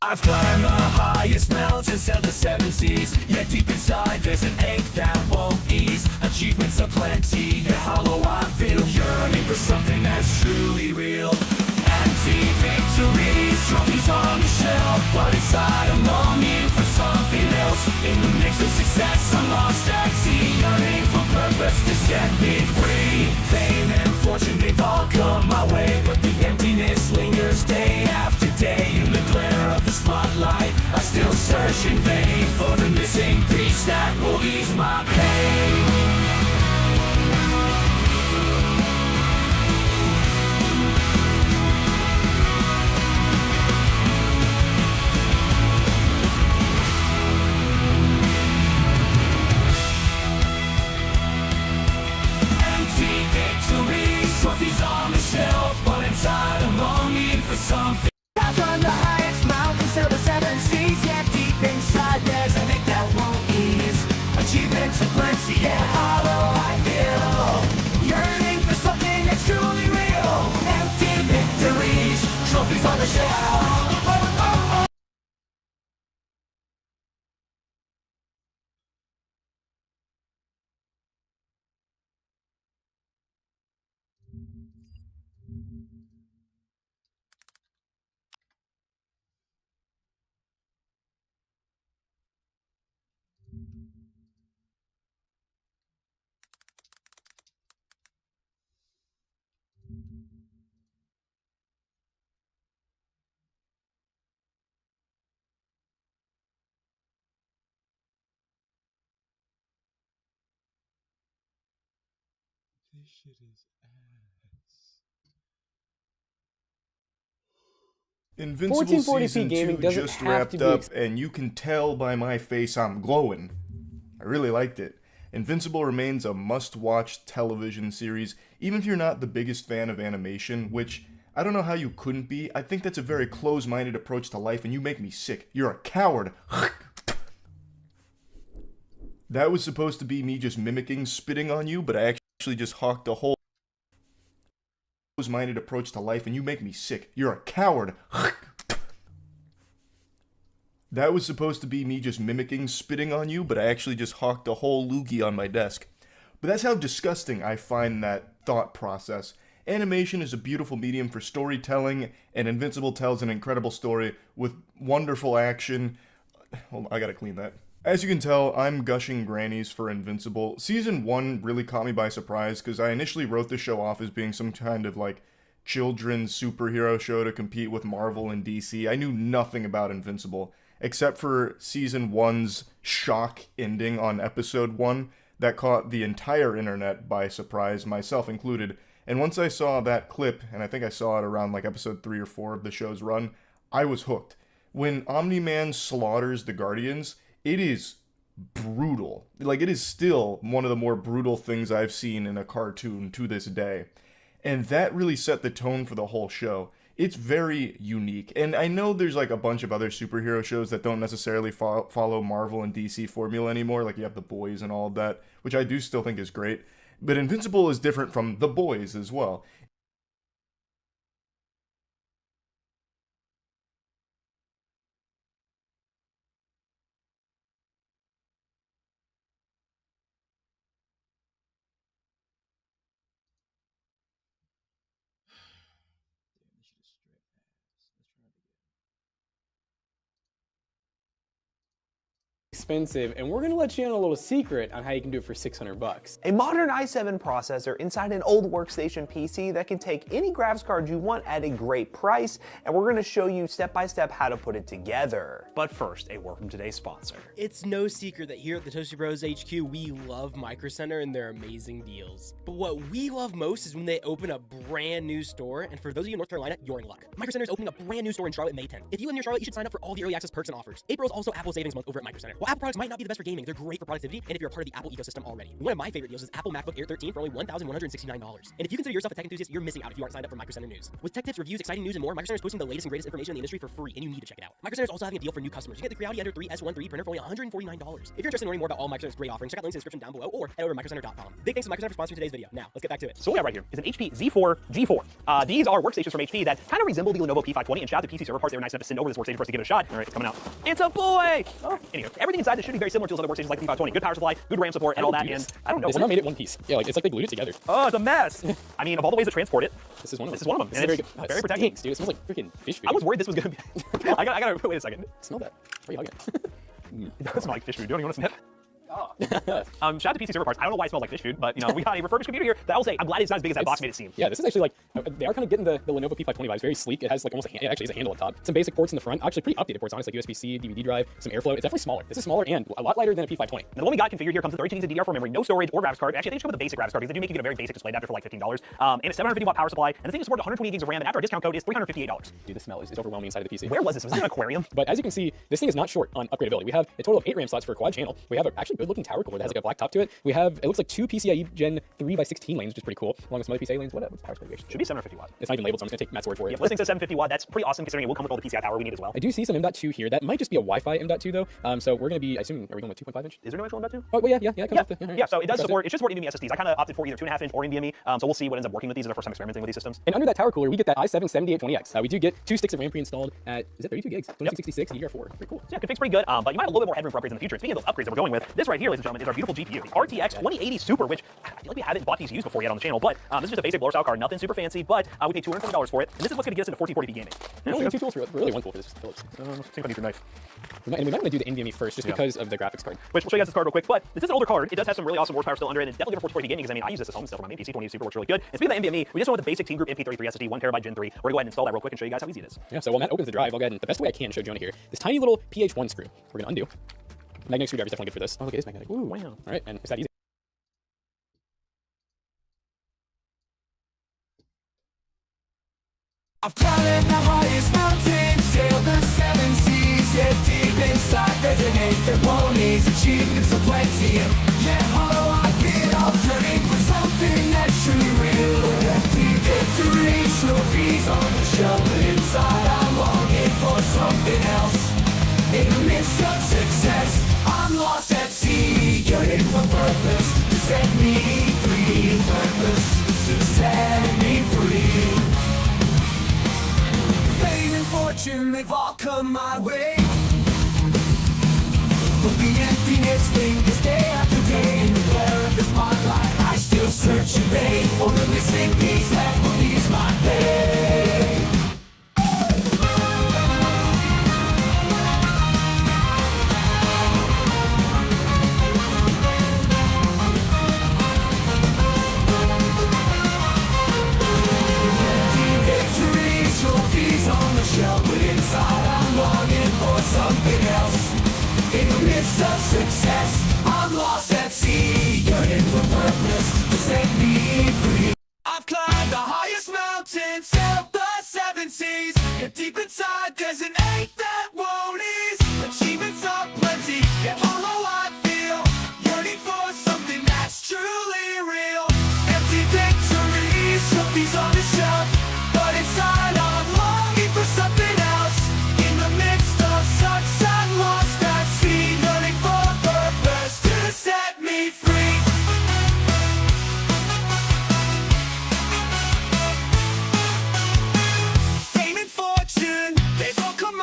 I've climbed the highest mountains, sailed the seven seas. Yet deep inside there's an ache that won't ease. Achievements aplenty, yet hollow I feel. Yearning for something that's truly real. Empty victories, trophies on the shelf, but inside I'm longing for something else. In the mix of success I'm lost at sea, yearning for purpose to set me free. Fame and fortune, they've all come my way, but the emptiness lingers day after day. In the glare of the spotlight I still search in vain for the missing piece that will ease my pain. Trophies on the shelf, but inside I'm longing for something. I've climbed the highest mountains, sailed the seven seas. Yet deep inside there's a ache that won't ease. Achievements aplenty, yet hollow I feel. Yearning for something that's truly real. Empty victories, trophies on the shelf. This shit is ass. Invincible 1440p Season gaming 2 doesn't just have wrapped to be up, and you can tell by my face I'm glowing. I really liked it. Invincible remains a must-watch television series, even if you're not the biggest fan of animation, which I don't know how you couldn't be. I think that's a very close-minded approach to life, and you make me sick. You're a coward. That was supposed to be me just mimicking spitting on you, but I actually just hawked a whole close-minded approach to life, and you make me sick. You're a coward. That was supposed to be me just mimicking spitting on you, but I actually just hawked a whole loogie on my desk. But that's how disgusting I find that thought process. Animation is a beautiful medium for storytelling, and Invincible tells an incredible story with wonderful action. Hold on, I gotta clean that. As you can tell, I'm gushing grannies for Invincible. Season 1 really caught me by surprise, because I initially wrote the show off as being some kind of, like, children's superhero show to compete with Marvel and DC. I knew nothing about Invincible, except for Season 1's shock ending on Episode 1 that caught the entire internet by surprise, myself included. And once I saw that clip, and I think I saw it around, like, Episode 3 or 4 of the show's run, I was hooked. When Omni-Man slaughters the Guardians, it is brutal. Like, it is still one of the more brutal things I've seen in a cartoon to this day. And that really set the tone for the whole show. It's very unique. And I know there's like a bunch of other superhero shows that don't necessarily follow Marvel and DC formula anymore. Like you have The Boys and all of that, which I do still think is great. But Invincible is different from The Boys as well. Expensive, and we're gonna let you in a little secret on how you can do it for 600 bucks. A modern i7 processor inside an old workstation PC that can take any graphics card you want at a great price, and we're gonna show you step by step how to put it together. But first, a word from today's sponsor. It's no secret that here at the Toasty Bros HQ, we love Micro Center and their amazing deals. But what we love most is when they open a brand new store, and for those of you in North Carolina, you're in luck. Micro Center is opening a brand new store in Charlotte May 10th. If you live near Charlotte, you should sign up for all the early access perks and offers. April is also Apple Savings Month over at Micro Center. While Apple Apple products might not be the best for gaming. They're great for productivity, and if you're a part of the Apple ecosystem already. One of my favorite deals is Apple MacBook Air 13 for only $1,169. And if you consider yourself a tech enthusiast, you're missing out if you aren't signed up for Micro Center News. With tech tips, reviews, exciting news, and more, Micro Center is posting the latest and greatest information in the industry for free, and you need to check it out. Micro Center is also having a deal for new customers. You get the Creality Ender 3 S1 3D printer for only $149. If you're interested in learning more about all Micro Center's great offerings, check out links in the description down below or head over to microcenter.com. Big thanks to Micro Center for sponsoring today's video. Now, let's get back to it. So what we have right here is an HP Z4 G4. These are workstations from HP that kind of resemble the Lenovo P520, and shout out to PC Server Parts. They were nice enough to send over this workstation for us to give it a shot. All right, it's coming out. It's a boy! Oh, anyway, everything inside this should be very similar to those other workstations like the P520. Good power supply, good RAM support, and all that, and I don't know. They somehow made it one piece. Yeah, like it's like they glued it together. Oh, it's a mess. I mean, of all the ways to transport it, This is one of them. this is one of them. This And is it's very good. very It protected. stinks, dude. It smells like freaking fish food. I was worried this was gonna be. I gotta wait a second. Smell that. Where are you hugging? It does smell like fish food. Don't you want to sniff? Shout out to PC Server Parts. I don't know why it smells like fish food, but you know, we got a refurbished computer here that I will say I'm glad it's not as big as that box made it seem. Yeah, this is actually like, they are kind of getting the Lenovo P520 vibes. Very sleek. It has like almost a, it actually is a handle on top. Some basic ports in the front. Actually pretty updated ports, honestly. Like USB-C, DVD drive, some airflow. It's definitely smaller. This is smaller and a lot lighter than a P520. Now, the one we got configured here comes with 32 gigs of DDR4 memory, no storage or graphics card. Actually, they just come with a basic graphics card because they do make you get a very basic display adapter for like $15. And a 750 watt power supply, and the thing is supports 120 gigs of RAM, and after our discount code is $358. Dude, the smell is overwhelming inside of the PC. Where was this? Was this an aquarium? But as you can see, this thing is not short on upgradability. We have a total of 8 RAM slots for a quad channel. We have a actually good looking tower cooler that has like a black top to it. We have, it looks like 2 PCIe Gen 3x16 lanes, which is pretty cool, along with some other PCIe lanes. What's power supply? Should be 750 watt. It's not even labeled, so I'm just gonna take Matt's word for it. Yeah, listing says 750 watt. That's pretty awesome considering it will come with all the PCI power we need as well. I do see some M.2 here. That might just be a Wi-Fi M.2 though. So we're gonna be, I assume, are we going with 2.5 inch? Is there no actual M.2? Oh, well, yeah. It comes with the, Yeah, so it does Trust support, it should support NVMe SSDs. I kind of opted for either 2.5 inch or NVMe, so we'll see what ends up working with these. This is our first time experimenting with these systems. And under that tower cooler, we get that i7-7820X. We do get 2 sticks of RAM pre-installed at, is it 32 gigs? 2666 DDR4. Pretty cool. So yeah, config's pretty good, but you might have a little bit more headroom for upgrades in the future. And speaking of those upgrades that we're going with, this right here, ladies and gentlemen, is our beautiful GPU, the RTX 2080 Super, which I feel like we haven't bought these used before yet on the channel, but this is just a basic blower style card, nothing super fancy, but we paid $220 for it, and this is what's going to get us into 1440p gaming. We only have 2 tools for it. Really one tool for this, Philips. See if I need your knife. We might want to do the NVMe first, just because of the graphics card. Which we'll show you guys this card real quick, but this is an older card. It does have some really awesome horsepower still under it, and it's definitely good for 1440p gaming, because I mean, I use this at home still for my main PC. 2080 Super works really good. And speaking of the NVMe, we just went with the basic Team Group MP33 SSD, 1TB Gen 3. We're going to go ahead and install that real quick and show you guys how easy it is. Yeah, so while Matt opens the drive, I'll go ahead and, the best way I can show Jonah here, this tiny little PH1 screw. We're going to undo. Magnetic screwdriver is definitely good for this. Oh, look, it is magnetic. Ooh, Wow. All right, and it's that easy. I've climbed the highest mountain, sailed the 7 seas, yet deep inside there's an ache that won't ease. Achievements are plenty, yet hollow I feel. Yearning for something that's truly real. Empty victories, trophies on the shelf, but inside I'm longing for something else. In the midst of success, I'm lost at sea, yearning for purpose to set me free. Purpose to set me free. Fame and fortune, they've all come my way, but the emptiness lingers day after day. In the glare of the spotlight, I still search in vain for the missing piece that will ease my pain. Victories, trophies on the shelf, but inside I'm longing for something else. In the midst of success, I'm lost at sea, yearning for purpose to set me free. I've climbed the highest mountain, sailed the 7 seas, yet deep inside there's an ache that won't ease. Achievements are plenty, yet hollow I feel, yearning for something that's truly real. Empty victories, trophies on the shelf, but inside I'm longing for something else. In the midst of success, I'm lost at sea, yearning for purpose to set me free. Fame and fortune, they've all come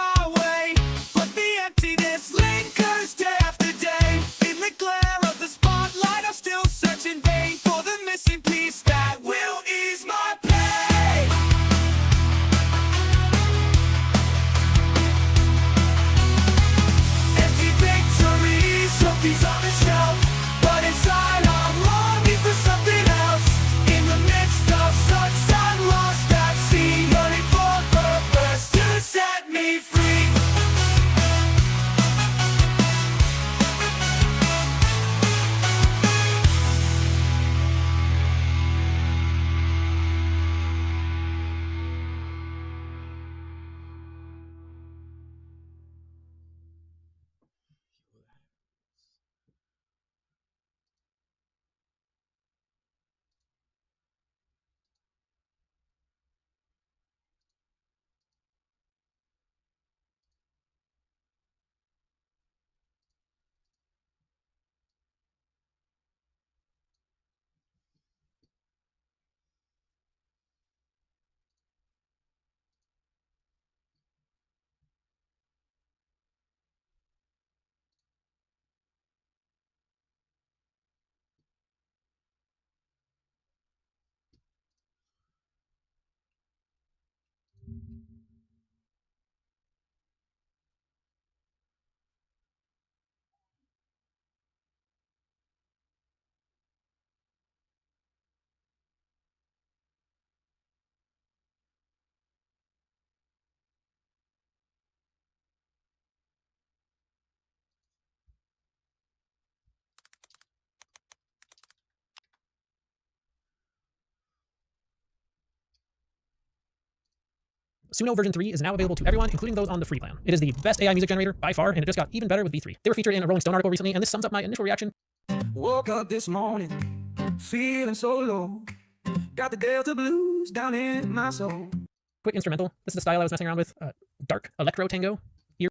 Suno version 3 is now available to everyone, including those on the free plan. It is the best AI music generator by far, and it just got even better with V3. They were featured in a Rolling Stone article recently, and this sums up my initial reaction. Woke up this morning, feeling so low. Got the Delta blues down in my soul. Quick instrumental. This is the style I was messing around with. Dark electro tango. Ear.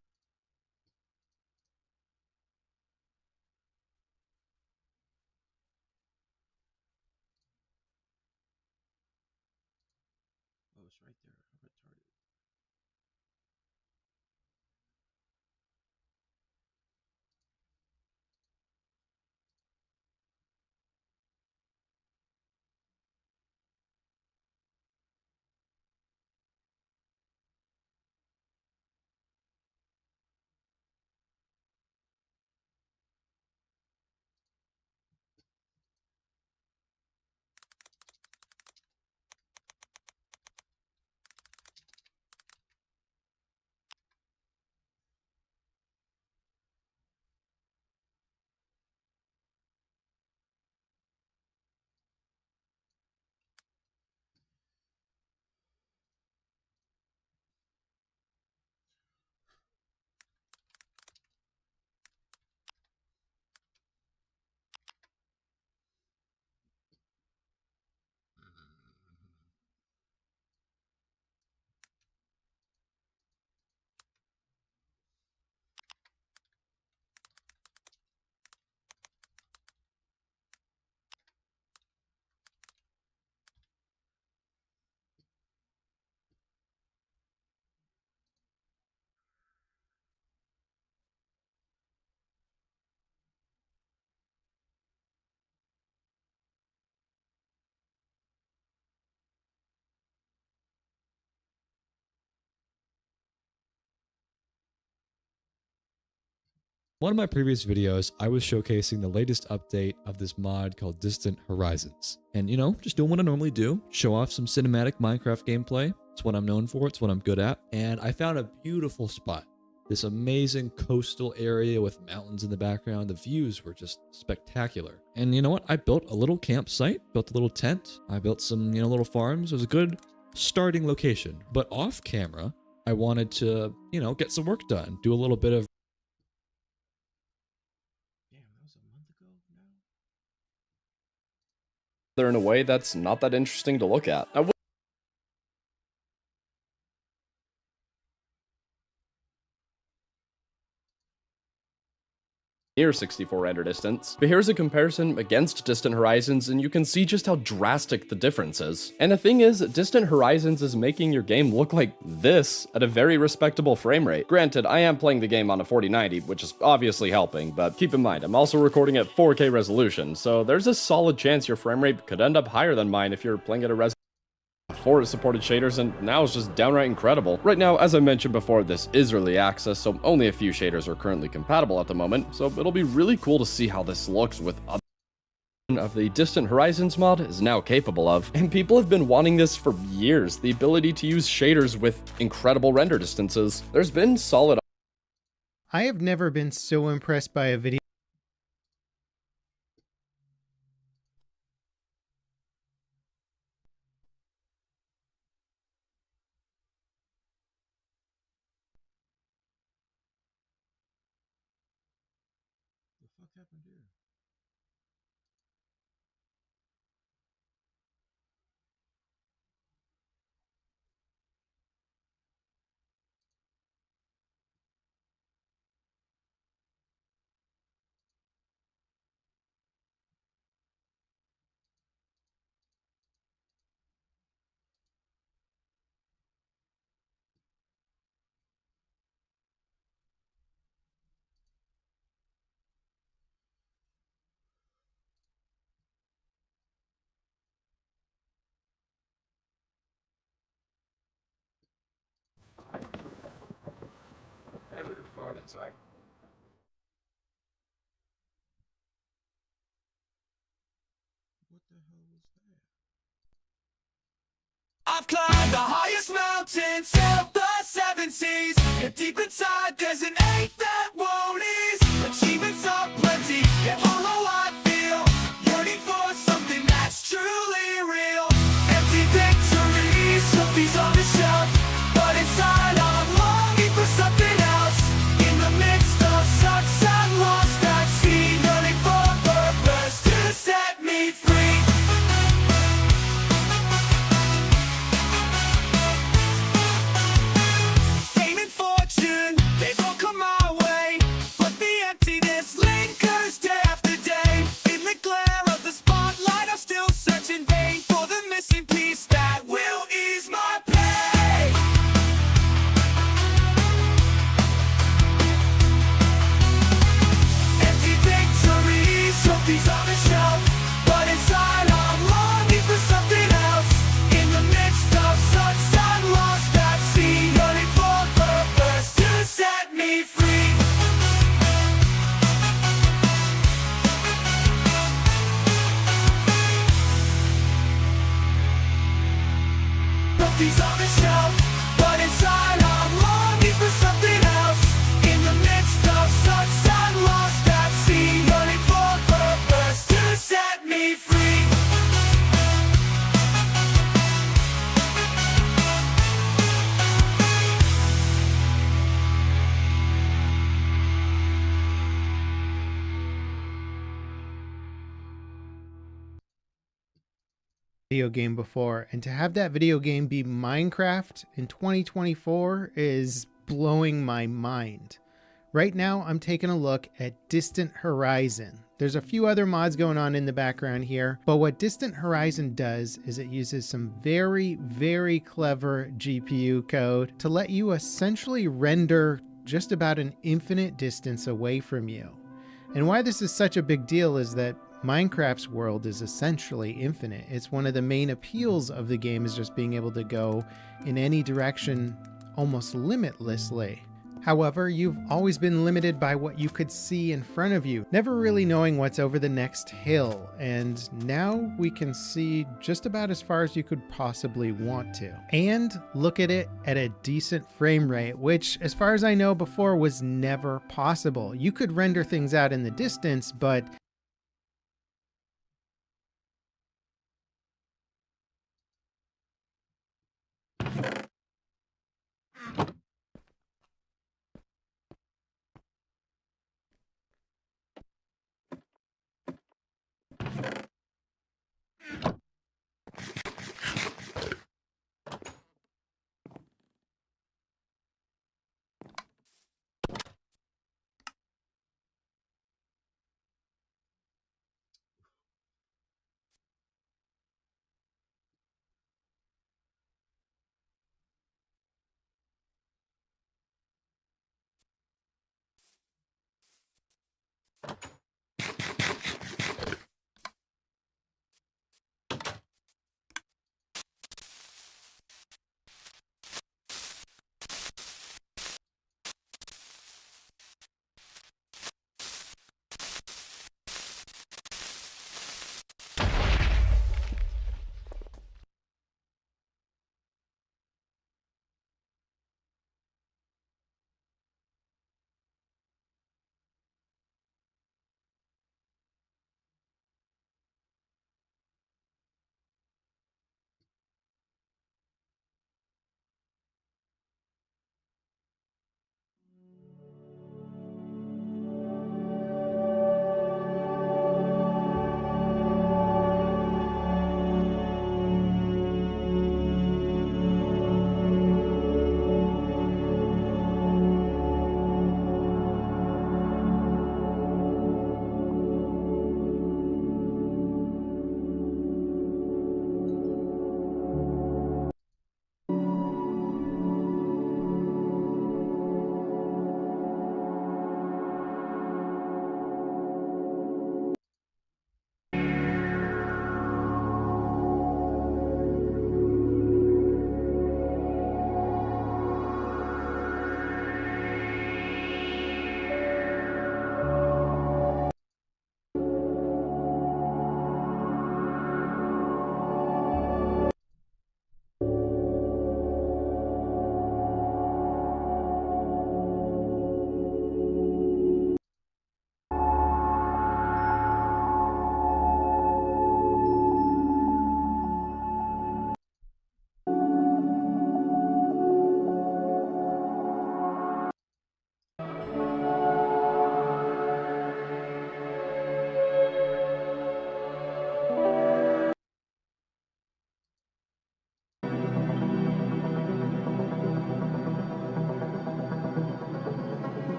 One of my previous videos, I was showcasing the latest update of this mod called Distant Horizons. And you know, just doing what I normally do, show off some cinematic Minecraft gameplay. It's what I'm known for, it's what I'm good at. And I found a beautiful spot. This amazing coastal area with mountains in the background. The views were just spectacular. And you know what? I built a little campsite, built a little tent. I built some, little farms. It was a good starting location. But off camera, I wanted to, get some work done, do a little bit of in a way that's not that interesting to look at. Near 64 render distance, but here's a comparison against Distant Horizons and you can see just how drastic the difference is. And the thing is, Distant Horizons is making your game look like this at a very respectable frame rate. Granted, I am playing the game on a 4090, which is obviously helping, but keep in mind, I'm also recording at 4K resolution, so there's a solid chance your frame rate could end up higher than mine if you're playing at a resolution before it supported shaders, and now it's just downright incredible. Right now, as I mentioned before, this is early access, so only a few shaders are currently compatible at the moment, so it'll be really cool to see how this looks with other of the Distant Horizons mod is now capable of, and people have been wanting this for years, the ability to use shaders with incredible render distances. There's been solid. I have never been so impressed by a video. I've climbed the highest mountain, sailed the 7 seas, and deep inside there's an ache that won't ease. Achievements are plenty, yet hollow I feel, yearning for something that's truly real. Empty victories, trophies on the shelf, but trophies on the shelf, but inside I'm longing for something else. In the midst of sunset lost at sea, running for purpose to set me free. Video game before, and to have that video game be Minecraft in 2024 is blowing my mind. Right now I'm taking a look at Distant Horizon. There's a few other mods going on in the background here, but what Distant Horizon does is it uses some very clever GPU code to let you essentially render just about an infinite distance away from you. And why this is such a big deal is that Minecraft's world is essentially infinite. It's one of the main appeals of the game, is just being able to go in any direction almost limitlessly. However, you've always been limited by what you could see in front of you, never really knowing what's over the next hill, and now we can see just about as far as you could possibly want to. And look at it at a decent frame rate, which, as far as I know before, was never possible. You could render things out in the distance, but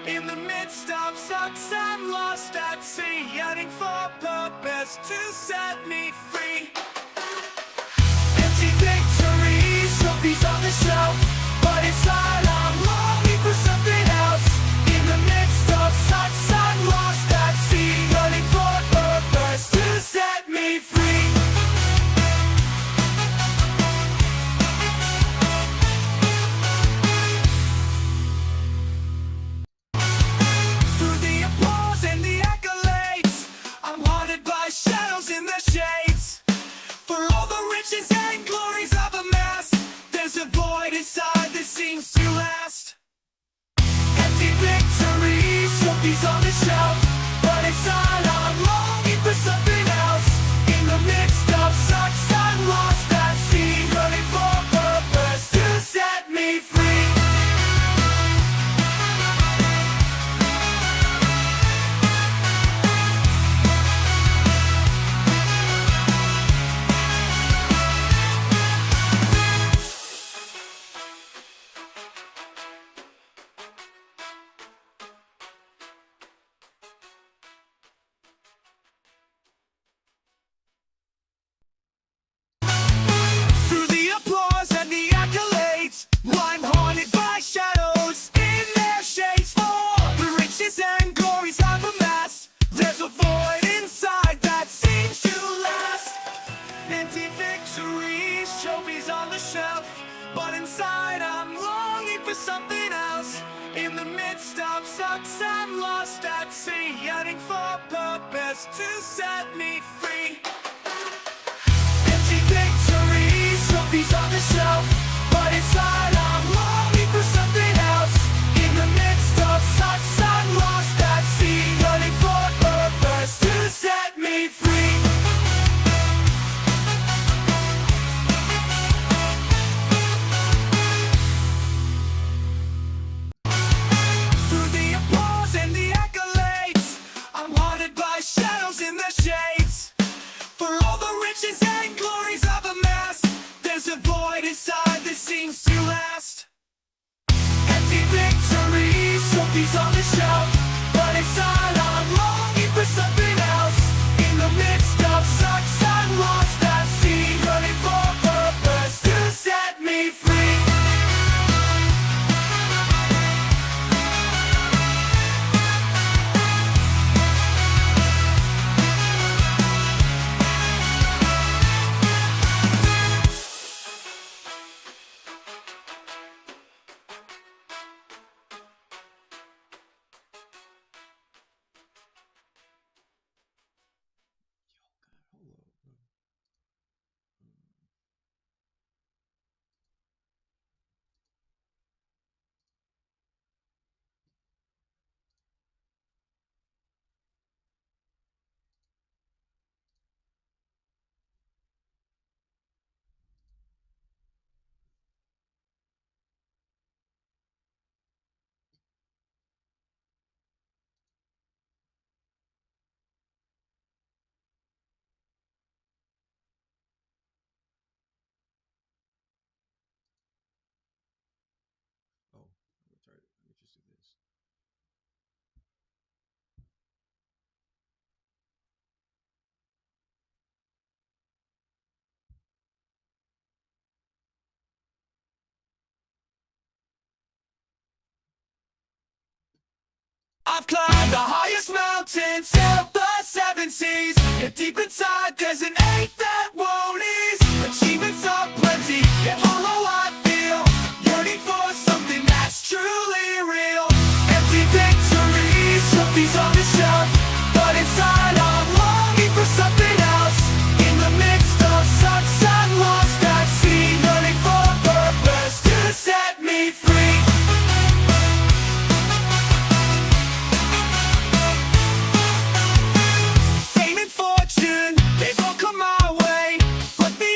In the midst of sucks, I'm lost at sea, yearning for purpose to set me free. Empty victories, trophies on the shelf, but inside I'm longing for something else. In the midst of sucks, I'm lost at sea, yearning for purpose to set me free. Through the applause and the accolades, I'm haunted by shadows in the shades. For all the riches and glories I've amassed, there's a void inside that seems to last. Empty victories, trophies on the shelf, but inside I'm longing for something else. In the midst of sucks, I'm lost at sea, running for purpose to set me free. Through the applause and the accolades, I'm haunted by shadows in their shades. For the riches and glories I've amassed, there's a void inside that seems to last. Empty victories, trophies on the shelf, but inside I'm longing for something else. In the midst of sucks, I'm lost at sea, yearning for purpose to set me free. Empty victories, trophies on the shelf, but inside I'm longing for something else. In the midst of sucks, I'm lost at sea, yearning for purpose to set me free. Through the applause and the accolades, I'm haunted by shadows in the shades. For all the riches and glories I've amassed, there's a void inside that seems to last. Empty victories, trophies on the shelf, but inside I'm longing for something else. In the midst of sucks, I'm lost at sea, running for purpose to set me free. I've climbed the highest mountain, sailed the 7 seas, yet deep inside there's an ache that won't ease. Achievements are plenty, yet hollow I feel, yearning for something that's truly real. Empty victories, trophies on the shelf, but inside I'm longing for something else. In the midst of sucks, I'm lost at sea, yearning for purpose to set me free. Fame and fortune, they've all come my way, but the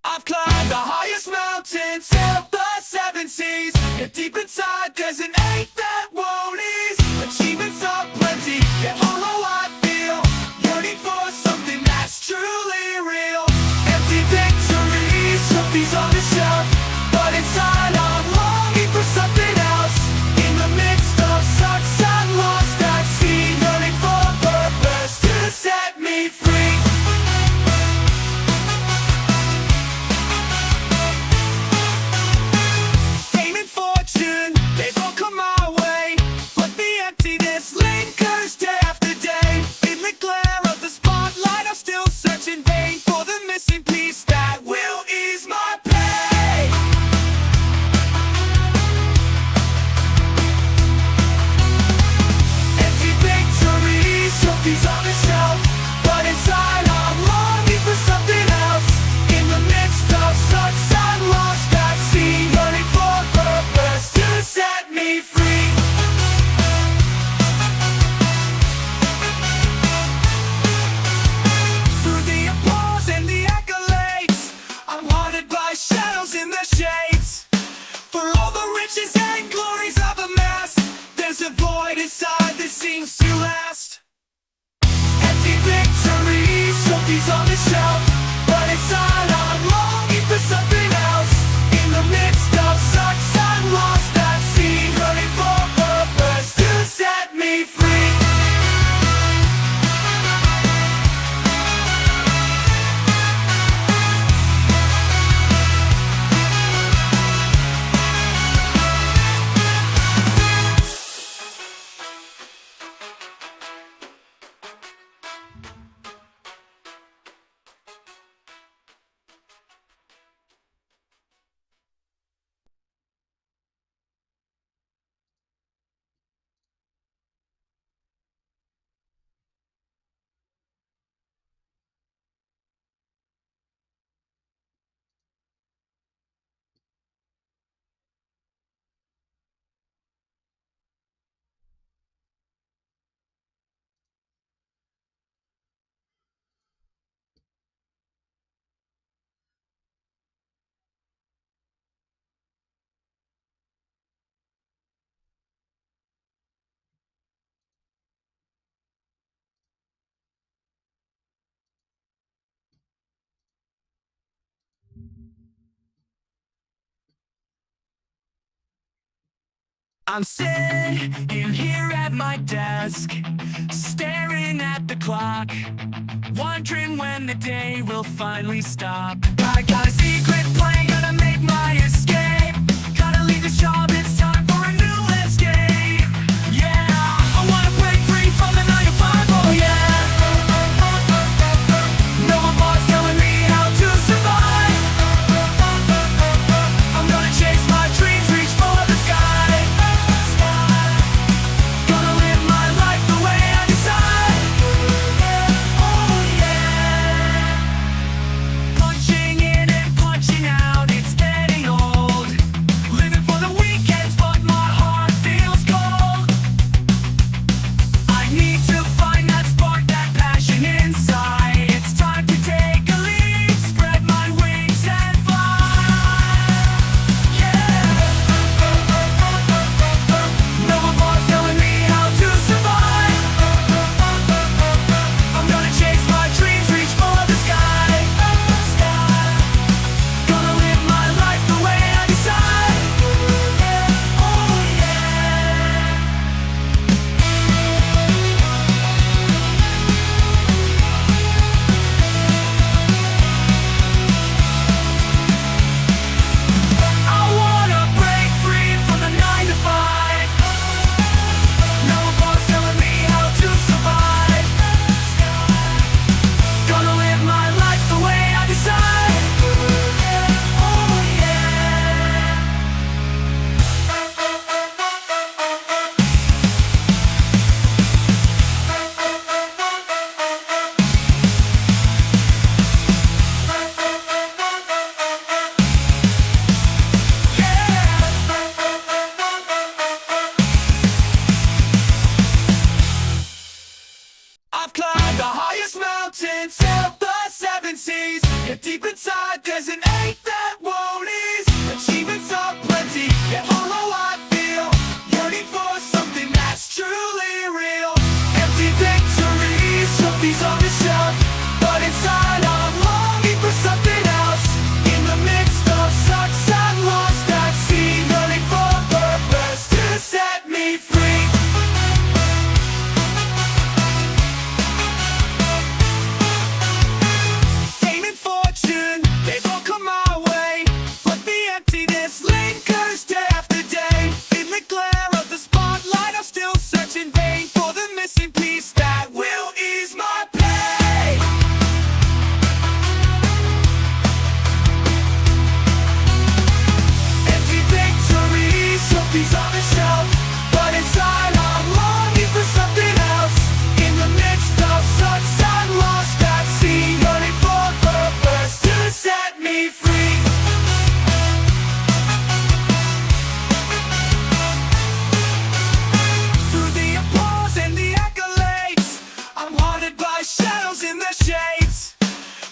I've climbed the highest mountains, sailed the seven seas, yet deep inside there's an ache that won't ease. Achievements are plenty, yet hollow I feel, yearning for something that's truly real. Empty victories, trophies on the shelf, but inside I'm longing for something else. In the midst of sucks and lost at sea, yearning for purpose to set me free. Fame and fortune, they've all come my way, but the emptiness lingers day after day. In the glare of the spotlight, I'll still search in vain for the missing piece that will ease my pain. Empty victories, trophies on the shelf, but inside I'm longing for something else. In the midst of sucks and lost at sea, yearning for purpose to set me free. Through the applause and the accolades, I'm haunted by shadows in the shades. For all the riches and glories I've amassed, there's a void inside that seems to last. Empty victories, trophies on the shelf, but inside I'm longing for something else. In the midst of sucks and lost at sea, yearning for purpose to set me free. I'm sitting here at my desk, staring at the clock, wondering when the day will finally stop. I got a secret plan, gonna make my escape. Gotta leave this job, it's time for a new landscape. Yeah, I wanna break free from the 9 to 5, oh yeah. No more boss telling me how to survive. I'm gonna chase my dreams, reach for the sky. Gonna live my life the way I decide. Oh yeah. Punching in and punching out, it's getting old. Living for the weekends, but my heart feels cold. I need to find that spark, that passion inside. It's time to take a leap, spread my wings and fly. Yeah. No more boss telling me how to survive. I'm gonna chase my dreams, reach for the sky. Gonna live my life the way I decide. Oh yeah. I wanna break free from the 9 to 5. No boss telling me how to survive. Gonna live my life the way I decide. Oh yeah. I've climbed the highest mountains, sailed the seven seas, Yet deep inside there's an ache that won't ease. Achievements are plenty, yet hollow I feel. Yearning for something that's truly real. Empty victories, trophies on the shelf, but inside I'm longing for something else. In the midst of sucks and lost at sea, yearning for purpose to set me free. Fame and fortune, they've all come my way, but the emptiness lingers day after day. In the glare of the spotlight, I'll still search in vain for the missing piece that will ease my pain. Empty victories, trophies on the shelf, but inside I'm longing for something else. In the midst of sucks and lost at sea, yearning for purpose to set me free. Through the applause and the accolades, I'm haunted by shadows in the shades.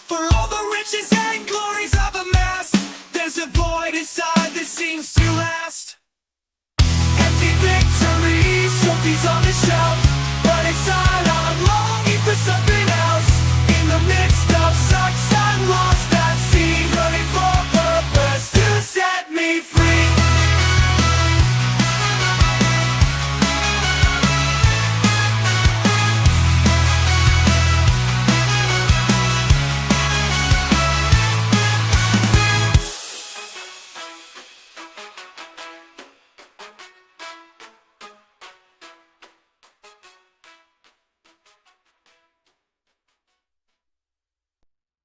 For all the riches and glories I've amassed, there's a void inside that seems to last. Empty victories, trophies on the shelf, but inside I'm longing for something else. In the midst of sucks and lost at sea, yearning for purpose to set me free.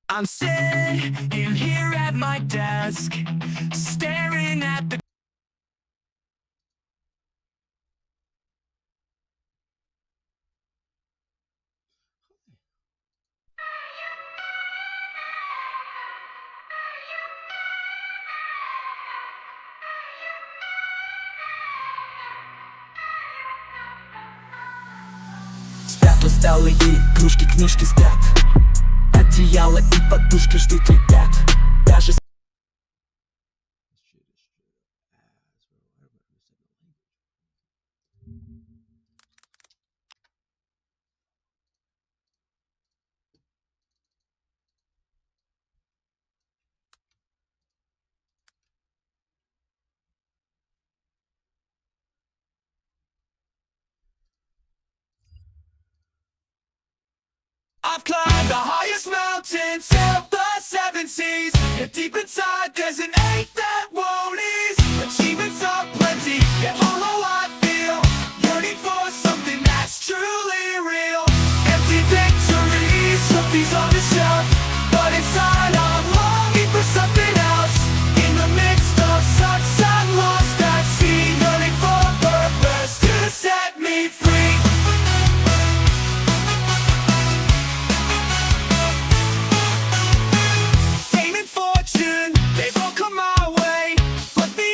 I'm sitting here at my desk, staring at the спят усталые игрушки, книжки спят. Одеяло и подушка ждут ребят. Даже I've climbed the highest mountain, sailed the 7 seas. Yet deep inside there's an ache that won't ease. Achievements are plenty, yet hollow I feel. Yearning for something that's truly real. Empty victories, trophies on the shelf, but inside I'm longing for something else. In the midst of sucks and lost at sea, yearning for purpose to set me free. Fame and fortune, they've all come my way, but the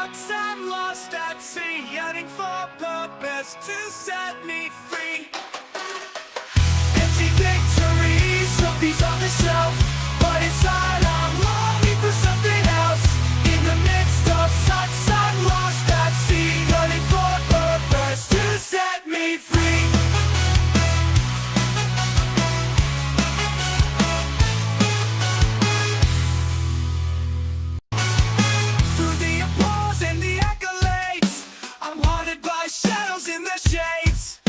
sucks, I'm lost at sea, yearning for purpose to set me free. Empty victories, trophies on the shelf, but inside I'm longing for something else. In the midst of sucks, I'm lost at sea, yearning for purpose to set me free. Through the applause and the accolades, I'm haunted by shadows in the shades.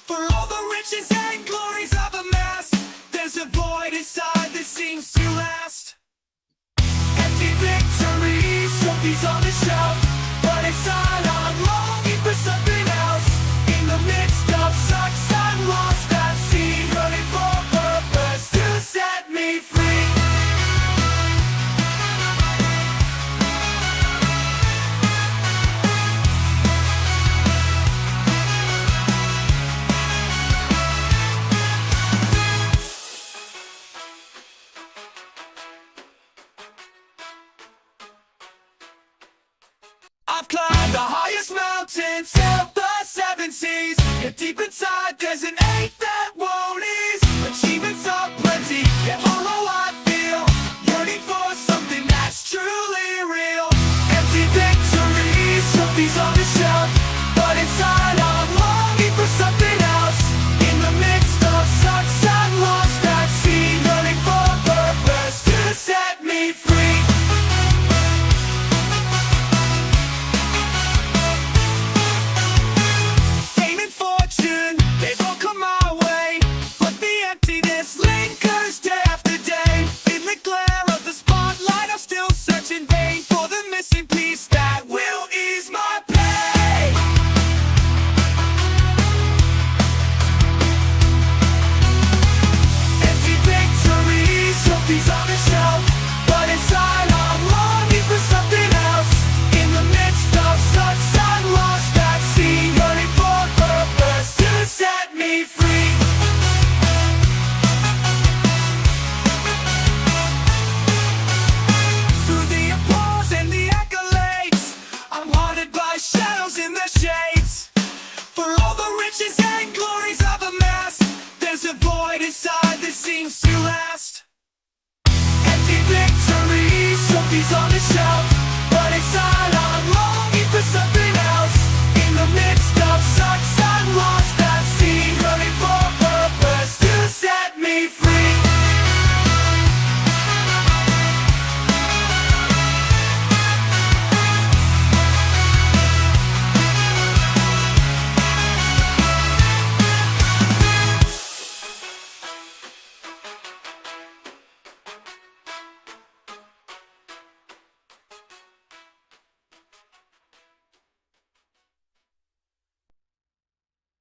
For all the riches and glories I've amassed, there's a void inside that seems to last. Empty victories, trophies on the shelf, but inside I'm longing for something else. In the midst of sucks, I'm lost at sea, running for purpose to set me free. I've climbed the highest mountains, sailed the seven seas, yet deep inside there's an ache that won't ease. Achievements are plenty, yet hollow I feel, yearning for something that's truly real. Empty victories, trophies on the shelf, but inside I'm longing for something else. In the midst of sucks, I'm lost at sea, yearning for purpose to set me free. Fame and fortune, they've all come my way, but the emptiness lingers day after day. In the glare of the spotlight, I'll still search in vain for the missing piece that will ease my pain. Empty victories, trophies on the shelf, but inside I'm longing for something else. In the midst of sucks, I'm lost at sea, yearning for purpose to set me free. Through the applause and the accolades, I'm haunted by shadows in the shades. For all the riches and glories I've amassed, there's a void inside that seems to last. Empty victories, trophies on the shelf, but inside I'm longing for something else. In the midst of sucks, I'm lost at sea, running for purpose to set me free.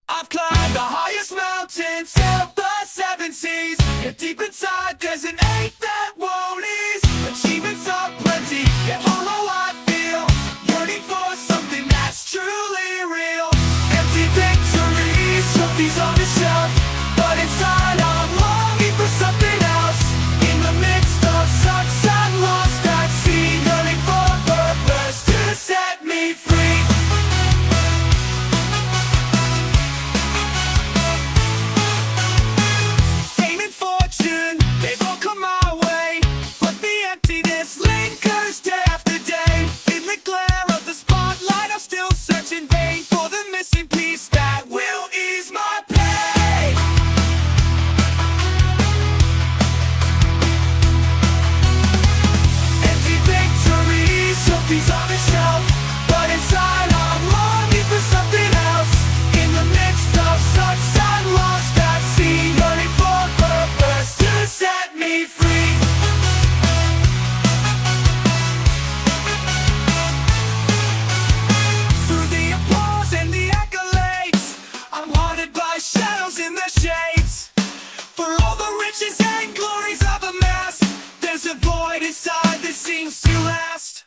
I've climbed the highest mountains, sailed the seven seas, yet deep inside there's an ache that won't ease. Achievements are plenty, yet hollow I feel, yearning for something that's truly real. Empty victories, trophies on the shelf, but inside I'm longing for something else. In the midst of sucks, I'm lost at sea, yearning for purpose to set me free. Fame and fortune, they've all come my way, but the emptiness lingers day after day. In the glare of the spotlight, I'll still search in vain for the missing piece that will ease my pain. Empty victories, trophies on the shelf, but inside I'm longing for something else. In the midst of sucks, I'm lost at sea, yearning for purpose to set me free. Through the applause and the accolades, I'm haunted by shadows in the shades. For all the riches and glories I've amassed, there's a void inside that seems to last.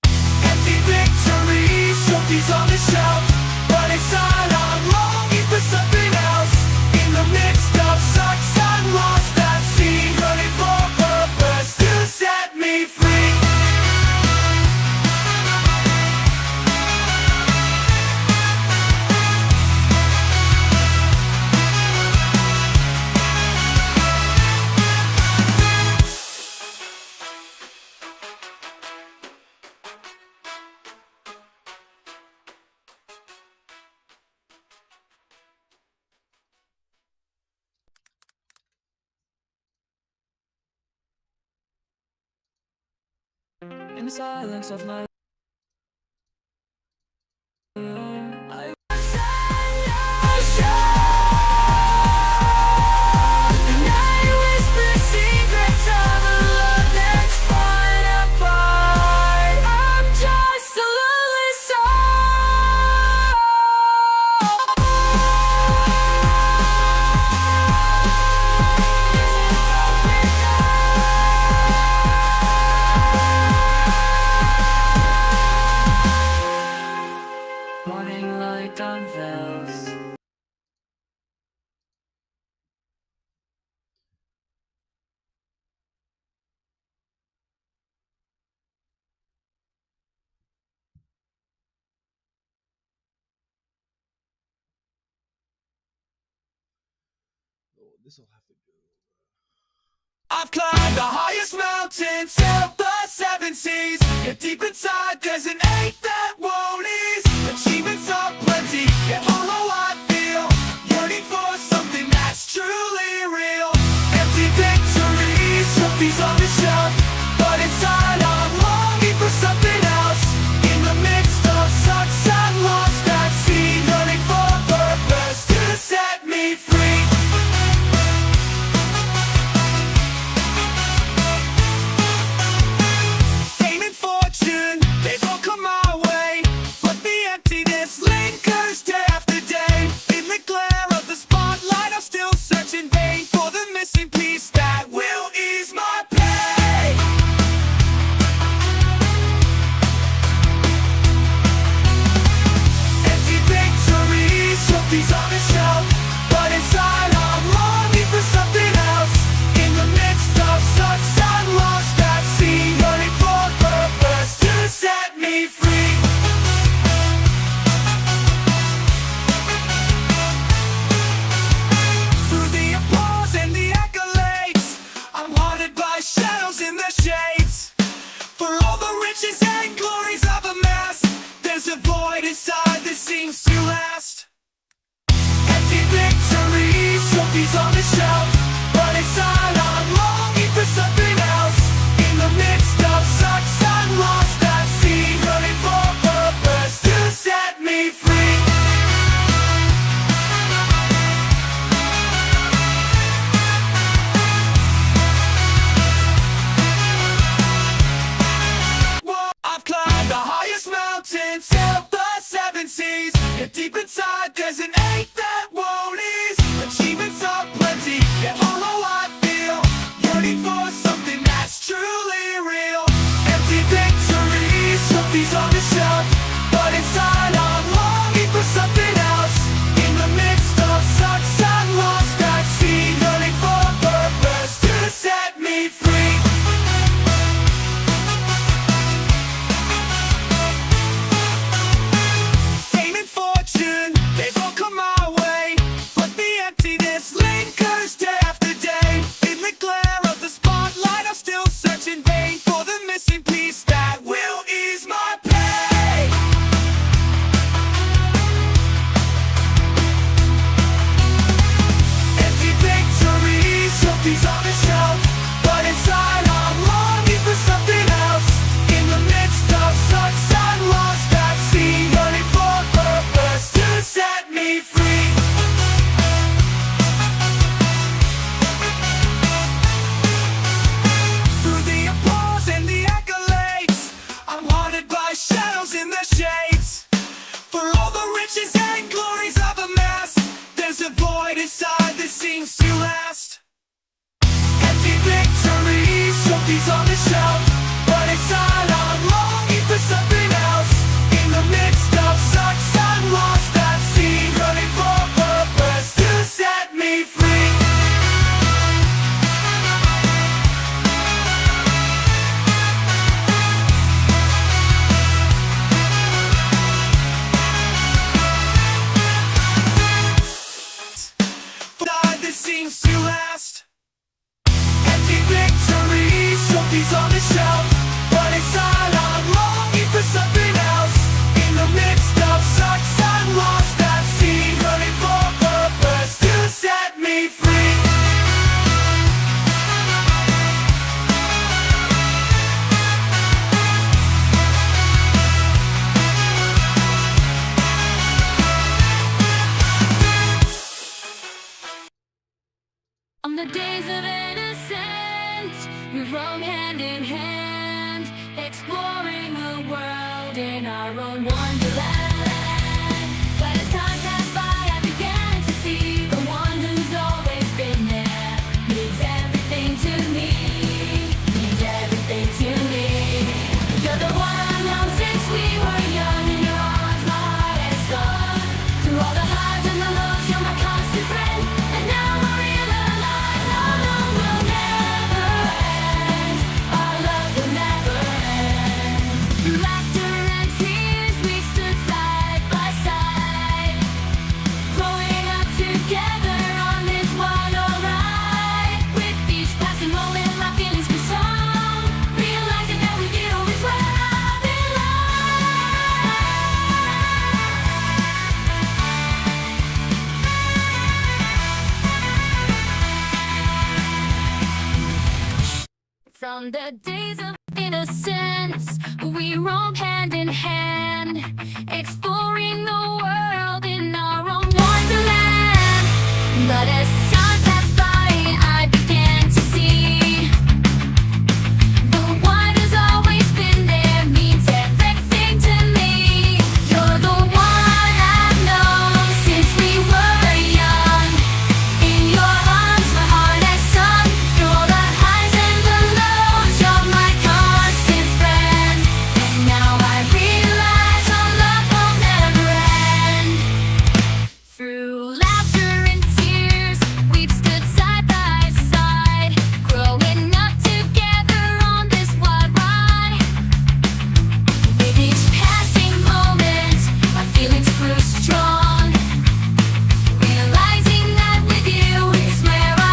Empty victories, trophies on the shelf, but inside I'm longing for something else. In the midst of sucks, I'm lost at sea, running for purpose to set me free. In the silence of my room, I morning light unveils. I've climbed the highest mountain, sailed the seven seas. Yet deep inside there's an ache that won't ease. Achievements are plenty, yet hollow I feel. Yearning for something that's truly real. Empty victories, trophies on the shelf. But inside I'm longing for something else. In the midst of success and loss at sea, yearning for purpose to set me free. Fame and fortune, they've all come my way. But the emptiness lingers day after day. In the glare of the spotlight, I'll still search in vain for the missing piece that will ease my pain. Empty victories, trophies on the shelf. But inside I'm longing for something else. In the midst of success and loss at sea, yearning for purpose to set me free. Through the applause and the accolades, I'm haunted by shadows in the shades. For all the riches and glories I've amassed, there's a void inside that seems to last. Empty victories, trophies on the shelf. But inside I'm longing for something else. In the midst of success and loss at sea, yearning for purpose to set me free. Whoa, I've climbed the highest mountain, sailed the seven seas. Yet deep inside there's an ache that won't ease. Achievements are plenty, yet hollow I feel. Yearning for something that's truly real. Empty victories, trophies on the shelf. But inside I'm longing for something else. In the midst of success and loss at sea, yearning for purpose to set me free. Fame and fortune, they've all come my way. But the emptiness lingers day after day. In the glare of the spotlight, I'll still search in vain for the missing piece that will ease my pain. Empty victories, trophies on the shelf. But inside I'm longing for something else. In the midst of success and loss at sea, yearning for purpose to set me free. Through the applause and the accolades, I'm haunted by shadows in the shades. For all the riches and glories I've amassed, there's a void inside that seems to last. Empty victories, trophies on the shelf. But inside I'm longing for something else. In the midst of success and loss at sea, yearning for purpose to set me free. For From the days of innocence, we roam hand in hand, exploring the world in our own wonderland. But as time passed by, I began to see the one who's always been there means everything to me, means everything to me. You're the one I've known since we were young, in your arms my heart has sung. Through all the highs and the lows, you're my constant friend, and now I realize our love will never end. Our love will never end. Through laughter and tears, we stood side by side, growing up together on this wild ride. With each passing moment, my feelings grew strong, realizing that with you is where I belong. From the days of innocence, we roam hand in hand, exploring the world in our own wonderland. But as time passed by, I began to see the one who's always been there means everything to me. You're the one I've known since we were young. In your arms, my heart has sung. Through all the highs and the lows, you're my constant friend. And now I realize our love will never end. Through laughter and tears, we've stood side by side, growing up together on this wild ride. With each passing moment, our feelings grew strong, realizing that with you is where I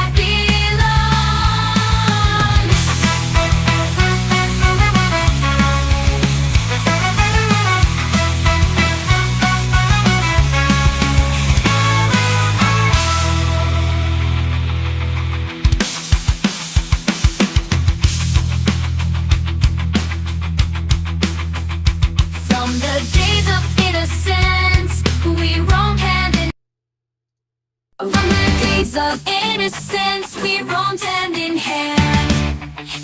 From the days of innocence, we roam hand in From the days of innocence, we roamed hand in hand,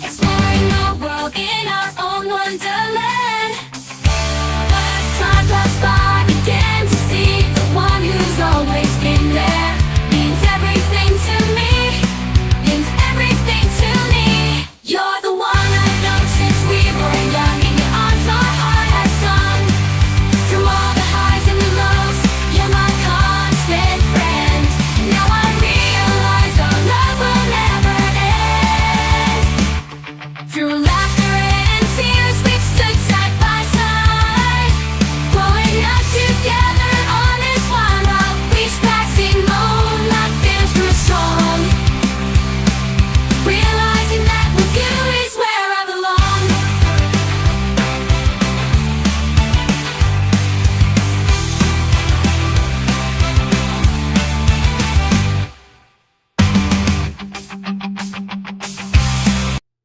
exploring the world in our own wonderland. As time passed by, I began to see the one who's always been there means everything to me, means everything to me. You're the one I've known since we were young. In your arms, my heart has sung. Through all the highs and the lows, you're my constant friend. And now I realize our love will never end. Through laughter and tears, we've stood side by side, growing up together on this wild ride. Each passing moonlight feels grew strong, realizing that with you is where I belong.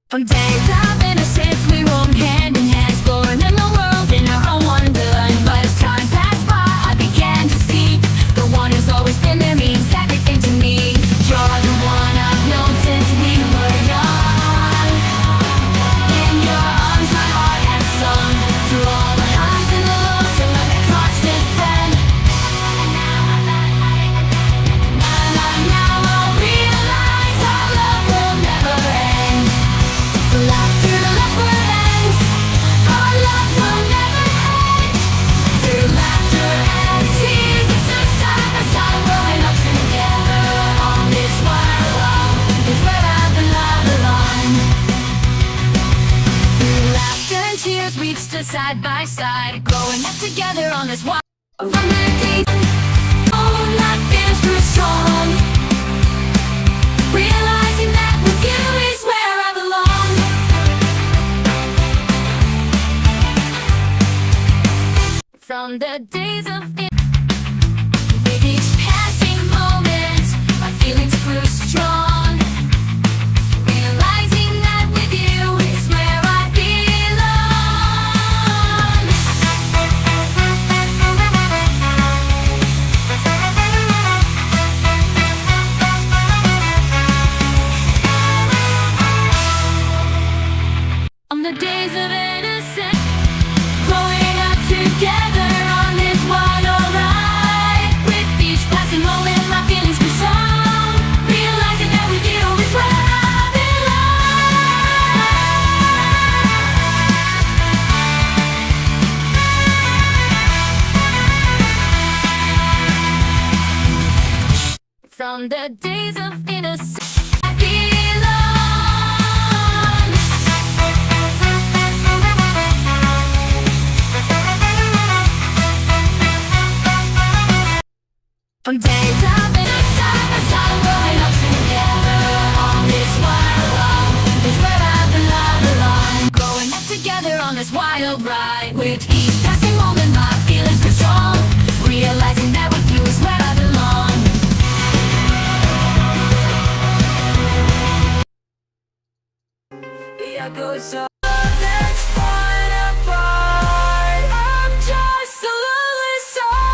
From days of innocence, we roam hand in hand, exploring in the world in our own wonderland. But as time passed by, I began to see the one who's always been there means everything to me. You're the one I've known since we were young. In your arms, my heart has sung. Through all the highs and the lows, you're my constant friend. Now I'll realize our love will never end. The laughter never ends. Our love will never end. Through laughter and tears, we stood side by side, growing up together on this wild road is where I belong. Through laughter and tears, we've stood side by side, growing up together on this wild. From the days, moonlight feels grew strong, realizing that with you is where I belong. From the days of with each passing moment, my feelings grew strong, realizing that with you is where I belong. From the days of innocence, growing up together on this wild ride. With each passing moment, my feelings grew strong, realizing that with you is where I belong. From the days of innocence, I belong. From days of innocence, I'm growing up together on this wild ride. Is where I belong. Growing up together on this wild ride. With each passing moment, my feelings grew strong, realizing that with you is where I belong. Yeah, I go so. Let's find apart. I'm just a lonely soul.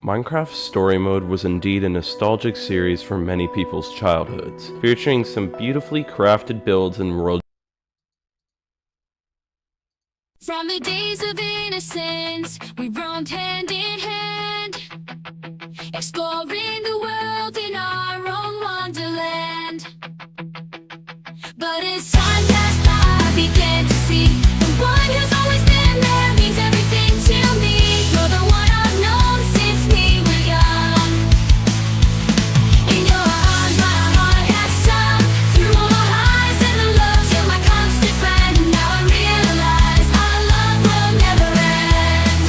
Minecraft Story Mode was indeed a nostalgic series for many people's childhoods, featuring some beautifully crafted builds and world. From the days of innocence, we roamed hand in hand, exploring the world in our own wonderland. But as time passed by, I began to see the one who's always been there means everything to me. You're the one I've known since we were young. In your arms, my heart has sung. Through all the highs and the lows, you're my constant friend. Now I realize our love will never end.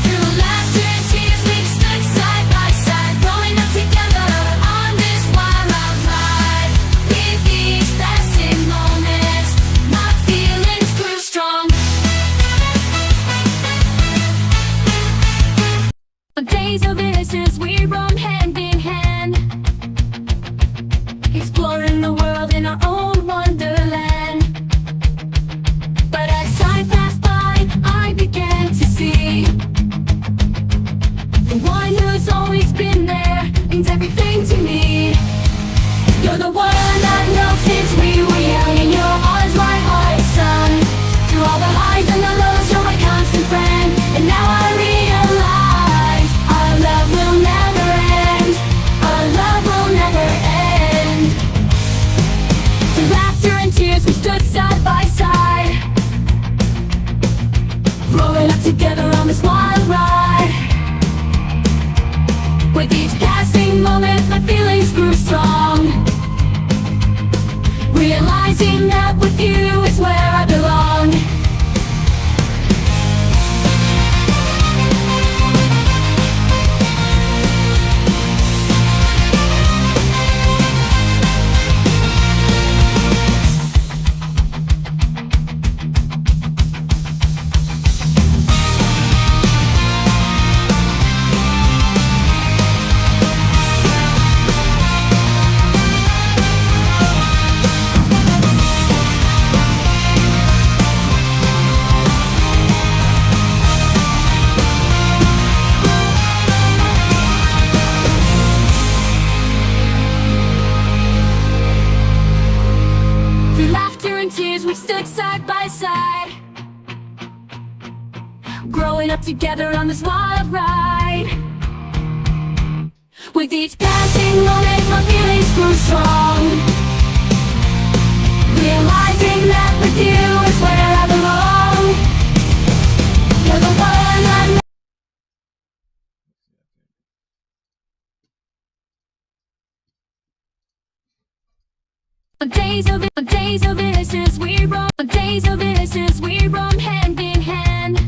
Through laughter and tears, we've stood side by side, growing up together on this wild ride. With each passing moment, my feelings grew strong. On days of innocence, we roamed hand in hand, exploring the world in our own wonderland. But as time passed by, I began to see the one who's always been there means everything to me. You're the one I know since we were young. In your arms, my heart is sung. Through all the highs and the lows, you're my constant friend. And now I realize our love will never end. Our love will never end. Through laughter and tears, we stood side by side, growing up together on this wild ride. With each passing moment, my feelings grew strong, realizing that with you is where I belong. Through laughter and tears, we stood side by side, growing up together on this wild ride. With With each passing moment, my feelings grow strong. Realizing that with you is where I belong. You're the one I'm. On days of innocence, we roam. On days of innocence, we roam hand in hand.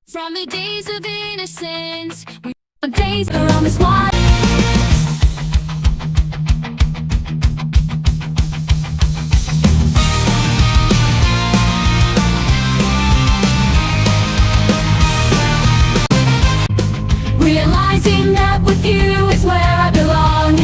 From the days of innocence, on days we're on this one. Realizing that with you is where I belong.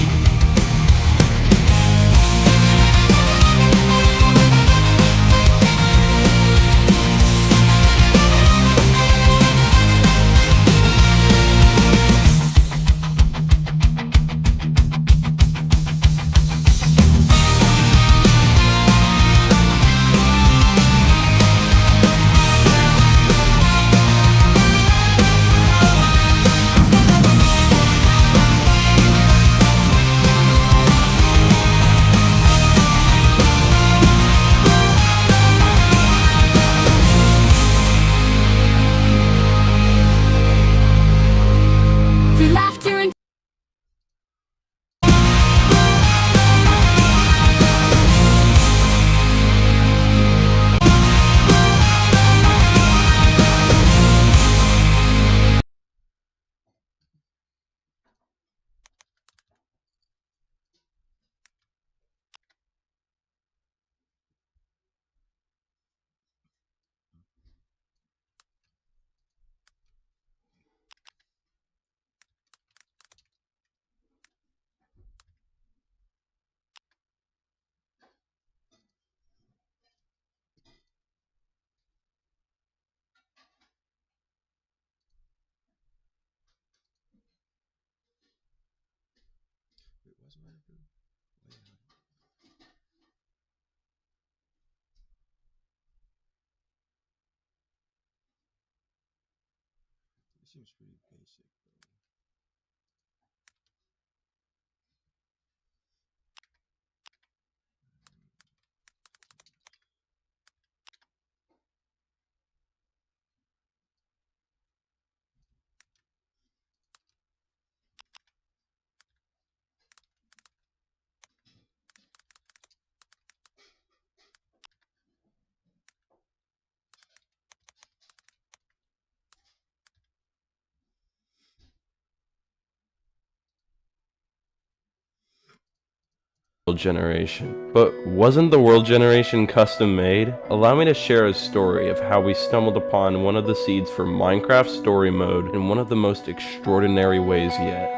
Through laughter and Seems pretty basic, though. Generation. But wasn't the World Generation custom made? Allow me to share a story of how we stumbled upon one of the seeds for Minecraft Story Mode in one of the most extraordinary ways yet.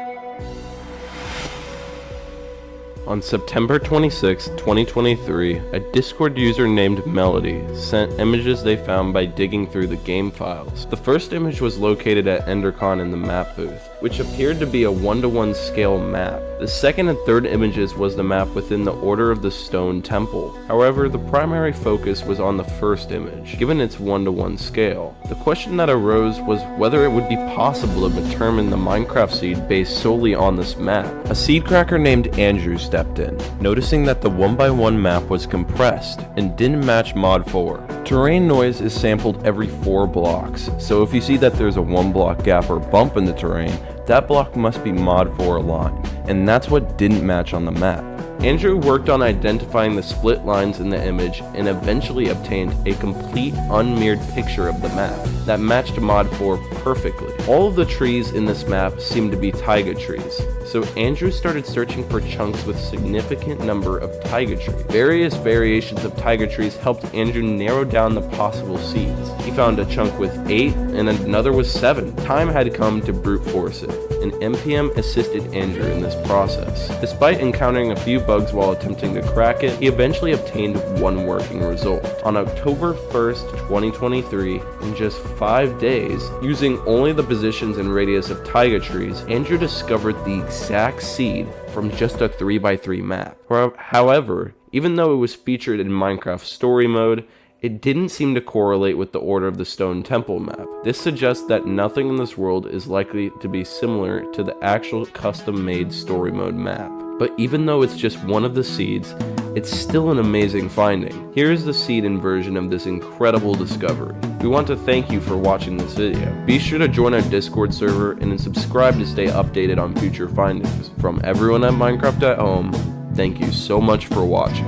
On September 26, 2023, a Discord user named Melody sent images they found by digging through the game files. The first image was located at EnderCon in the map booth, which appeared to be a 1-to-1 scale map. The second and third images was the map within the Order of the Stone Temple. However, the primary focus was on the first image, given its 1-to-1 scale. The question that arose was whether it would be possible to determine the Minecraft seed based solely on this map. A seed cracker named Andrew stepped in, noticing that the 1x1 map was compressed and didn't match Mod 4. Terrain noise is sampled every 4 blocks, so if you see that there's a 1 block gap or bump in the terrain, that block must be Mod 4 aligned, and that's what didn't match on the map. Andrew worked on identifying the split lines in the image and eventually obtained a complete unmirrored picture of the map that matched Mod 4 perfectly. All of the trees in this map seemed to be taiga trees, so Andrew started searching for chunks with significant number of taiga trees. Various variations of taiga trees helped Andrew narrow down the possible seeds. He found a chunk with 8 and another with 7. Time had come to brute force it, and NPM assisted Andrew in this process. Despite encountering a few bugs while attempting to crack it, he eventually obtained one working result. On October 1st, 2023, in just 5 days, using only the positions and radius of taiga trees, Andrew discovered the exact seed from just a 3x3 map. However, even though it was featured in Minecraft Story Mode, it didn't seem to correlate with the order of the stone temple map. This suggests that nothing in this world is likely to be similar to the actual custom-made story mode map. But even though it's just one of the seeds, it's still an amazing finding. Here is the seed inversion of this incredible discovery. We want to thank you for watching this video. Be sure to join our Discord server and subscribe to stay updated on future findings. From everyone at Minecraft at Home, thank you so much for watching.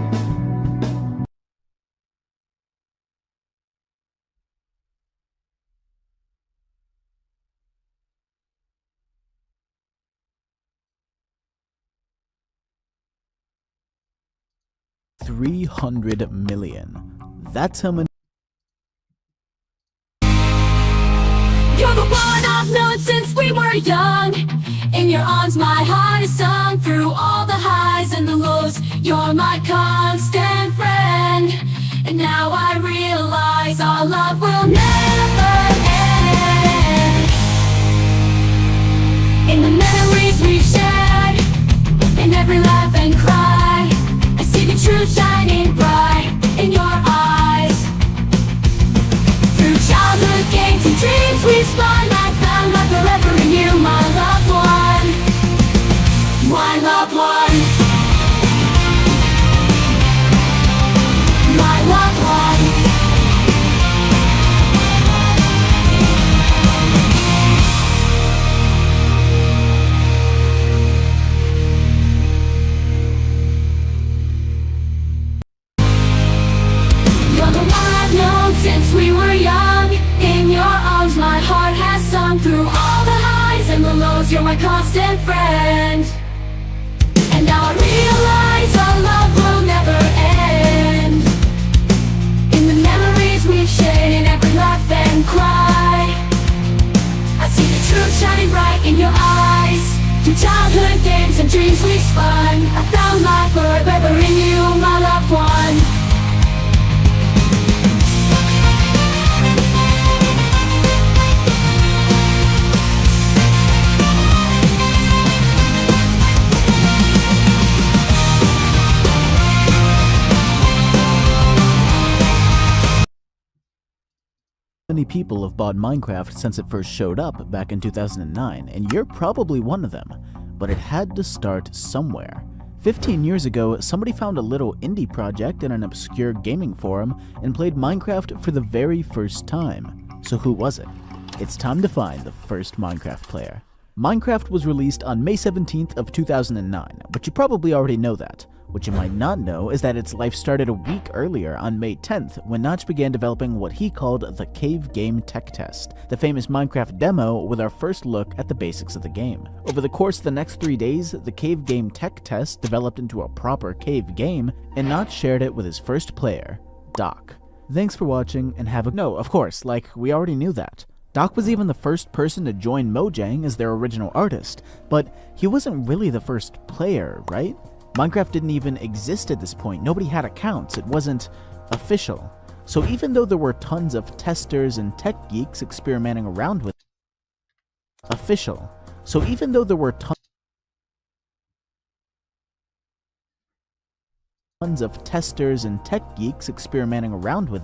$300 million. That's how many. You're the one I've known since we were young. In your arms my heart is sung. Through all the highs and the lows, you're my constant friend. And now I realize our love will never end. In the memories we've shared, in every laugh and cry, I see the truth shining bright in your eyes. Through childhood games and dreams we spun, I found my forever in you, my loved one. My loved one. My loved one. You're the one I've known since we were young. In your arms my heart has sung. Through all the highs and the lows, you're my constant friend. And now I realize our love will never end. In the memories we've shared, in every laugh and cry, I see the truth shining bright in your eyes. Through childhood games and dreams we spun, I found my forever in you, my loved one. Many people have bought Minecraft since it first showed up back in 2009, and you're probably one of them. But it had to start somewhere. 15 years ago, somebody found a little indie project in an obscure gaming forum and played Minecraft for the very first time. So who was it? It's time to find the first Minecraft player. Minecraft was released on May 17th of 2009, but you probably already know that. What you might not know is that its life started a week earlier on May 10th when Notch began developing what he called the Cave Game Tech Test, the famous Minecraft demo with our first look at the basics of the game. Over the course of the next 3 days, the Cave Game Tech Test developed into a proper cave game, and Notch shared it with his first player, Doc. Thanks for watching and have a— No, of course, like, we already knew that. Doc was even the first person to join Mojang as their original artist, but he wasn't really the first player, right? Minecraft didn't even exist at this point. Nobody had accounts. It wasn't official. So even though there were tons of testers and tech geeks experimenting around with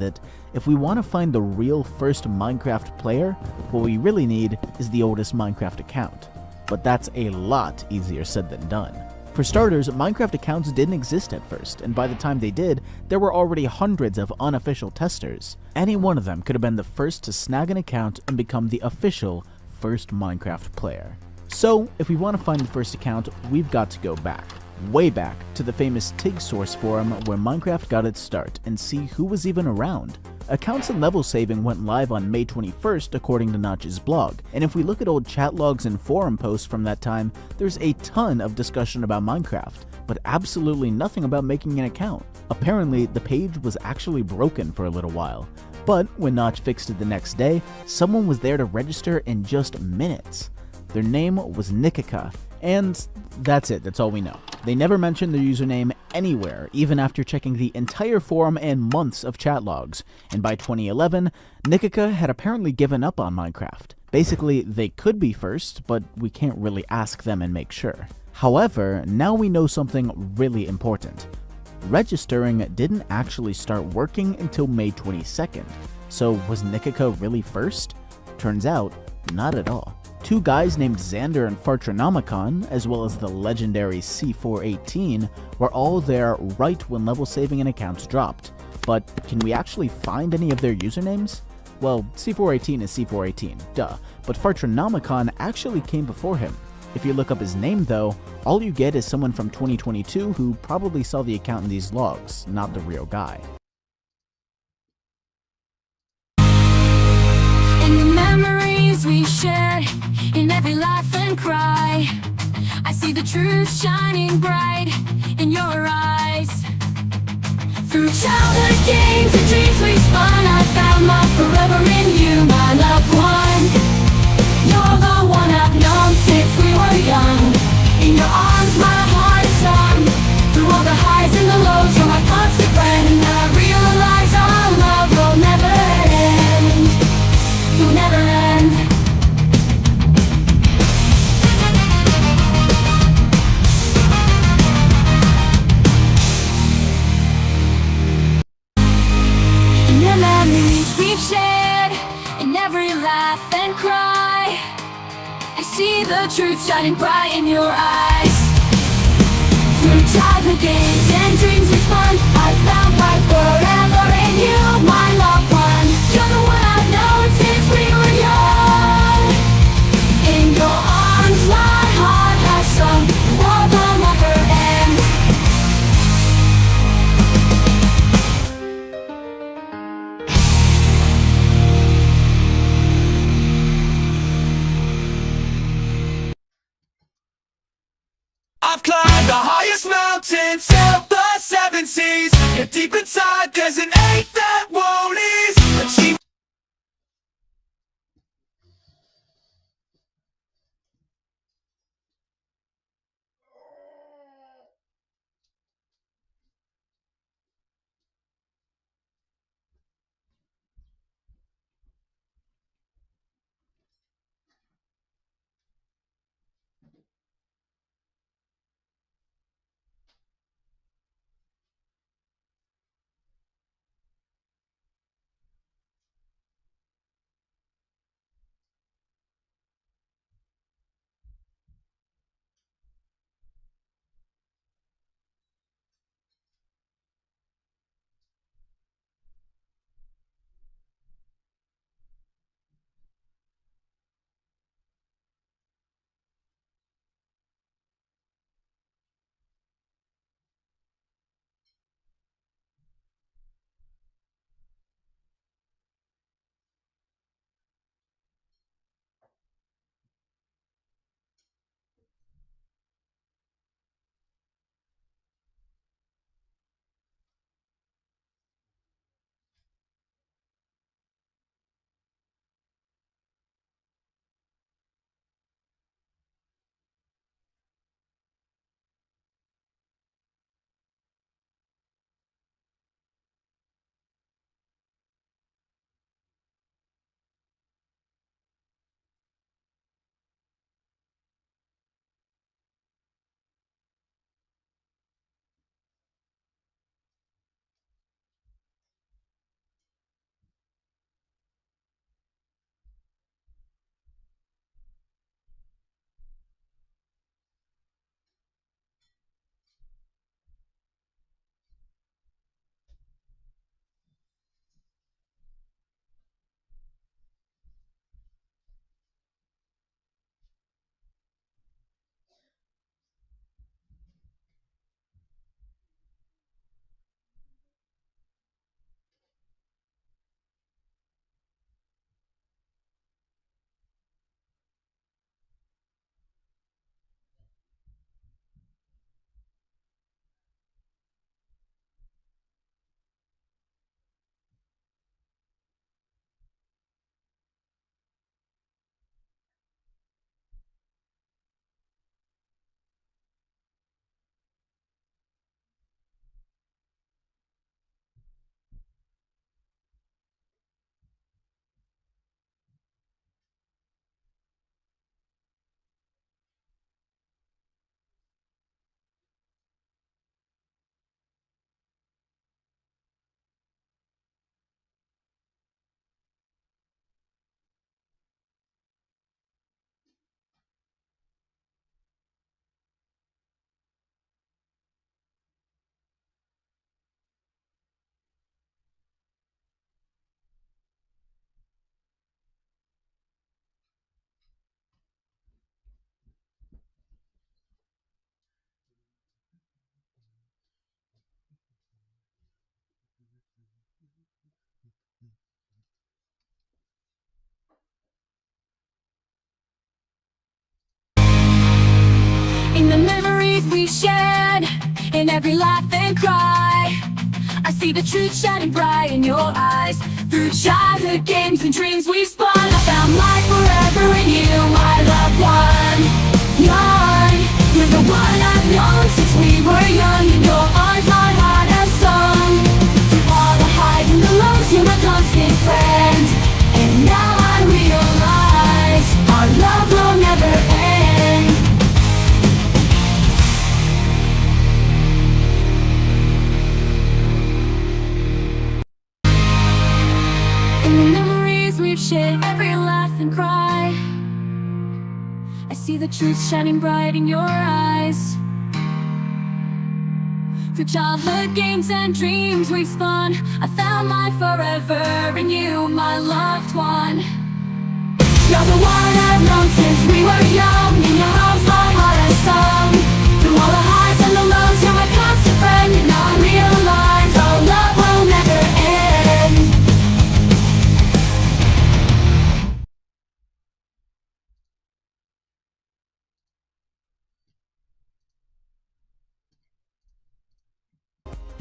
it, if we want to find the real first Minecraft player, what we really need is the oldest Minecraft account. But that's a lot easier said than done. For starters, Minecraft accounts didn't exist at first, and by the time they did, there were already hundreds of unofficial testers. Any one of them could have been the first to snag an account and become the official first Minecraft player. So, if we want to find the first account, we've got to go back. Way back to the famous TIG source forum where Minecraft got its start and see who was even around. Accounts and level saving went live on May 21st according to Notch's blog, and if we look at old chat logs and forum posts from that time, there's a ton of discussion about Minecraft, but absolutely nothing about making an account. Apparently, the page was actually broken for a little while, but when Notch fixed it the next day, someone was there to register in just minutes. Their name was Nikika, and that's it, that's all we know. They never mentioned their username anywhere, even after checking the entire forum and months of chat logs, and by 2011, Nikika had apparently given up on Minecraft. Basically, they could be first, but we can't really ask them and make sure. However, now we know something really important. registering didn't actually start working until May 22nd. So was Nikika really first? Turns out, not at all. Two guys named Xander and Fartronomicon, as well as the legendary C418, were all there right when level saving and accounts dropped. But can we actually find any of their usernames? Well, C418 is C418, duh, but Fartronomicon actually came before him. If you look up his name though, all you get is someone from 2022 who probably saw the account in these logs, not the real guy. In the memories we shared, in every laugh and cry, I see the truth shining bright in your eyes. Through childhood games and dreams we spun, I found my forever in you, my loved one. You're the one I've known since we were young. In your arms my heart is sung. Through all the highs and the lows, you're my constant friend. And I realize our love will never end. You'll never end. In the memories we've shared, in every laugh and cry, I see the truth shining bright in your eyes. Through childhood games and dreams we spun, I found my forever in you, my loved one. You're the one I've known since we were young. In your arms my heart has sung, war will never end. I've climbed the highest mountain, sailed the seven seas. Yet deep inside there's an ache that won't ease. Achieve shared, in every laugh and cry. I see the truth shining bright in your eyes. Through childhood games and dreams we spun, I found life forever in you, my loved one. You're the one I've known since we were young. In your arms my heart has sung. Through all the highs and the lows, you're my constant friend. And now I realize our love will never end. In the memories we've shared, every laugh and cry, I see the truth shining bright in your eyes. Through childhood games and dreams we've spun, I found my forever in you, my loved one. You're the one I've known since we were young. In your arms my heart has sung. Through all the highs and the lows, you're my constant friend. And now I realize our love will never end.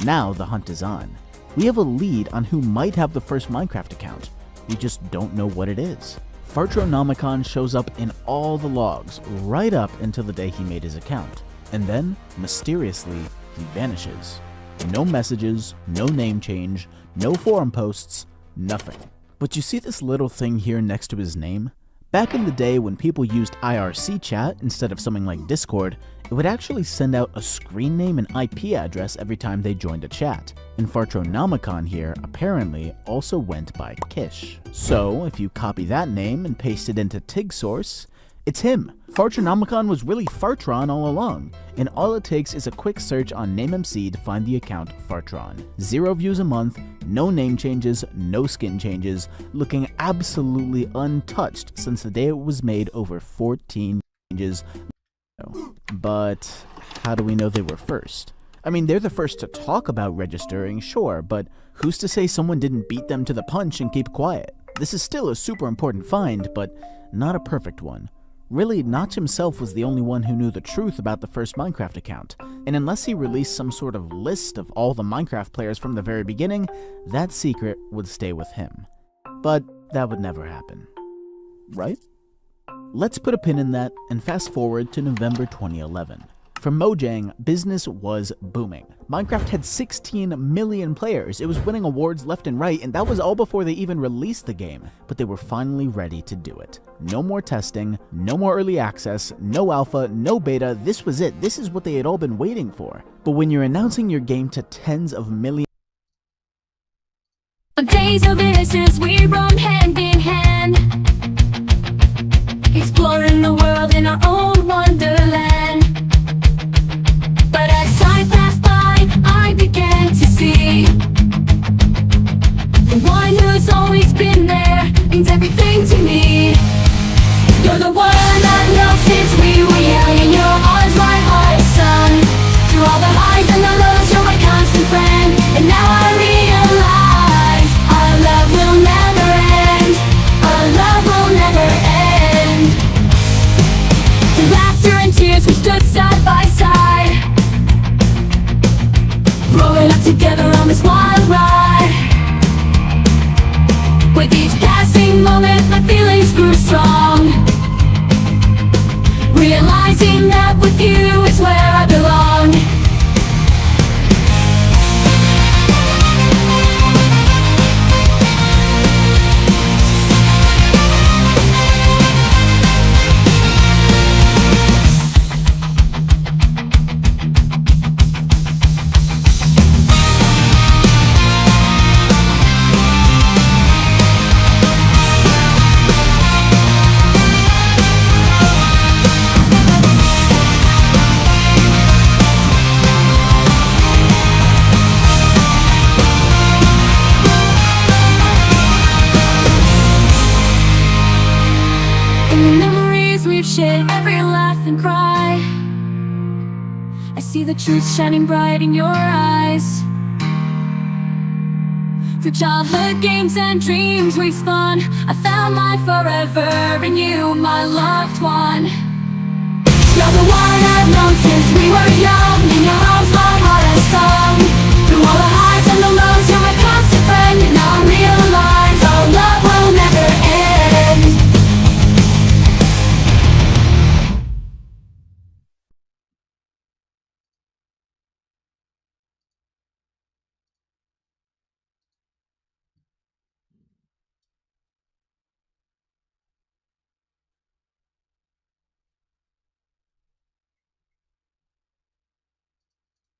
Now the hunt is on. We have a lead on who might have the first Minecraft account. We just don't know what it is. Fartronomicon shows up in all the logs right up until the day he made his account. And then, mysteriously, he vanishes. No messages, no name change, no forum posts, nothing. But you see this little thing here next to his name? Back in the day when people used IRC chat instead of something like Discord, it would actually send out a screen name and IP address every time they joined a chat. And Fartronomicon here apparently also went by Kish. So if you copy that name and paste it into TigSource, it's him. Fartronomicon was really Fartron all along, and all it takes is a quick search on NameMC to find the account Fartron. 0 views a month, no name changes, no skin changes, looking absolutely untouched since the day it was made over 14 changes. But how do we know they were first? I mean, they're the first to talk about registering, sure, but who's to say someone didn't beat them to the punch and keep quiet? This is still a super important find, but not a perfect one. Really, Notch himself was the only one who knew the truth about the first Minecraft account, and unless he released some sort of list of all the Minecraft players from the very beginning, that secret would stay with him. But that would never happen. Right? Let's put a pin in that and fast forward to November 2011. For Mojang, business was booming. Minecraft had 16 million players, it was winning awards left and right, and that was all before they even released the game. But they were finally ready to do it. No more testing, no more early access, no alpha, no beta, this was it. This is what they had all been waiting for. But when you're announcing your game to tens of millions... On days of innocence we roam hand in hand, exploring the world in our own wonderland. But as time passed by, I began to see the one who's always been there means everything to me. You're the one I've known since we were young. In your arms my heart is sung. Through all the highs and the lows, you're my constant friend. And now I realize our love will never end. Our love will never end. Through laughter and tears we stood side by side, growing up together on this wild ride. With each passing moment my feelings grew strong, realizing that with you is where I belong. Every laugh and cry, I see the truth shining bright in your eyes. Through childhood games and dreams we spun, I found my forever in you, my loved one. You're the one I've known since we were young. In your arms, my heart has sung. Through all the highs and the lows, you're my constant friend. And now I realize our love will never end.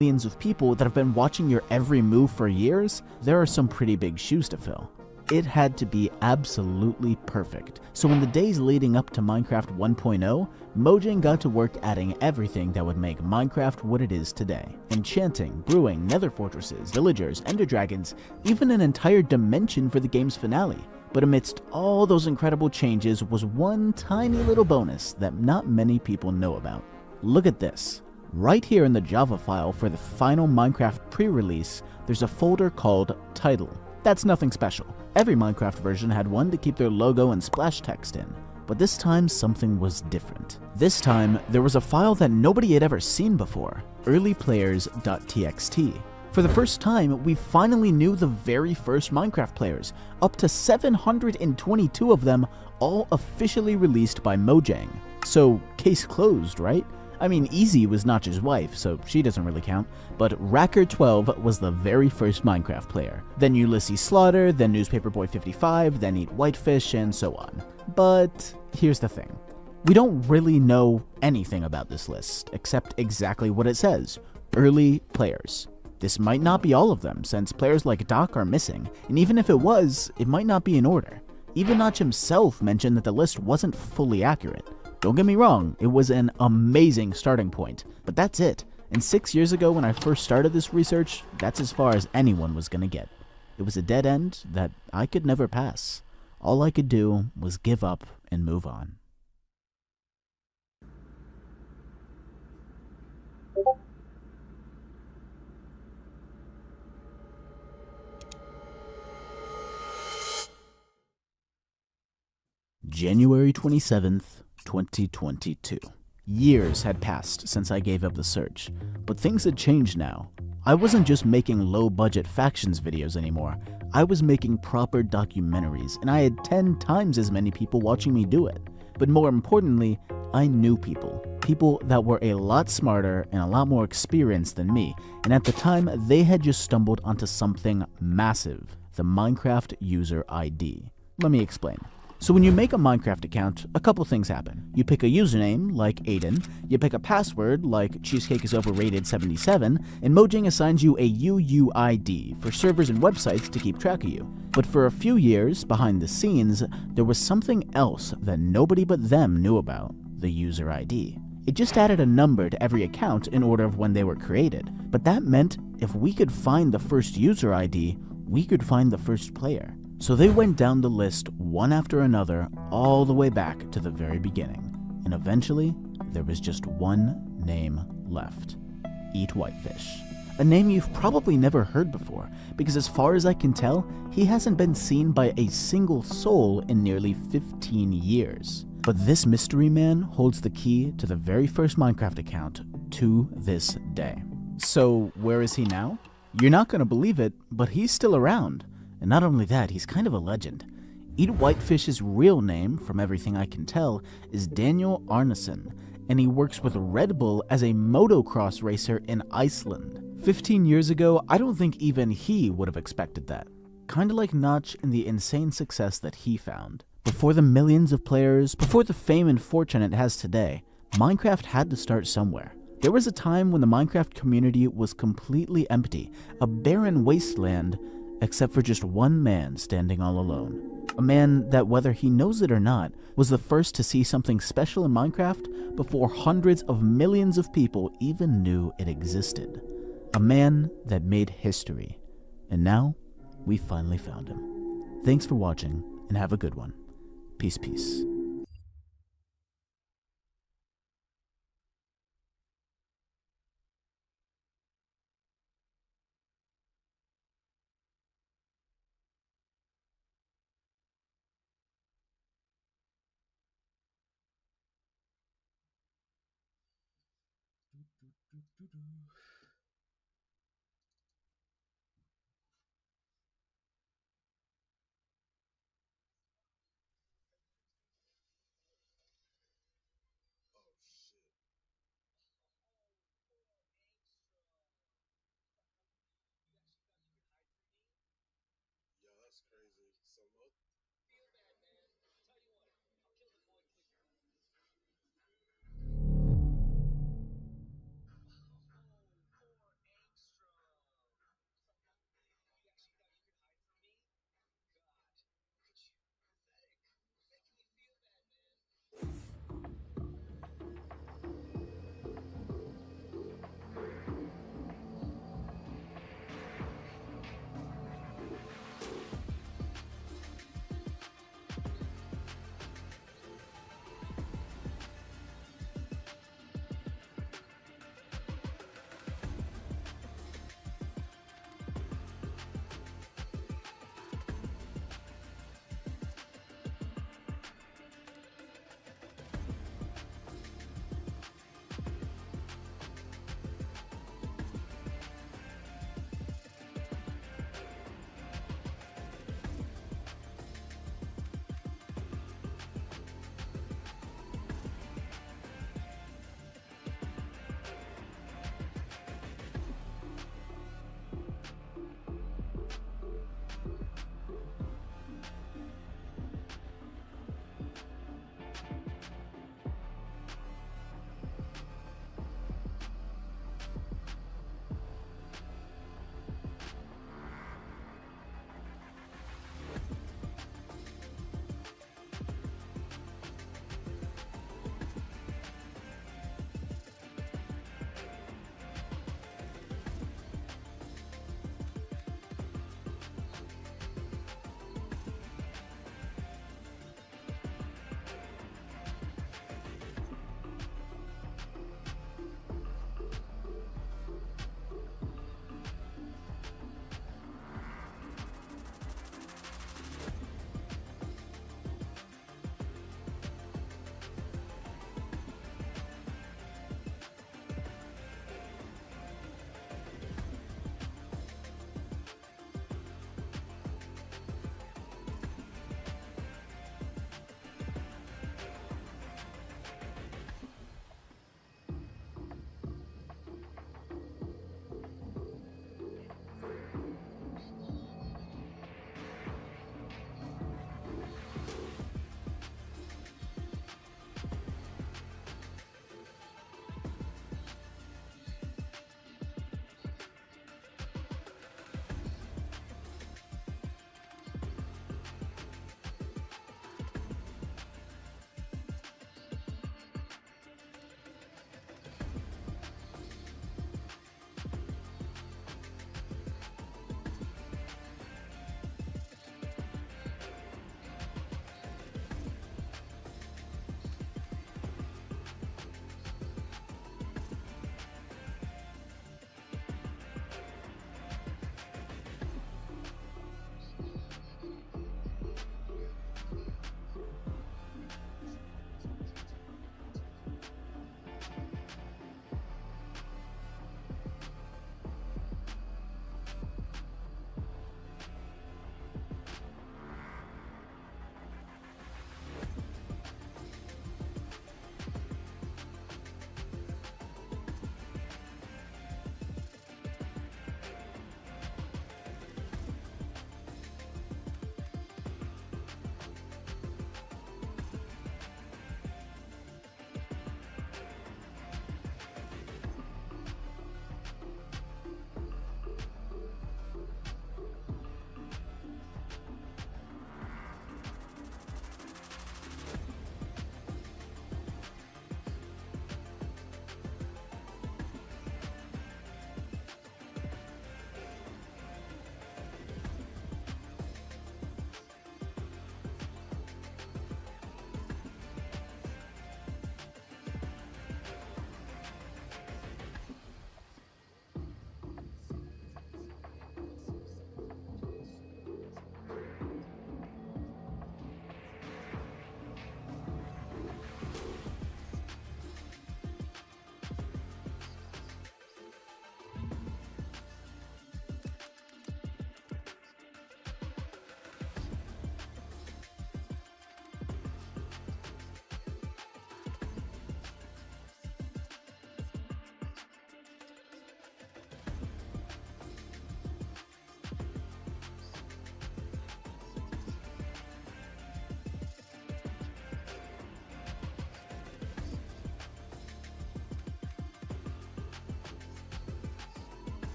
Millions of people that have been watching your every move for years, there are some pretty big shoes to fill. It had to be absolutely perfect. So in the days leading up to Minecraft 1.0, Mojang got to work adding everything that would make Minecraft what it is today. Enchanting, brewing, nether fortresses, villagers, ender dragons, even an entire dimension for the game's finale. But amidst all those incredible changes was one tiny little bonus that not many people know about. Look at this. Right here in the Java file for the final Minecraft pre-release, there's a folder called Title. That's nothing special. Every Minecraft version had one to keep their logo and splash text in. But this time something was different. This time, there was a file that nobody had ever seen before, earlyplayers.txt. For the first time, we finally knew the very first Minecraft players, up to 722 of them, all officially released by Mojang. So, case closed, right? I mean, Easy was Notch's wife, so she doesn't really count, but Racker12 was the very first Minecraft player. Then Ulysses Slaughter, then Newspaperboy55, then Eat Whitefish, and so on. But here's the thing. We don't really know anything about this list, except exactly what it says, early players. This might not be all of them, since players like Doc are missing, and even if it was, it might not be in order. Even Notch himself mentioned that the list wasn't fully accurate. Don't get me wrong, it was an amazing starting point, but that's it. And 6 years ago when I first started this research, that's as far as anyone was gonna get. It was a dead end that I could never pass. All I could do was give up and move on. January 27th, 2022. Years had passed since I gave up the search, but things had changed now. I wasn't just making low-budget factions videos anymore. I was making proper documentaries, and I had 10 times as many people watching me do it. But more importantly, I knew people. People that were a lot smarter and a lot more experienced than me, and at the time, they had just stumbled onto something massive, the Minecraft user ID. Let me explain. So when you make a Minecraft account, a couple things happen. You pick a username, like Aiden, you pick a password, like CheesecakeIsOverrated77, and Mojang assigns you a UUID for servers and websites to keep track of you. But for a few years, behind the scenes, there was something else that nobody but them knew about, the user ID. It just added a number to every account in order of when they were created. But that meant if we could find the first user ID, we could find the first player. So they went down the list one after another all the way back to the very beginning. And eventually, there was just one name left. Eat Whitefish. A name you've probably never heard before, because as far as I can tell, he hasn't been seen by a single soul in nearly 15 years. But this mystery man holds the key to the very first Minecraft account to this day. So where is he now? You're not gonna believe it, but he's still around. And not only that, he's kind of a legend. Eat Whitefish's real name, from everything I can tell, is Daniel Arneson, and he works with Red Bull as a motocross racer in Iceland. 15 years ago, I don't think even he would have expected that. Kinda like Notch and the insane success that he found. Before the millions of players, before the fame and fortune it has today, Minecraft had to start somewhere. There was a time when the Minecraft community was completely empty, a barren wasteland, except for just one man standing all alone. A man that, whether he knows it or not, was the first to see something special in Minecraft before hundreds of millions of people even knew it existed. A man that made history. And now, we finally found him. Thanks for watching, and have a good one. Peace, peace.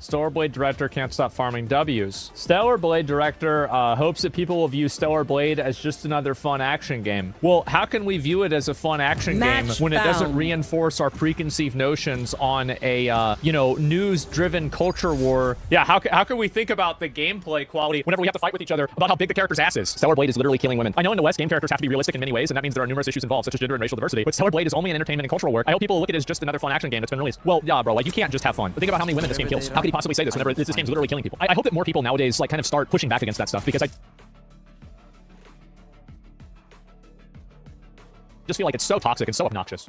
Stellar Blade Director can't stop farming W's. Stellar Blade Director hopes that people will view Stellar Blade as just another fun action game. Well, how can we view it as a fun action game when it doesn't reinforce our preconceived notions on a, you know, news-driven culture war? Yeah, how can we think about the gameplay quality whenever we have to fight with each other about how big the character's ass is? Stellar Blade is literally killing women. I know in the West, game characters have to be realistic in many ways, and that means there are numerous issues involved, such as gender and racial diversity, but Stellar Blade is only an entertainment and cultural work. I hope people will look at it as just another fun action game that's been released. Well, yeah, bro, like, you can't just have fun. But think about how many women this game kills. How could he possibly say this whenever this game's literally killing people? I hope that more people nowadays, like, kind of start pushing back against that stuff, because I just feel like it's so toxic and so obnoxious.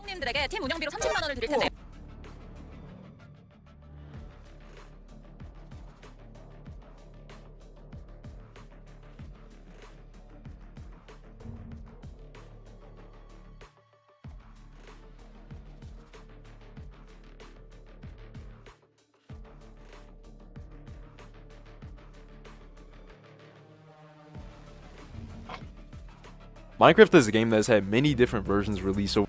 형님들에게 팀 운영비로 30만 원을 드릴 텐데. Minecraft is a game that has had many different versions released over.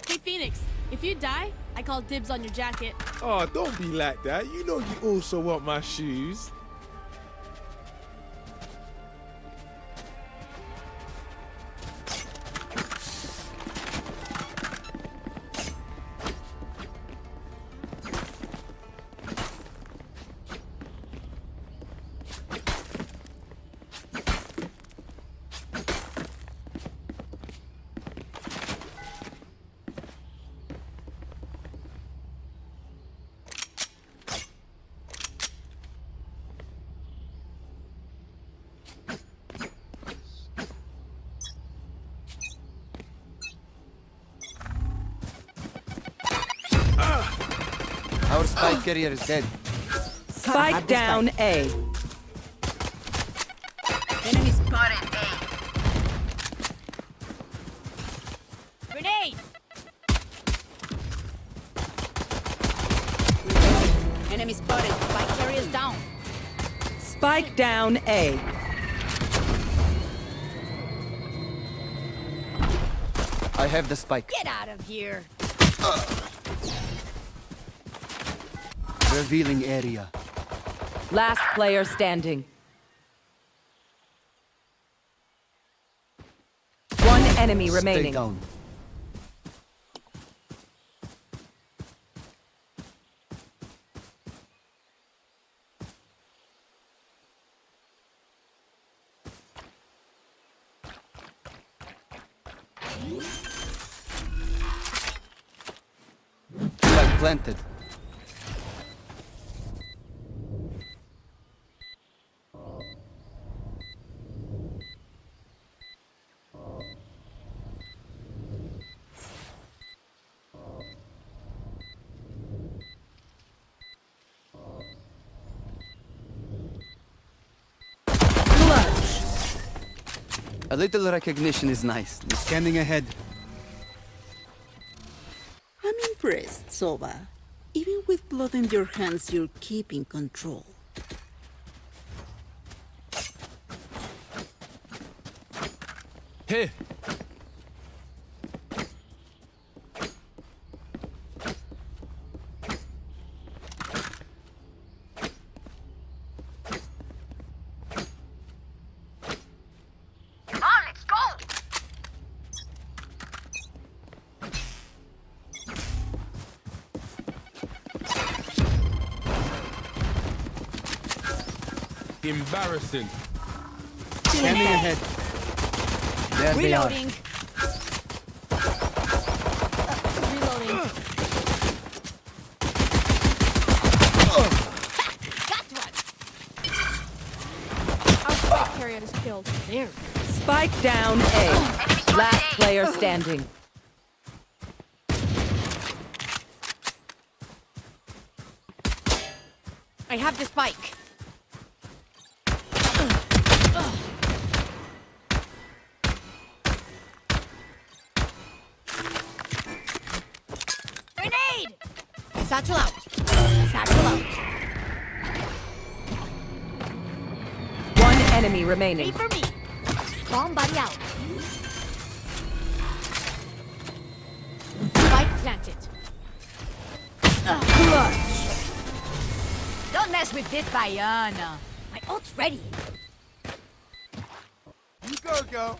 Hey Phoenix, if you die, I call dibs on your jacket. Oh, don't be like that. You know you also want my shoes. Our spike carrier is dead. Spike down A. Enemy spotted A. Grenade! Enemy spotted. Spike carrier is down. Spike down A. I have the spike. Get out of here. Revealing area. Last player standing. One enemy remaining. Stay down. Flag planted. A little recognition is nice. Scanning ahead. I'm impressed, Sova. Even with blood in your hands, you're keeping control. Here. Embarrassing. Scanning ahead. There they are. Reloading. Reloading. Our spike carrier is killed. There. Spike down A. Last player standing. I have the spike. Grenade! Satchel out. Satchel out. One enemy remaining. Wait for me. Bomb buddy out. Spike planted. Clutch. Don't mess with this, Diana. My ult's ready. You go, girl.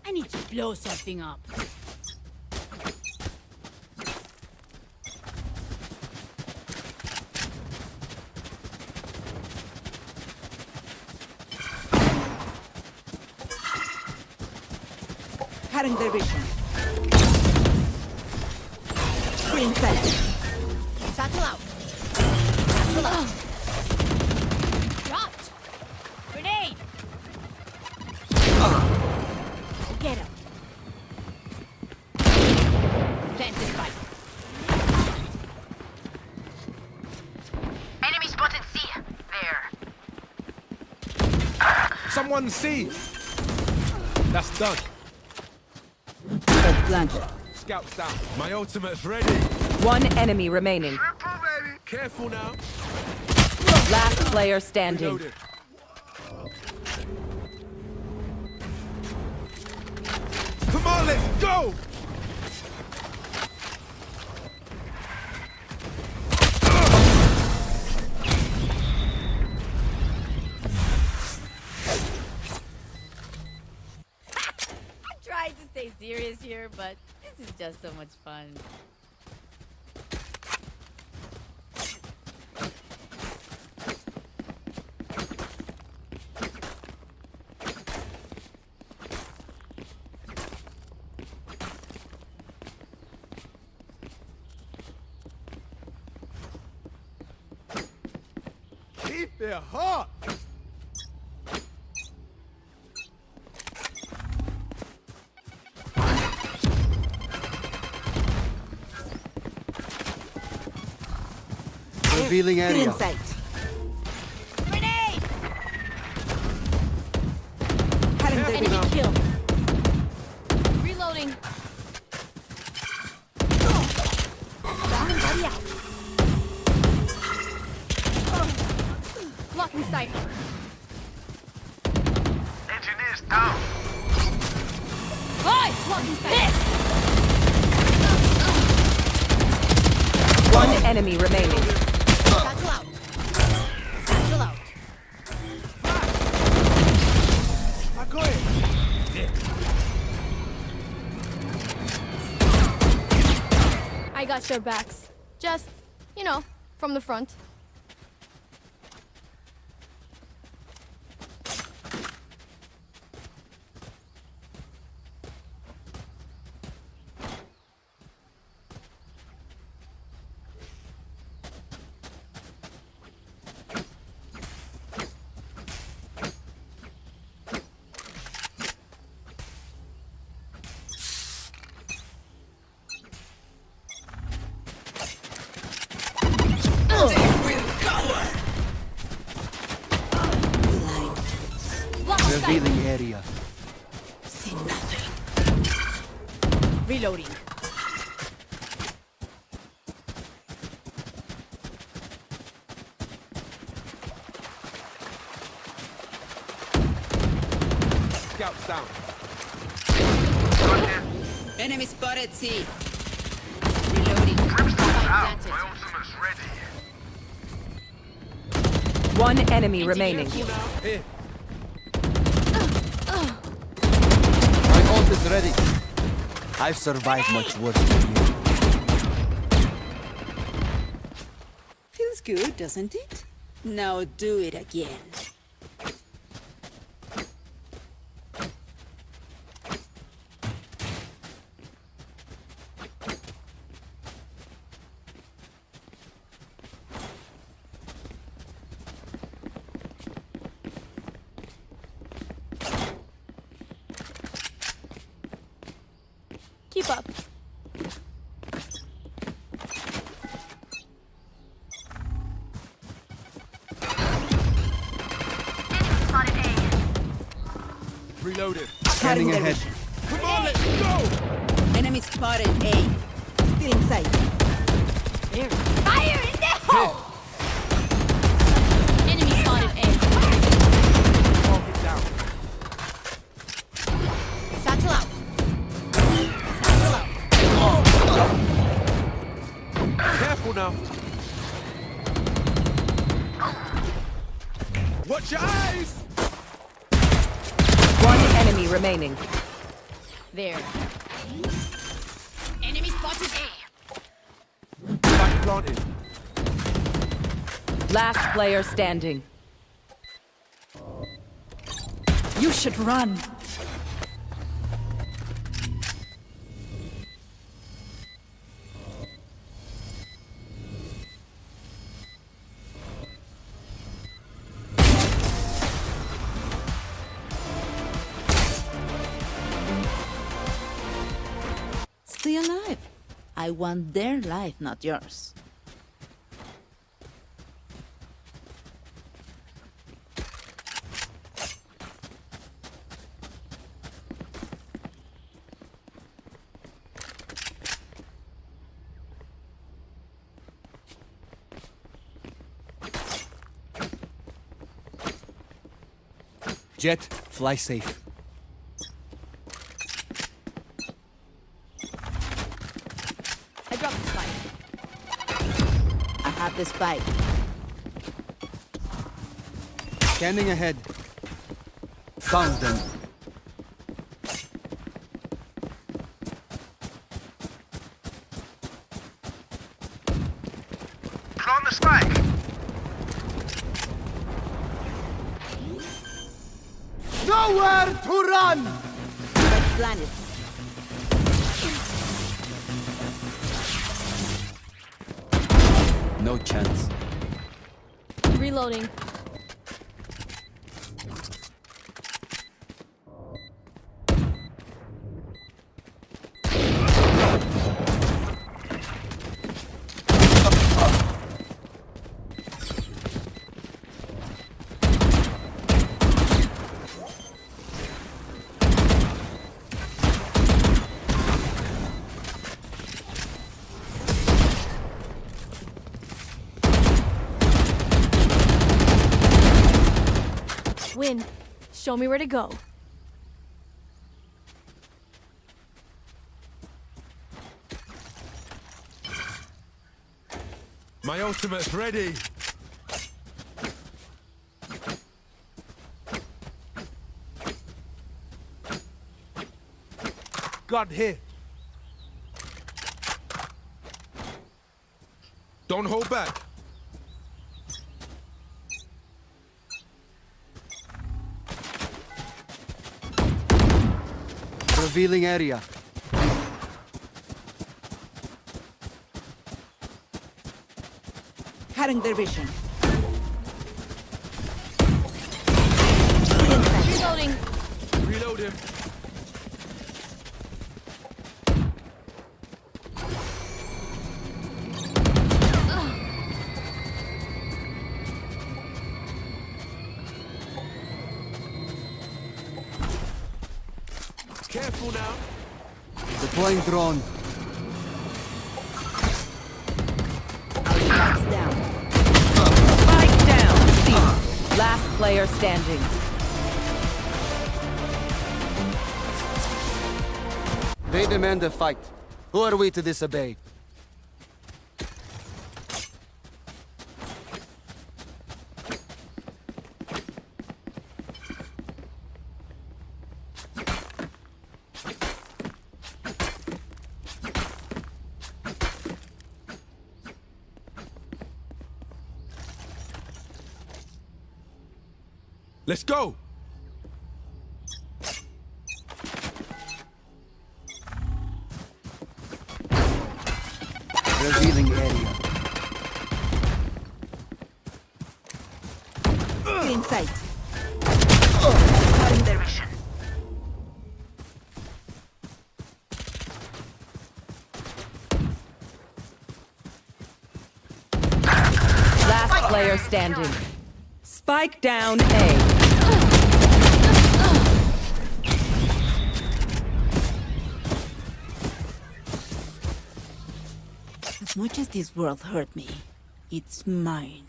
I need to blow something up. Cutting their vision. Screen set. Satchel out. Satchel out. Dropped. Grenade. Get him. Plant this spike. Enemy spotted C. There. Someone see. That's done. Planted. Scouts down. My ultimate's ready. One enemy remaining. Careful now. Last player standing. Reloaded. Come on, let's go! I'm trying to stay serious here, but this is just so much fun. Keep it hot! Revealing area. Grenade! Enemy kill. Reloading. Bomb buddy out. Blocking sight. Engineers down. Boy! Blocking sight. One enemy remaining. Satchel out. Satchel out. I got it. I got your backs. Just, you know, from the front. Revealing area. See nothing. Reloading. Scouts down. Enemy spotted C. Reloading. Planted. One enemy remaining. Here. My ult is ready. I've survived much worse than you. Feels good, doesn't it? Now do it again. Keep up. Reloaded. Scanning ahead. Come on, let's go! Enemy spotted A. Still in sight. There. Fire in the hole! Enemy spotted A. Target down. Satchel out. Careful now. Watch your eyes! One enemy remaining. There. Enemy spotted A. Back planted. Last player standing. You should run. Stay alive. I want their life, not yours. Jet, fly safe. I dropped the spike. I have the spike. Scanning ahead. Found them. On the spike. Nowhere to run! Spike planted. No chance. Reloading. Win. Show me where to go. My ultimate's ready. God here. Don't hold back. Revealing area. Cutting their vision. Reloading. Reload him. Careful now. Deploying drone. Spike's down. Spike down. C. Last player standing. They demand a fight. Who are we to disobey? Let's go. Revealing area. In sight. Cutting their vision. player standing. Spike down A. As much as this world hurt me, it's mine.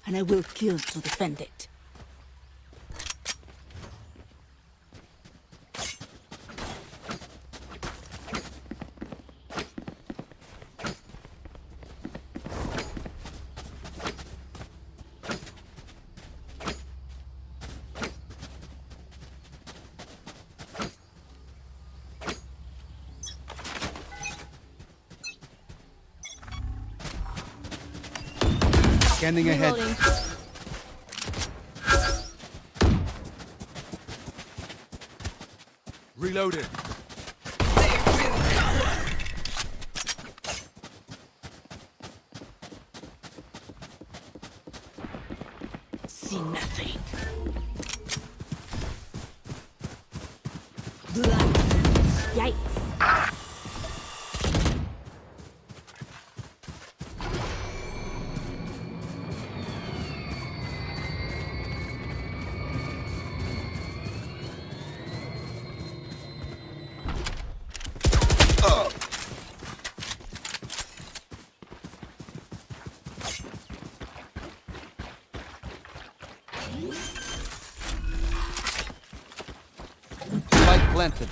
And I will kill to defend it. Scanning ahead. Reloading. See nothing. Blood. Yikes. Spike planted.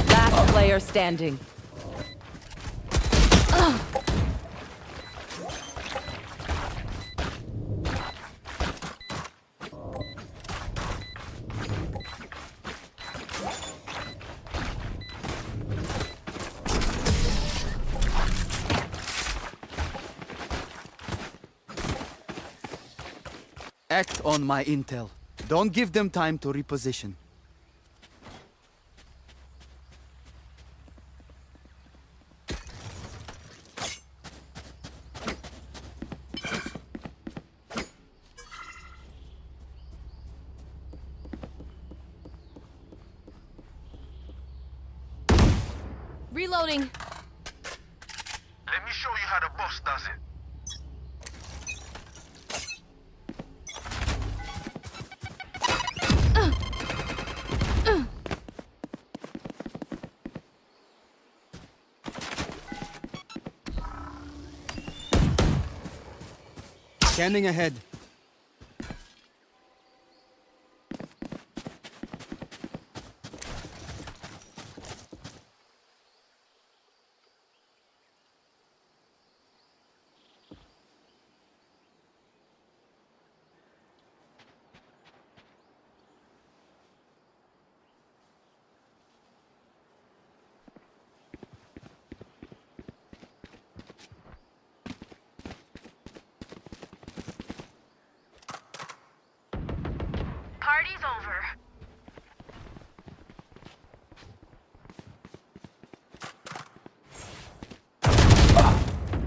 Last player standing. Act on my intel. Don't give them time to reposition. Reloading. Let me show you how the boss does it. Scanning ahead. Party's over.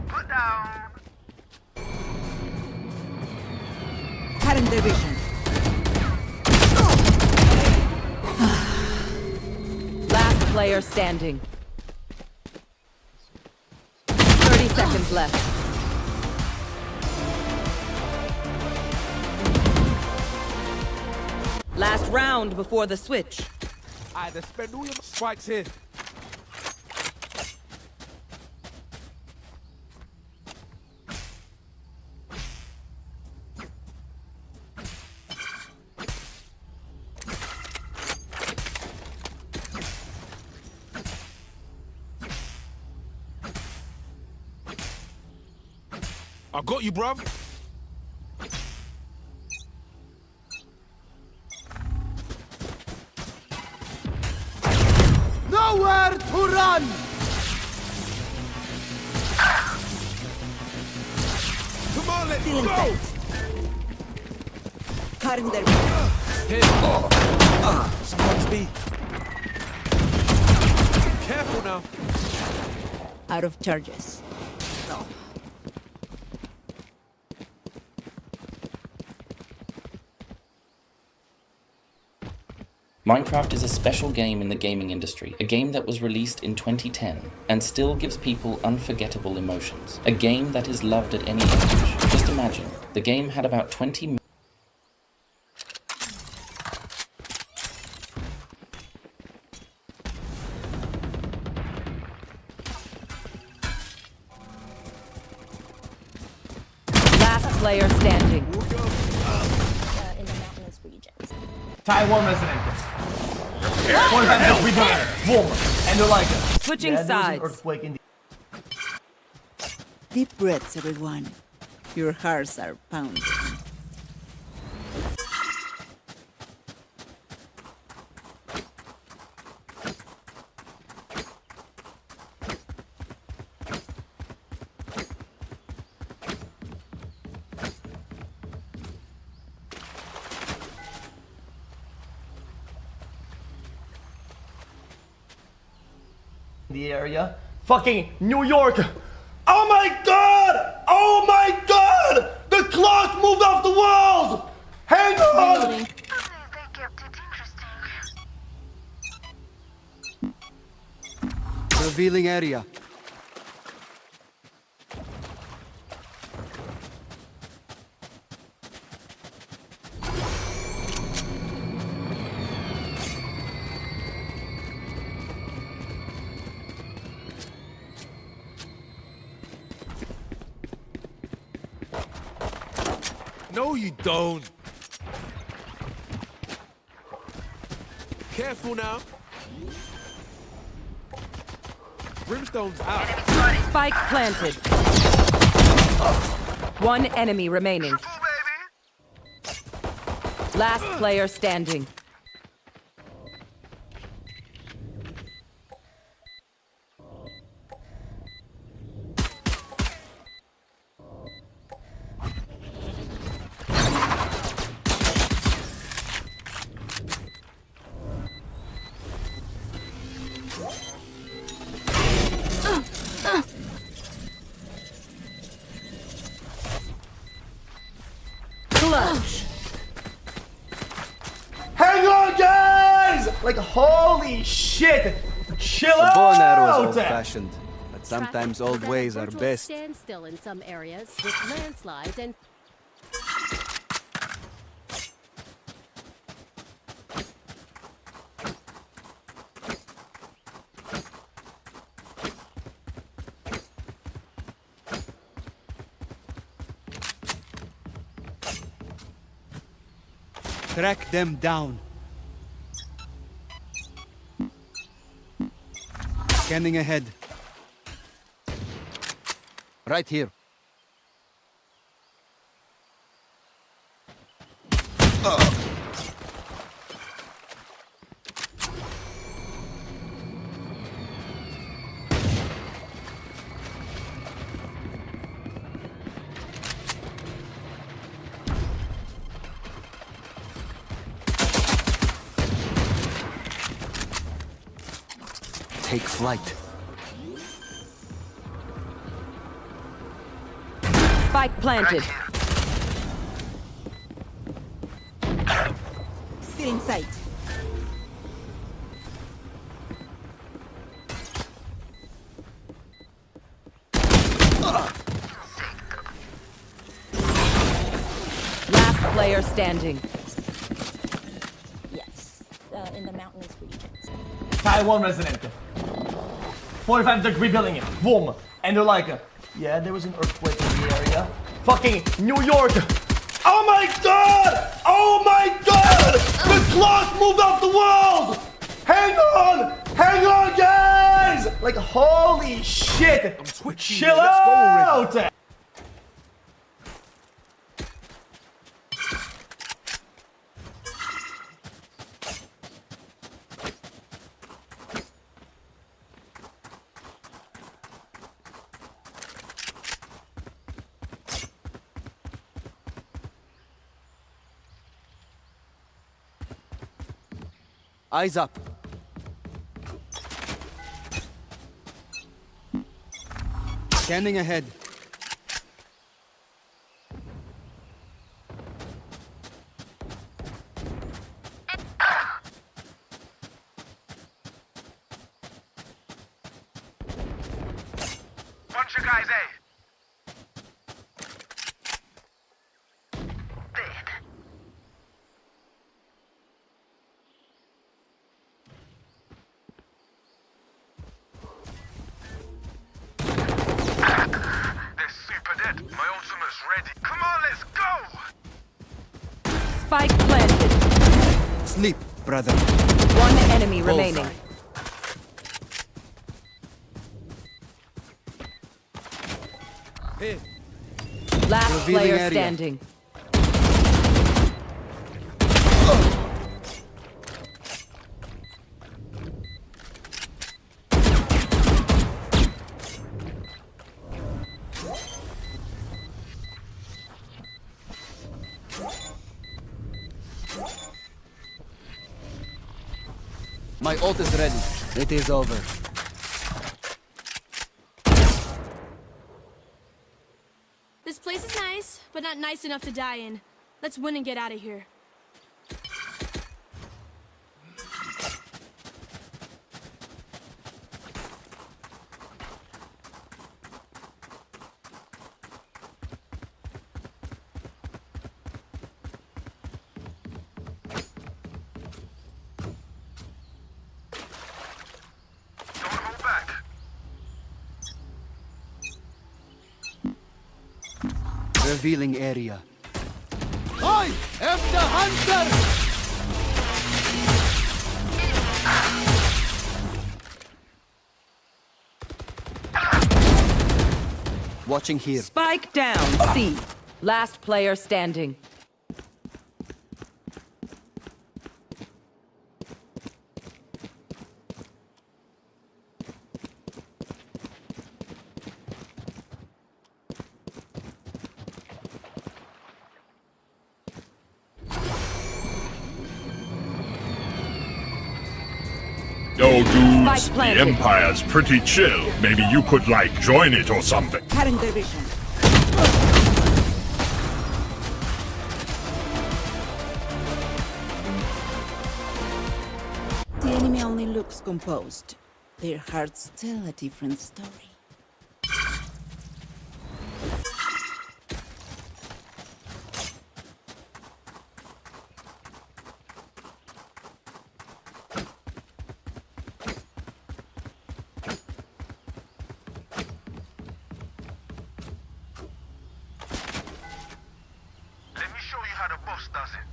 Put down. Cutting their vision. Last player standing. 30 seconds left. Last round before the switch. I had to spend all of the spikes here. I got you, bruv. Nowhere to run! Come on, let's Still in go! sight. Cutting their Someone's B. Careful now. Out of charges. Minecraft is a special game in the gaming industry, a game that was released in 2010 and still gives people unforgettable emotions. A game that is loved at any age. Just imagine, the game had about 20 Last player standing. In the mountainous regions. Taiwan residents. One time we done warmer and they're like Switching there was an sides. earthquake in the Deep breaths, everyone. Your hearts are pounding. area. Fucking New York. Oh my god! Oh my god! The clock moved off the walls! Hang on! Revealing area. No, you don't. Careful now. Brimstone's out. Spike planted. One enemy remaining. Last player standing. Clutch. Hang on, guys! Like, holy shit! Chill The bow and arrow is out! old-fashioned, but sometimes old ways are best. Stand still in some areas with landslides and Track them down. Scanning ahead. Right here. Take flight. Spike planted. Still in sight. Last player standing. yes, in the mountainous regions. Taiwan resident. 45-degree building. Boom. And they're like, yeah, there was an earthquake in the area. Fucking New York. Oh my god! Oh my god! The clock moved off the walls! Hang on! Hang on, guys! Like, holy shit! Chill out! Eyes up. Scanning ahead. Spike planted. Sleep, brother. One enemy remaining. Hey. Last Revealing player area. standing. My ult is ready. It is over. This place is nice, but not nice enough to die in. Let's win and get out of here. Revealing area. I am the hunter! Watching here. Spike down. C. Last player standing. Yo, dudes, Spike the planted. Empire's pretty chill. Maybe you could, like, join it or something. Current division. The enemy only looks composed. Their hearts tell a different story. Let me show you how the boss does it.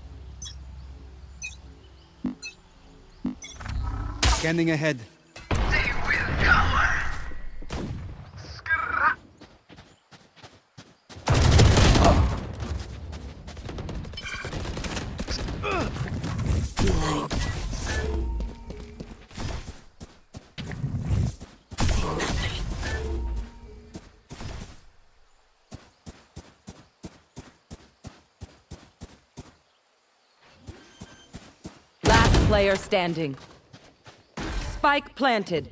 Scanning ahead. They will cower. Last player standing. Spike planted.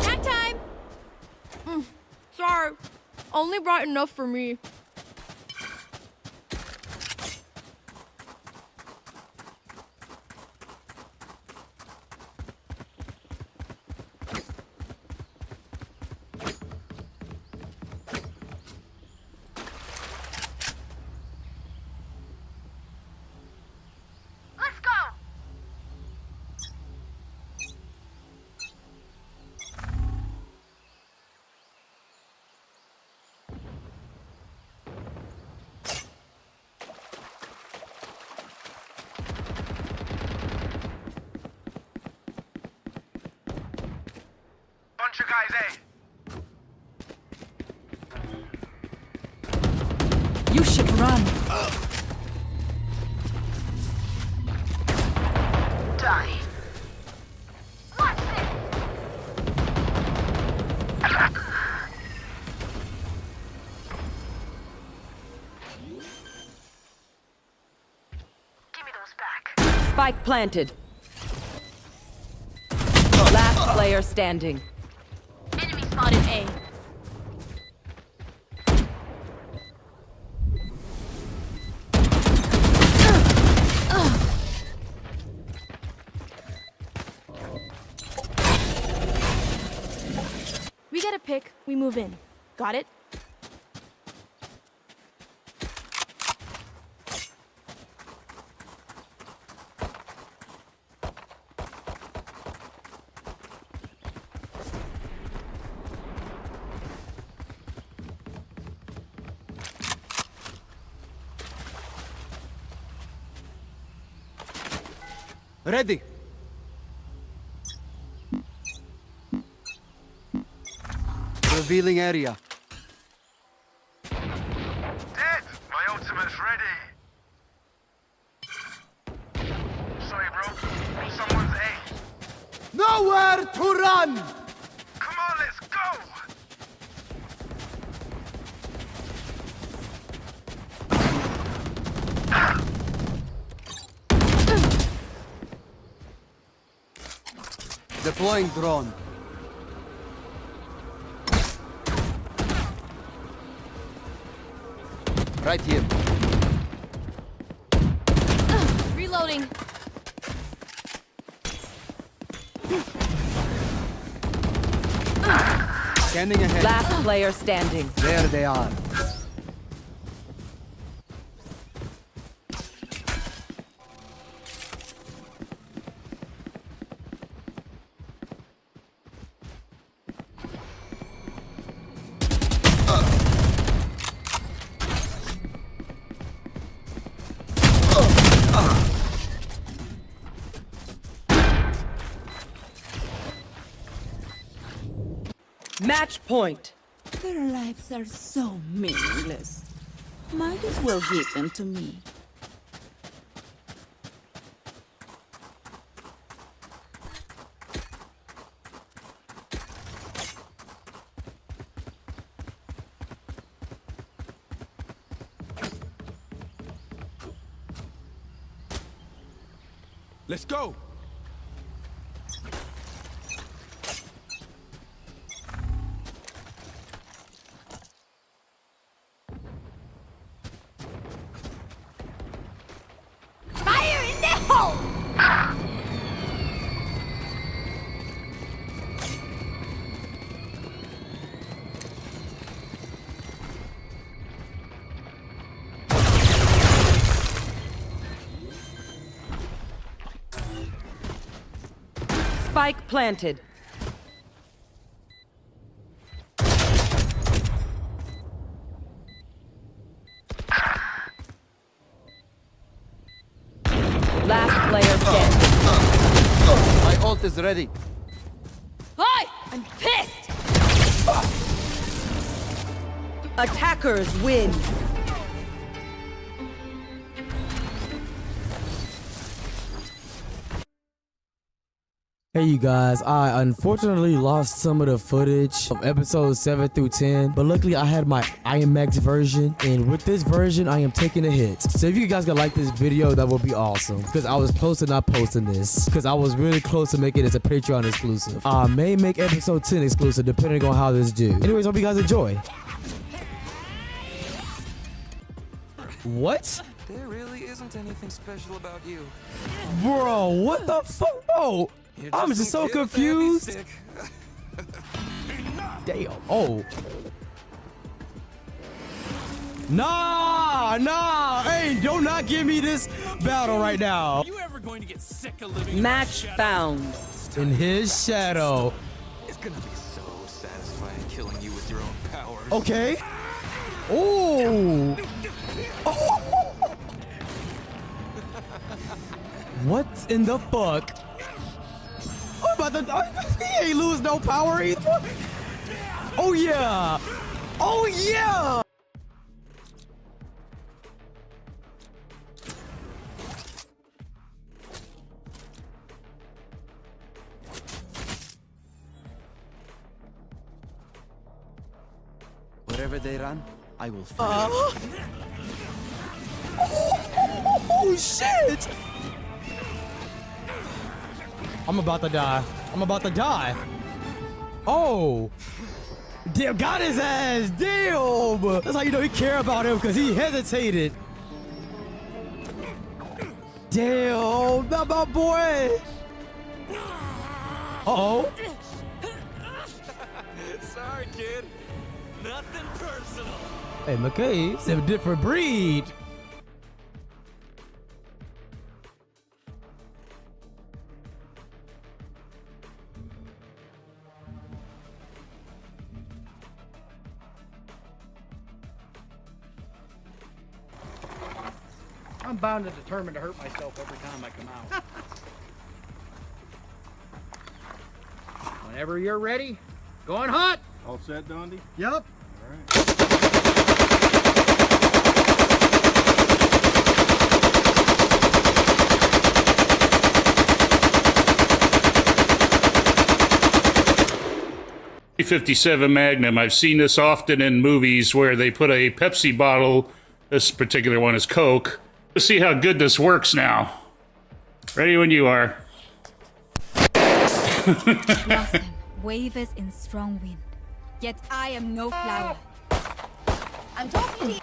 Snack time! Sorry. Only brought enough for me. Let's go! Bunch of guys, eh? You should run. Die. Watch this. Give me those back. Spike planted. Last player standing. Enemy spotted A. lockpick, we move in. Got it? Ready. Revealing area. Dead! My ultimate's ready! Sorry, bro. Someone's A. Nowhere to run! Come on, let's go! Deploying drone. Right here. Reloading. Scanning ahead. Last player standing. There they are. Match point. Their lives are so meaningless. Might as well give them to me. Let's go! Fire in the hole! Spike planted. Last player standing. My ult is ready. Hi! I'm pissed! Attackers win. Hey you guys, I unfortunately lost some of the footage of episodes 7 through 10, but luckily I had my IMAX version, and with this version I am taking a hit. So if you guys gonna like this video, that would be awesome, because I was close to not posting this, because I was really close to making it as a Patreon exclusive. I may make episode 10 exclusive depending on how this do. Anyways, hope you guys enjoy. What? There really isn't anything special about you. Bro, what the fuck? Oh, I'm just so confused. Damn. Oh. Nah. Hey, do not give me this battle right now. You ever going to get sick of living Match found. In his shadow. It's gonna be so satisfying killing you with your own powers. Okay. Oh. What in the fuck? I'm about to, he ain't lose no power either. Oh yeah. Oh yeah. Wherever they run, I will follow. Oh shit. I'm about to die. Oh. Damn, got his ass. Damn. That's how you know he care about him, because he hesitated. Damn, not my boy. Uh-oh. Sorry, kid. Nothing personal. Hey, McKay's a different breed. I'm bound and determined to hurt myself every time I come out. Whenever you're ready, going hot. All set, Dondi? Yup. All right. .57 Magnum. I've seen this often in movies where they put a Pepsi bottle, this particular one is Coke. Let's see how good this works now. Ready when you are. Blossom wavers in strong wind, yet I am no flower. I'm talking to you.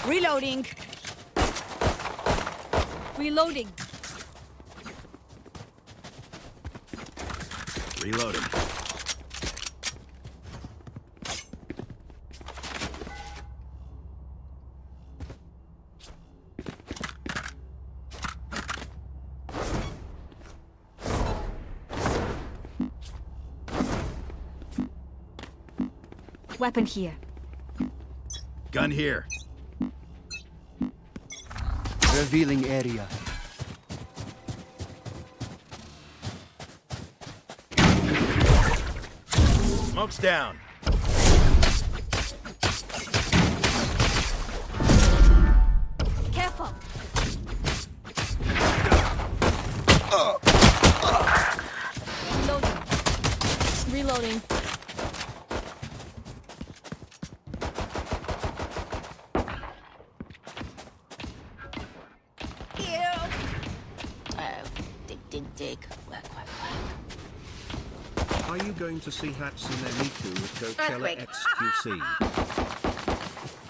Reloading. Reloading. Reloading. Weapon here. Gun here. Revealing area. Smoke's down. Careful. Reloading. Reloading. Dig. Whack. Are you going to see Hatsune Miku at Coachella Earthquake. XQC?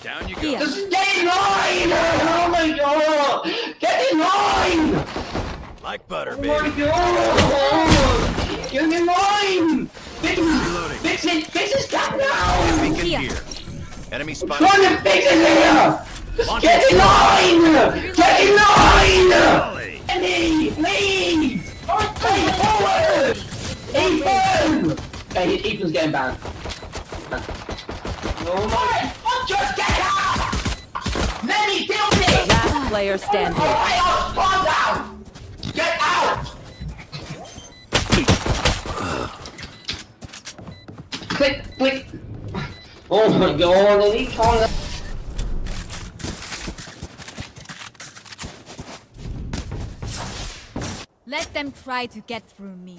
Down you go. Here. Just get in line! Oh my god! Get in line! Like butter, Oh baby. my god! Get in line! Fix it! Fix his cap now! Beacon Here. here. Enemy spotted. Trying to fix it here! Just get in line! Get in line! Eddie, please! Stay forward! Ethan! Okay, Ethan's getting banned. Oh my! Just get out! Lenny, kill me! Last player standing. Oh, spawn down! Get out! Click. Oh my god, Lenny, calm down. Let them try to get through me.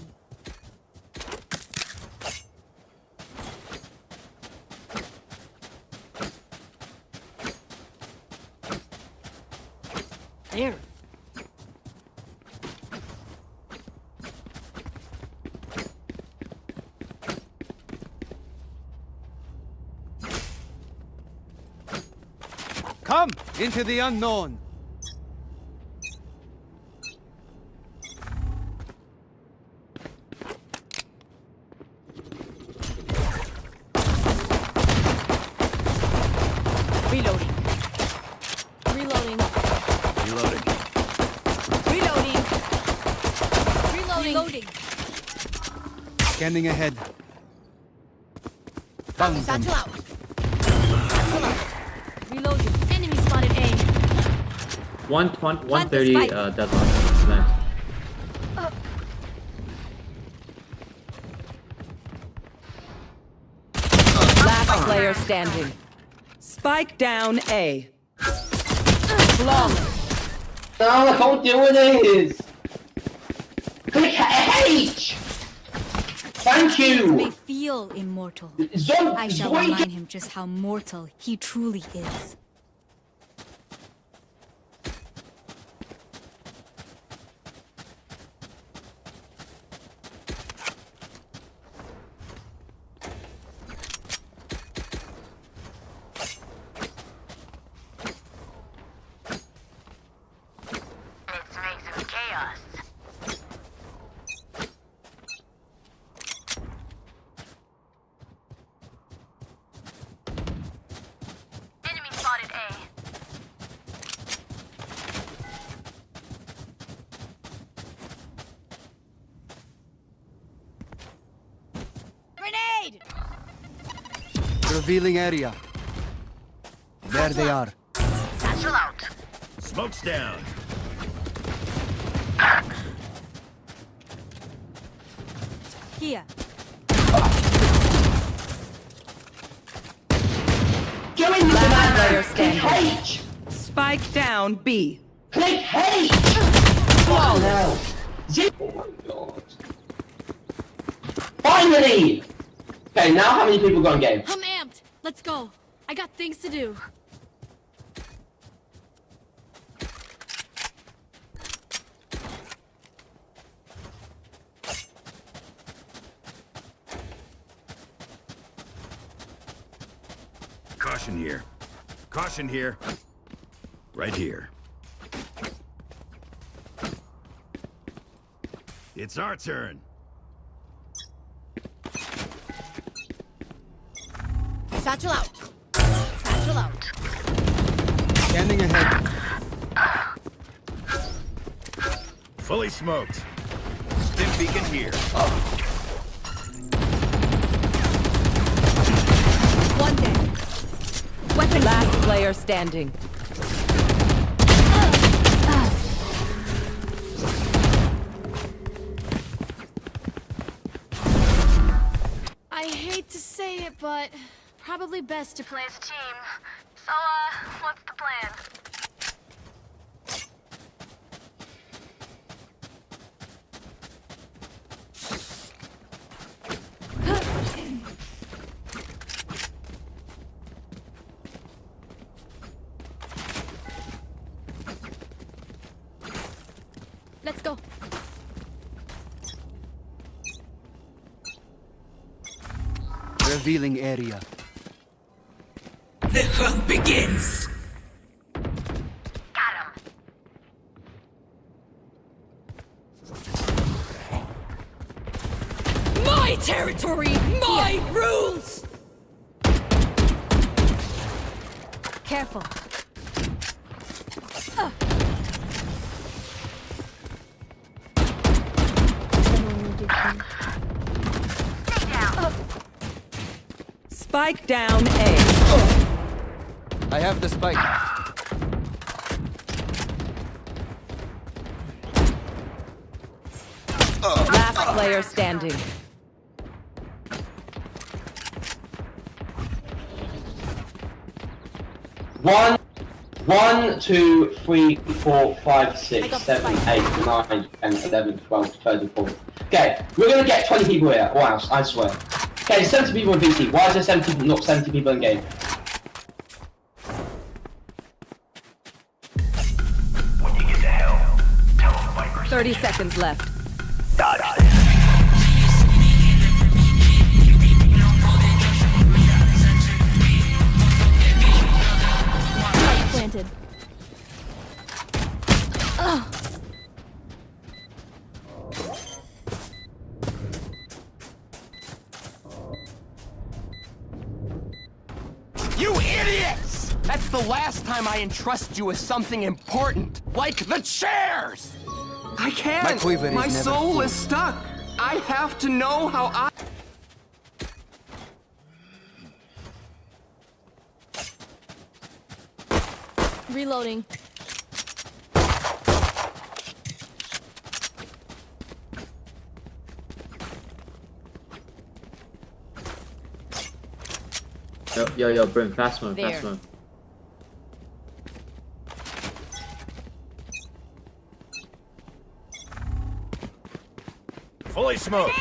There. Come into the unknown. Reloading. Reloading. Reloading. Reloading. Reloading. Reloading. Scanning ahead. Found them. Satchel out. Reloading. Enemy spotted A. 130 deadlock. Nice. Last player standing. Spike down A. Flawless. No, I can't do this! Click H! Thank May you! feel immortal. Zon- I shall Zoink. remind him just how mortal he truly is. Let's make some chaos. spotted A. Grenade! Revealing area. There they are. Satchel out. Smoke's down. Here. Last player standing. Spike down B. Click H! Flawless. Oh my god. Finally! Okay, now how many people got in game? I'm amped. Let's go. I got things to do. Caution here. Caution here. Right here. It's our turn. Satchel out. Satchel out. Scanning ahead. Fully smoked. Stim beacon here. One day. Weapon. Last player standing. I hate to say it, but probably best to Play as a team. So, what's the plan? Let's go. Revealing area. The hunt begins! Got him. My territory, my rules. Careful. Spike down A. I have the spike. Last player standing. One, 2, 3, 4, 5, 6, 7, 8, 9, 10, 11, 12, 13, 14. Okay, we're gonna get 20 people here. Wow, I swear. Okay, 70 people in VC. Why is there 70 people, not 70 people in game? When you get to hell, tell them the Vipers. 30 seconds left. Dodge. Planted. You idiots! That's the last time I entrust you with something important, like the chairs! I can't! My quiver is My never soul full. is stuck! I have to know how I... Reloading. Yo, Brim, fast move, There. fast move. Fully smoked.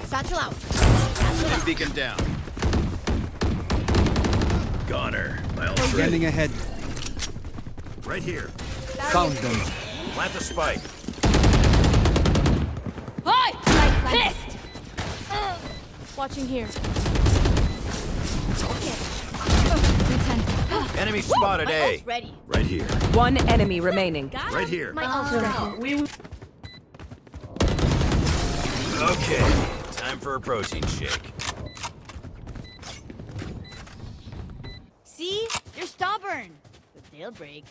Satchel out. Stim beacon down. Goner. My ult's ready. Scanning ahead. Right here. Found them. Plant the spike. Hi! Pissed! Watching here. Enemy spotted A. ult's ready. Right here. One enemy remaining. Right here. My ult's ready. Okay. Time for a protein shake. See? You're starving. burn, but they'll break.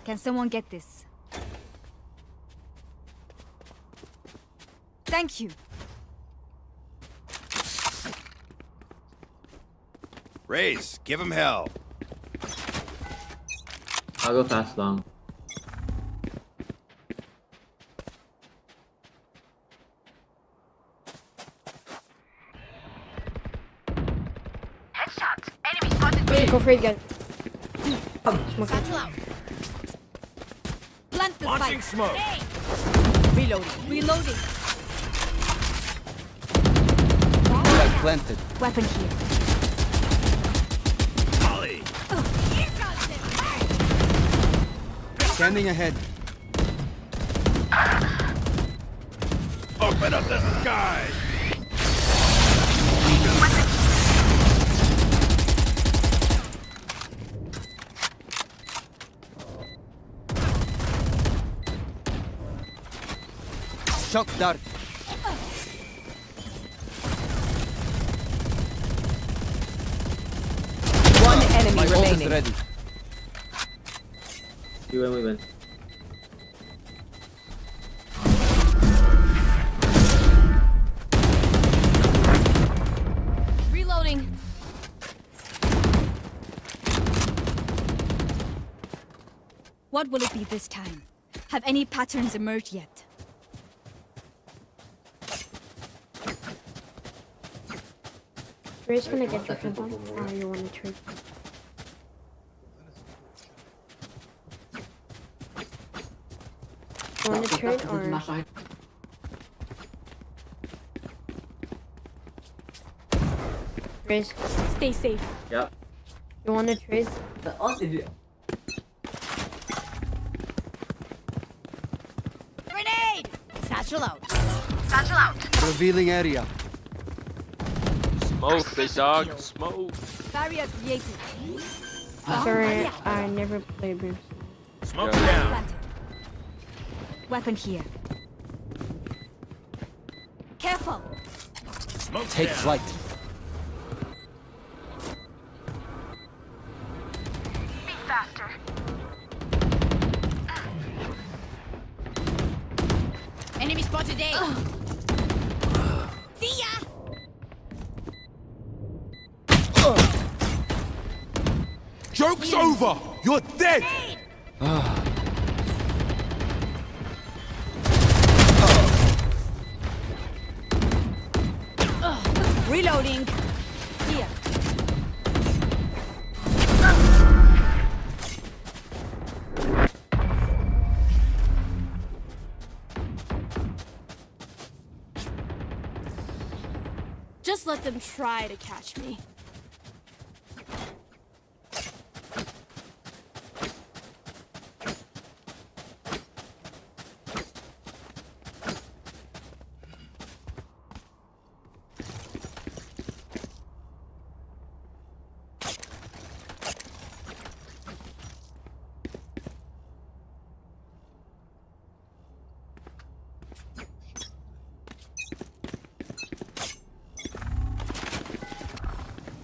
Can someone get this? Thank you. Raze, give him hell. I'll go fast long. Headshot. Enemy spotted. Go for it again. Satchel out. Plant the Launching spike. smoke. Hey. Reloading. Reloading. Flag planted. Weapon here. Molly. Standing ahead. Open up the sky. Shock dart. One enemy My ult is remaining. ready. You win, we win. Reloading. What will it be this time? Have any patterns emerged yet? We're just gonna get your flip on. Or you want to trade? You want to trade or? Raze, stay safe. Yep. You want to trade? Grenade! Satchel out. Satchel out. Revealing area. Smoke, big dog. Smoke. Barrier created. Sorry, I never played Brimstone. Smoke down. Planted. Weapon here. Careful. Smoke Take down. flight. Be faster. Enemy spotted A. See ya. Joke's over! You're dead! Reloading. Here. Just let them try to catch me.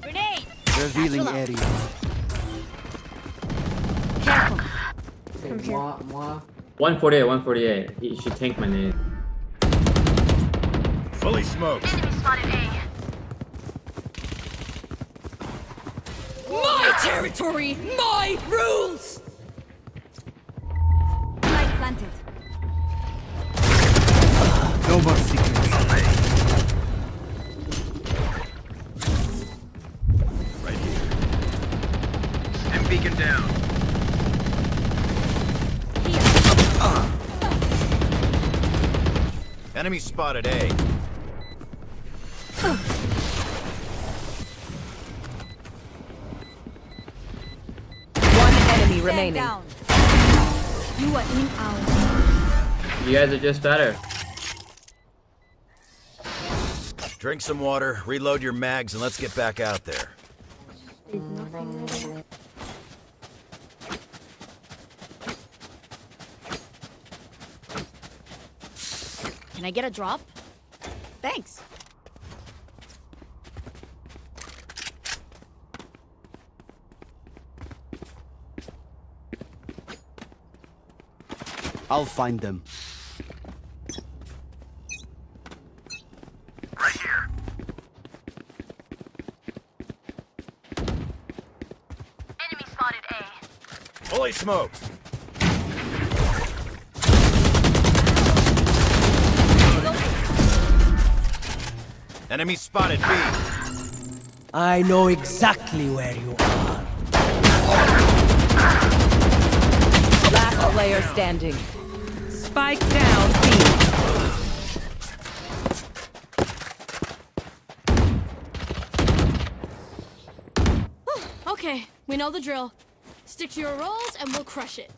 Grenade. Revealing Satchel out. area. Careful. Come here. 148, 148. He should tank my nade. Fully smoked. Enemy spotted A. My territory, my rules. Light planted. No more secrets. Right here. Stim beacon down. Enemy spotted A. One enemy Stand remaining. down. You are in our. You guys are just better. Drink some water, reload your mags, and let's get back out there. There's nothing really. 1 Can I get a drop? Thanks. I'll find them. Right here. Enemy spotted A. Fully smoked. Enemy spotted B. I know exactly where you are. Last player standing. Spike down B. Okay, we know the drill. Stick to your roles and we'll crush it.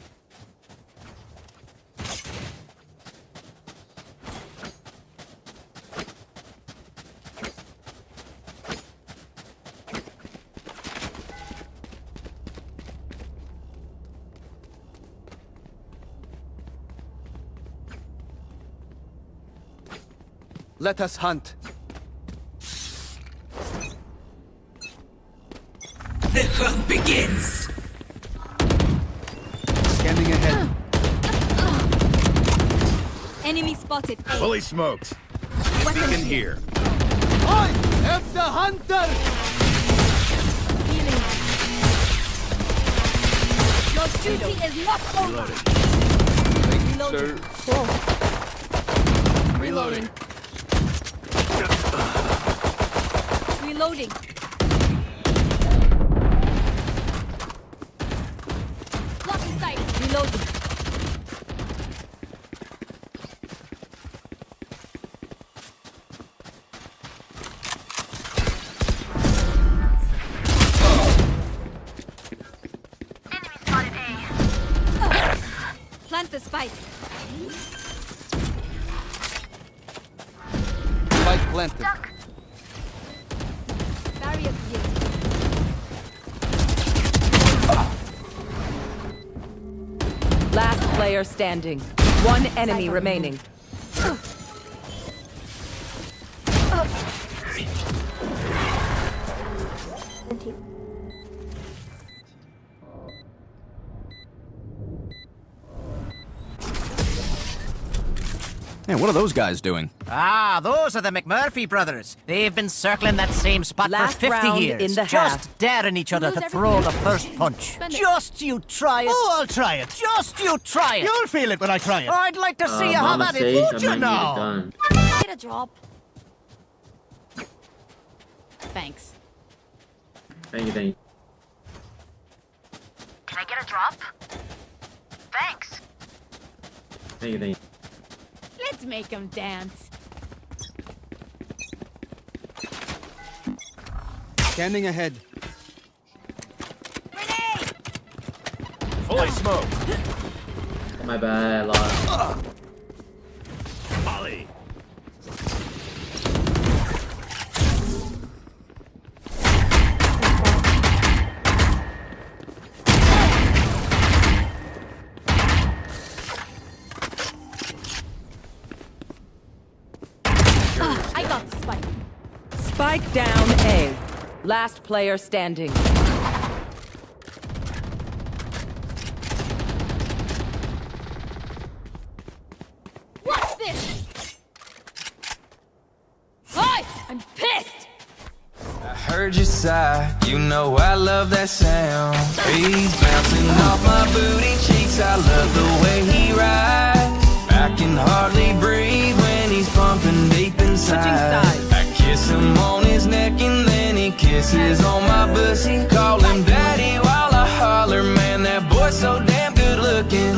Let us hunt. The hunt begins. Scanning ahead. Enemy spotted A. Fully smoked. Beacon here. I am the hunter! Healing. Your duty is not over. Reloading. Reloading. Reloading. Blocking sight. Reloading. Enemy spotted A. Plant the spike. Spike planted. Barrier created. Last player standing. One enemy remaining. Man, what are those guys doing? Ah, those are the McMurphy brothers. They've been circling that same spot Last for 50 round years. in the just half. daring each other to throw the first punch. Just you try it. Oh, I'll try it. Just you try it. You'll feel it when I try it. I'd like to see you have Mama at it, says would I you might need a now? gun. Get a drop. Thanks. Thank you, thank you. Can I get a drop? Thanks. Thank you, thank you. Let's make them dance. Scanning ahead. Fully smoked. My bad, I lost. Molly. I got the spike. Spike down A. Last player standing. What's this? Hi! I'm pissed! I heard you sigh, you know I love that sound. He's bouncing off my booty cheeks, I love the way he rides. I can hardly breathe when he's pumping deep inside. I kiss him on his neck and then he kisses on my pussy. Call him daddy while I holler, man, that boy's so damn good looking.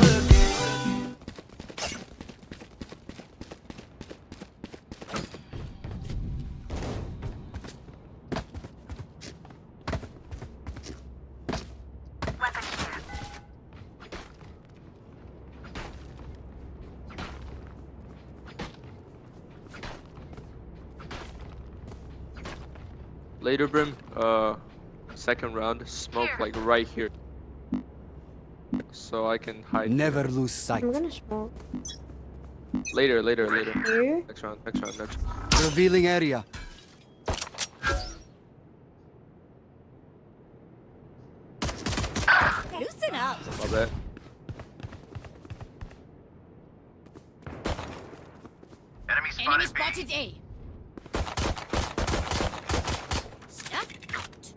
Later, Brim. Second round. Smoke like right here, so I can hide. Never lose sight. I'm gonna smoke. Later. Here? Next round. Revealing area. Loosen up. My bad. Enemy spotted A. Snuff out.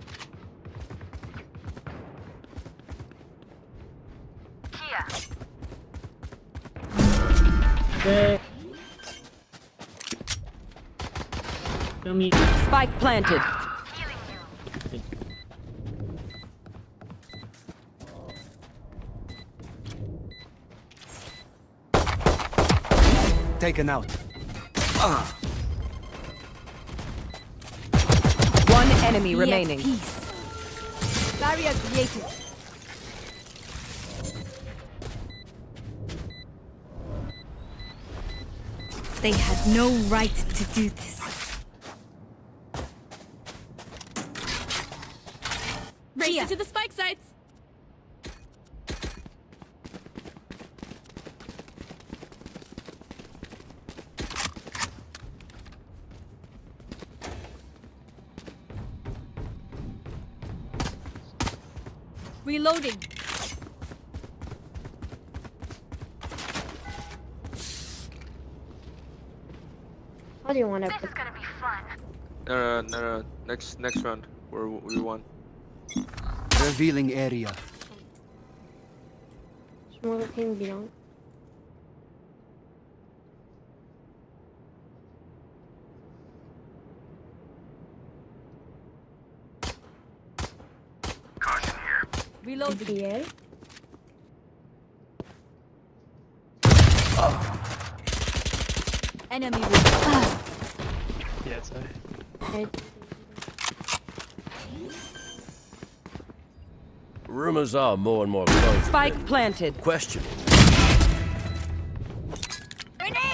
Spike planted. Taken out. One enemy remaining. Barrier created. They had no right to do this. Race into the spike sites. Reloading. How do you want to? This is gonna be fun. No. Next round. We won. Revealing area. Smoking beyond. Reload. BL. Enemy. Yeah, sorry. Okay. Rumors are more and more close. Spike planted. Question.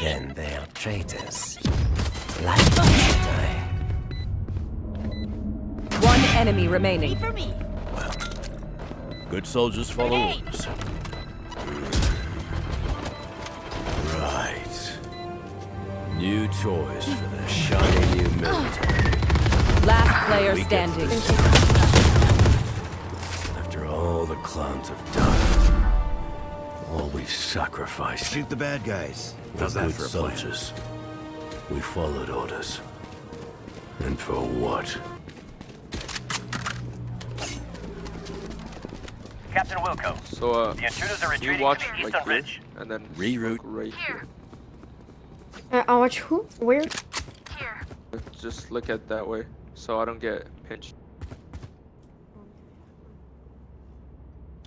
Then they are traitors. Like Jedi. One enemy remaining. For me. Good soldiers follow orders. Right. New toys for the shiny new military. Last player standing. After all the clans have done, all we've sacrificed. Shoot the bad guys. We're good soldiers. We followed orders. And for what? Captain Wilco. So The intruders are retreating you watch to the like eastern here, ridge. and then Reroute. smoke right here. I'll watch who? Where? Just look at that way, so I don't get pinched.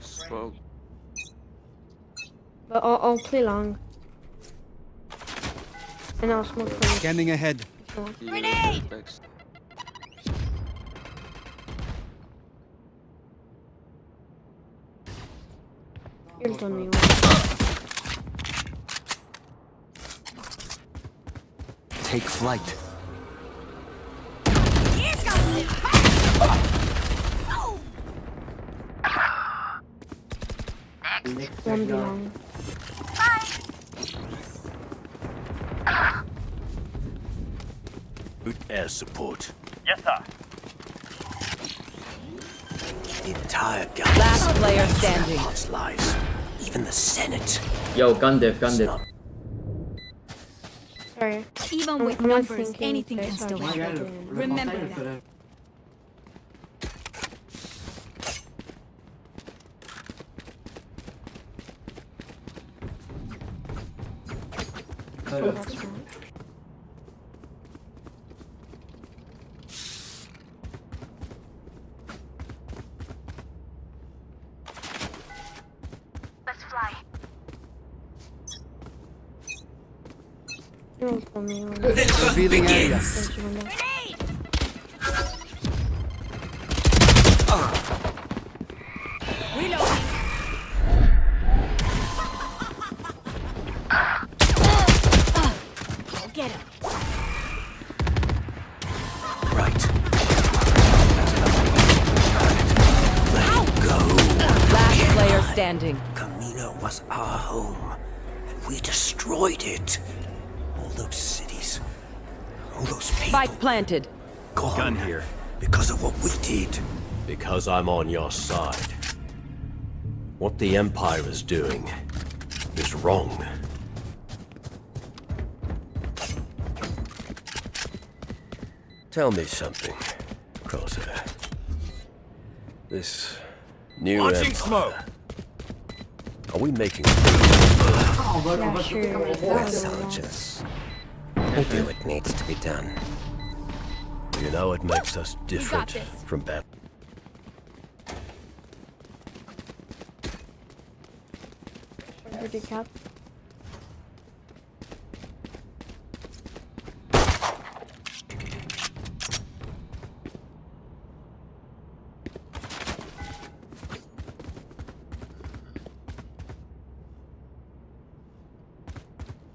Smoke. But I'll play long. And I'll smoke for you. Scanning ahead. Yeah, thanks. You're done me. Take flight. One belong. Good air support. Yes, sir. The entire galaxy. Last player standing. Hearts lies. Even the Senate. Yo, gun diff. Sorry. Even with I'm not numbers, thinking anything straight, can so still I'm happen. not doing it. Remember that. Oh, that's right. Let's fly. You won't pull me on. Revealing area. Don't you remember? Reloading. Go get him. Right. Let it go. Last player standing. Camino was our home. And We destroyed it. All those cities, all those people. Spike planted. Gone. Gun here. Because of what we did. Because I'm on your side. What the Empire is doing is wrong. Tell me something, Crosshair. This new Launching Empire, smoke. are we making soldiers? We'll do what needs to be done. You know what makes us different from bad.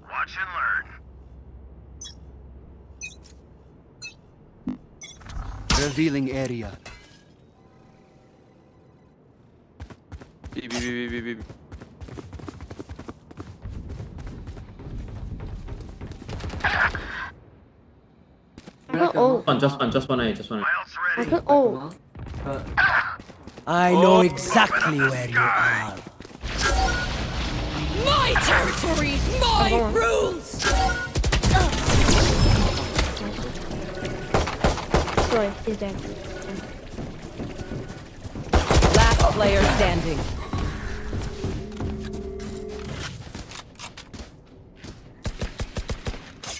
Watch and learn. Revealing area. B. Just one A. I know exactly where you are. My territory, my rules! Sorry, he's dead. Last player standing.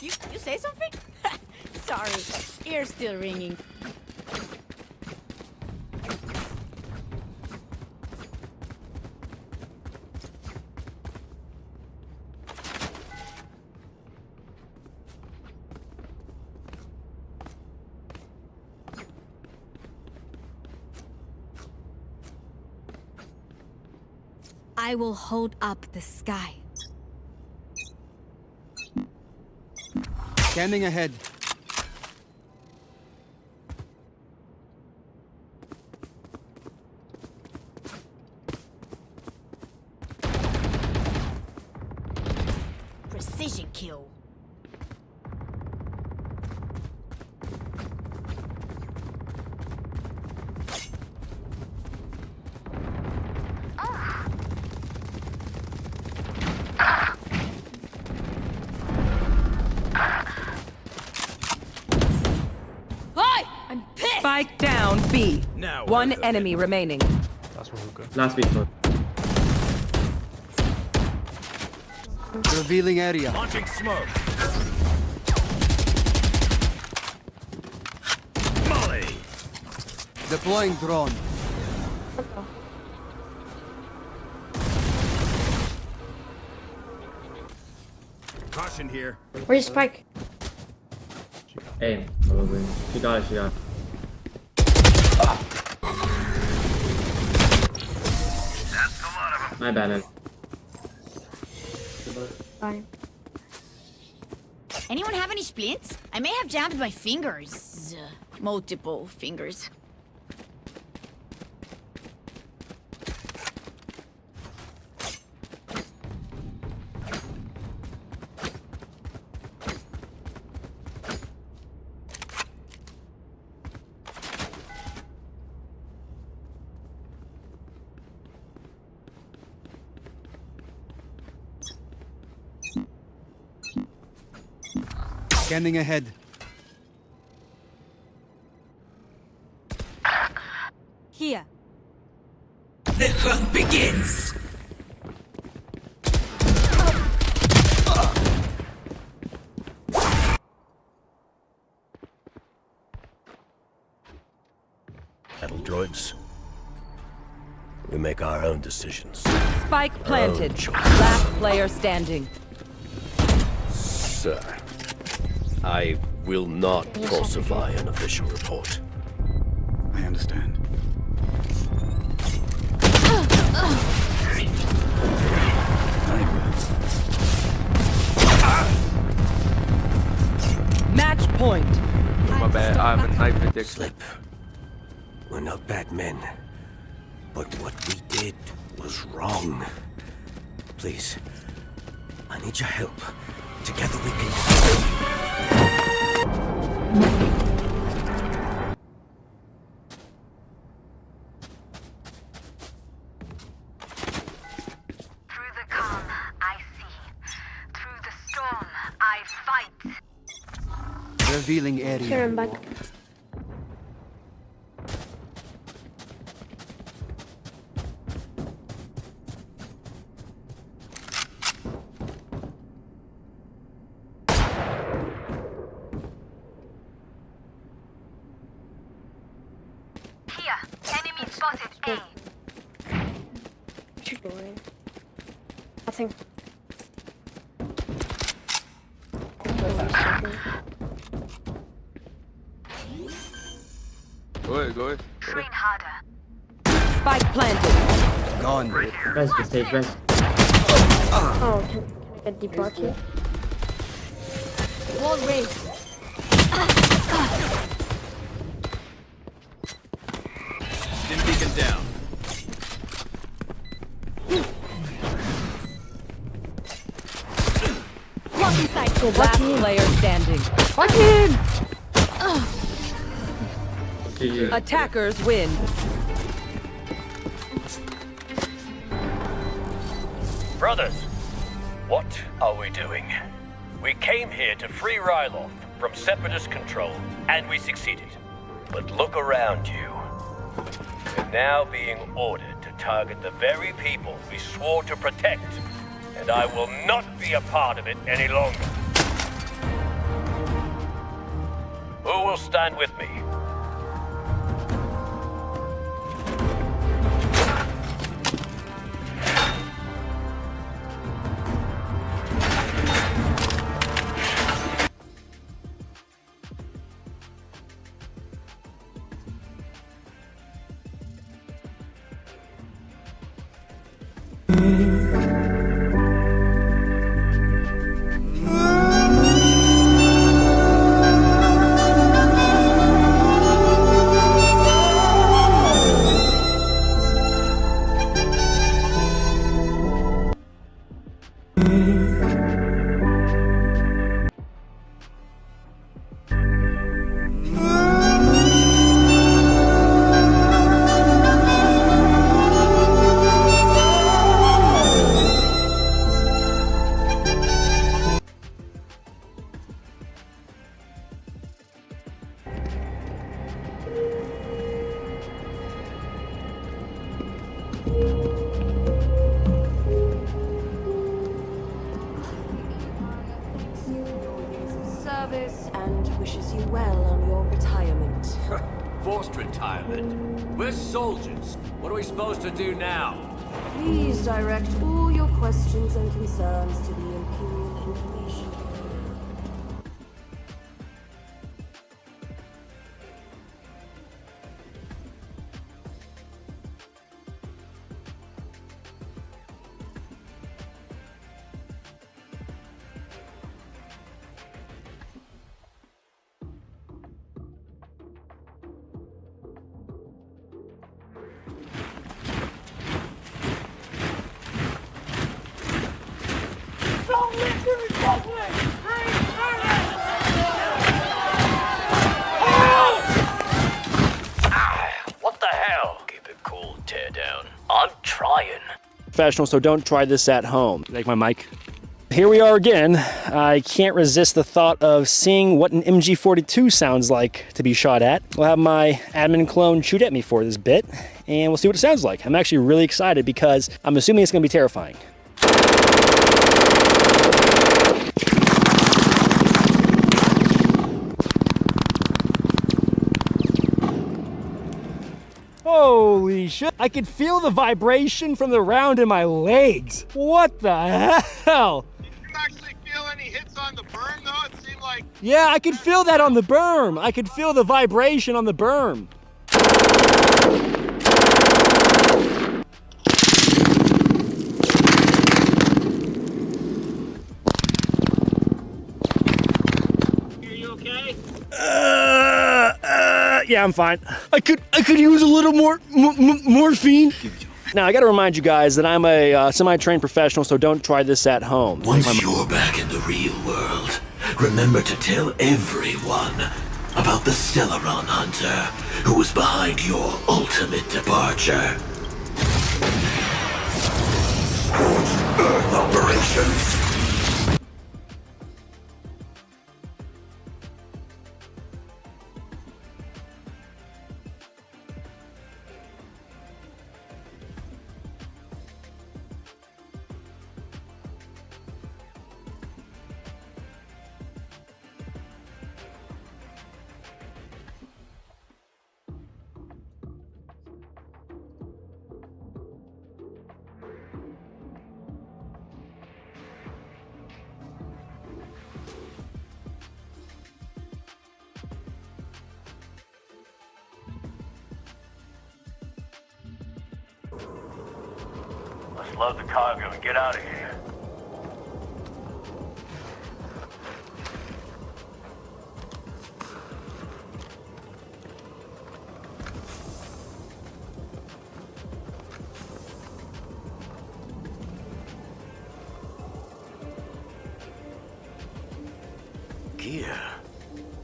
You say something? Sorry, ear's still ringing. I will hold up the sky. Scanning ahead. Precision kill. I'm pissed. Spike down B. Now One enemy remaining. Last week. Revealing area. Launching smoke. Molly. Deploying drone. Caution here. Where's Spike? A, probably. She got it. My bad. Fine. Anyone have any splints? I may have jammed my fingers. Multiple fingers. Scanning ahead. Here. The hunt begins. Battle droids. We make our own decisions. Spike planted. Last player standing. Sir, I will not falsify an official report. I understand. Match point. My bad. I have a knife addiction. Slip. We're not bad men. But what we did was wrong. Please, I need your help. Together we can... Through the calm, I see. Through the storm, I fight. Revealing area. Here, I'm back. Enemy spotted A. Nothing. Go ahead, go ahead. Train harder. Spike planted. Gone. Guys, the stage, guys. Oh, can I get deep here? Wall raised. Stim beacon down. Blocking sight. Last player standing. Attackers win. Brothers, what are we doing? We came here to free Ryloth from Separatist control, and we succeeded. But look around you. We're now being ordered to target the very people we swore to protect, and I will not be a part of it any longer. Who will stand with me? Service and wishes you well on your retirement. Forced retirement? We're soldiers. What are we supposed to do now? Please direct all your questions and concerns to the Imperial Information Bureau. What the hell? Keep it cool, tear down. I'm trying. Professional, so don't try this at home. Like my mic. Here we are again. I can't resist the thought of seeing what an MG42 sounds like to be shot at. We'll have my admin clone shoot at me for this bit, and we'll see what it sounds like. I'm actually really excited because I'm assuming it's going to be terrifying. Holy shit, I could feel the vibration from the round in my legs. What the hell? Did you actually feel any hits on the berm though? It seemed like... Yeah, I could feel that on the berm. I could feel the vibration on the berm. Are you okay? Yeah, I'm fine. I could use a little more morphine. Now, I gotta remind you guys that I'm a semi-trained professional, so don't try this at home. Once you're back in the real world, remember to tell everyone about the Stellaron Hunter who was behind your ultimate departure. Scorched Earth operations. Let's load the cargo and get out of here. Gear.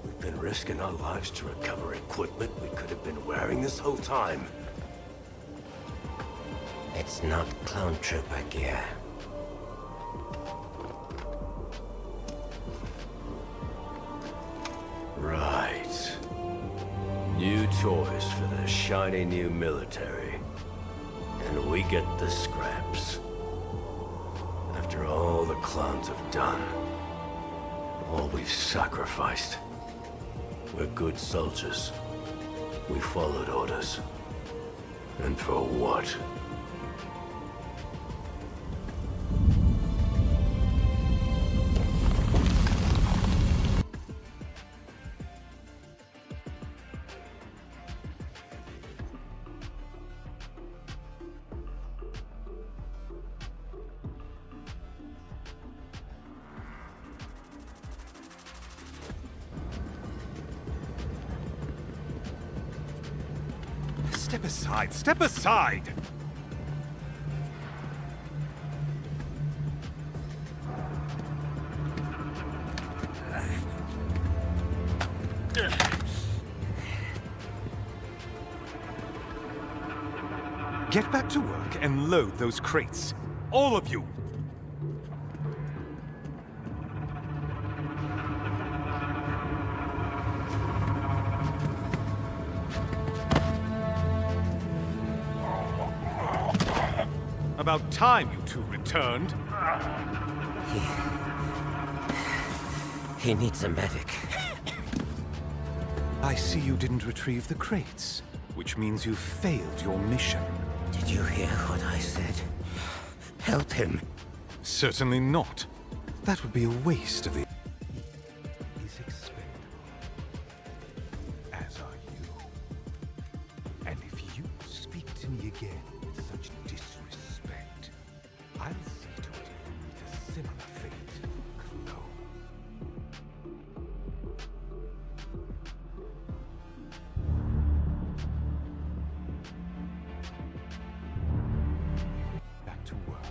We've been risking our lives to recover equipment we could have been wearing this whole time. It's not clone trooper gear. Right. New toys for the shiny new military. And we get the scraps. After all the clones have done. All we've sacrificed. We're good soldiers. We followed orders. And for what? Step aside! Step aside! Get back to work and load those crates. All of you! About time you two returned. He needs a medic. I see you didn't retrieve the crates, which means you failed your mission. Did you hear what I said? Help him. Certainly not. That would be a waste of the... He's expendable. As are you. And if you speak to me again with such disrespect, I'll see to it you meet a similar fate, Clone. Back to work.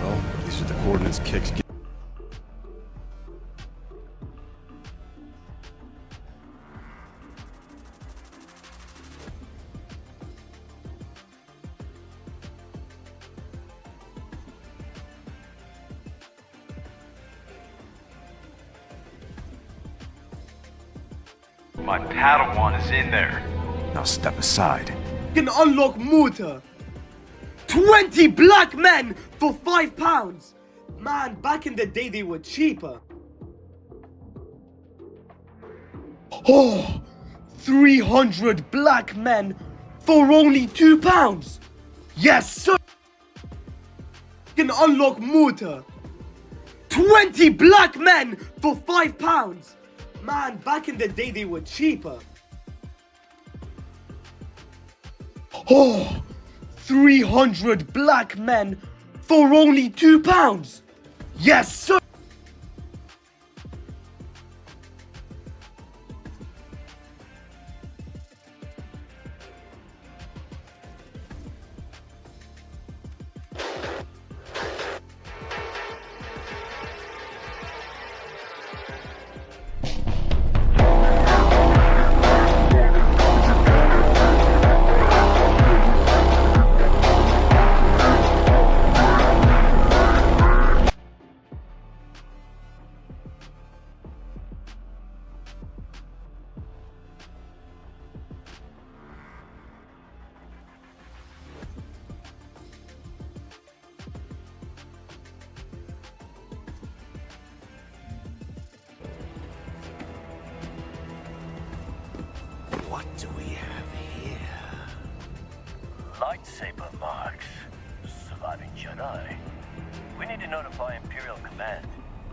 Well, these are the coordinates Kix gave. My Padawan is in there. Now step aside. Can unlock mortar. 20 black men for £5. Man, back in the day they were cheaper. Oh, 300 black men for only £2. Yes, sir. can unlock mortar. 20 black men for £5. Man, back in the day they were cheaper. Oh, 300 black men for only £2. Yes, sir. What do we have here? Lightsaber marks. Surviving Jedi. We need to notify Imperial Command.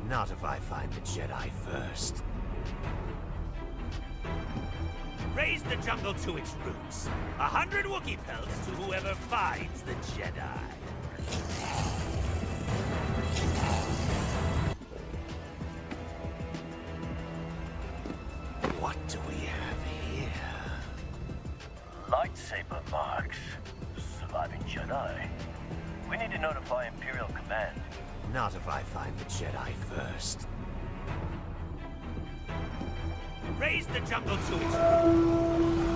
Not if I find the Jedi first. Raise the jungle to its roots. 100 Wookiee pelts to whoever finds the Jedi. What do we have here? Lightsaber marks. Surviving Jedi. We need to notify Imperial Command. Not if I find the Jedi first. Raise the jungle to its roots.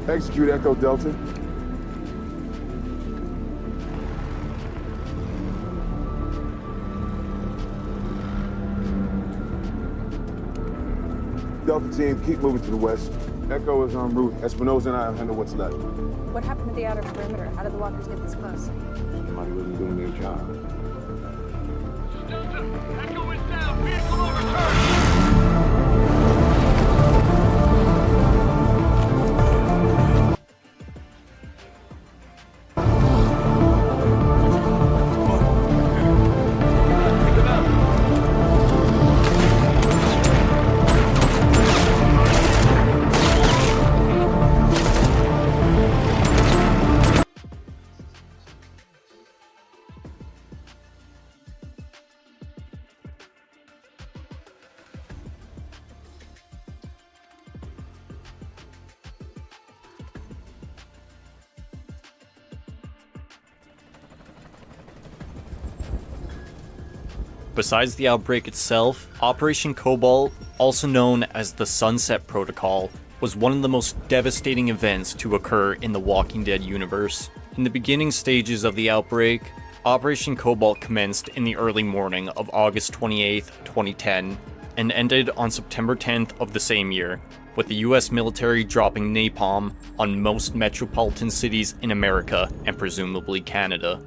Execute Echo Delta. Delta team, keep moving to the west. Echo is en route. Espinosa and I will handle what's left. What happened to the outer perimeter? How did the walkers get this close? Somebody wasn't doing their job. Delta, Echo is down. Vehicle overturned. Besides the outbreak itself, Operation Cobalt, also known as the Sunset Protocol, was one of the most devastating events to occur in the Walking Dead universe. In the beginning stages of the outbreak, Operation Cobalt commenced in the early morning of August 28, 2010, and ended on September 10th of the same year, with the US military dropping napalm on most metropolitan cities in America and presumably Canada.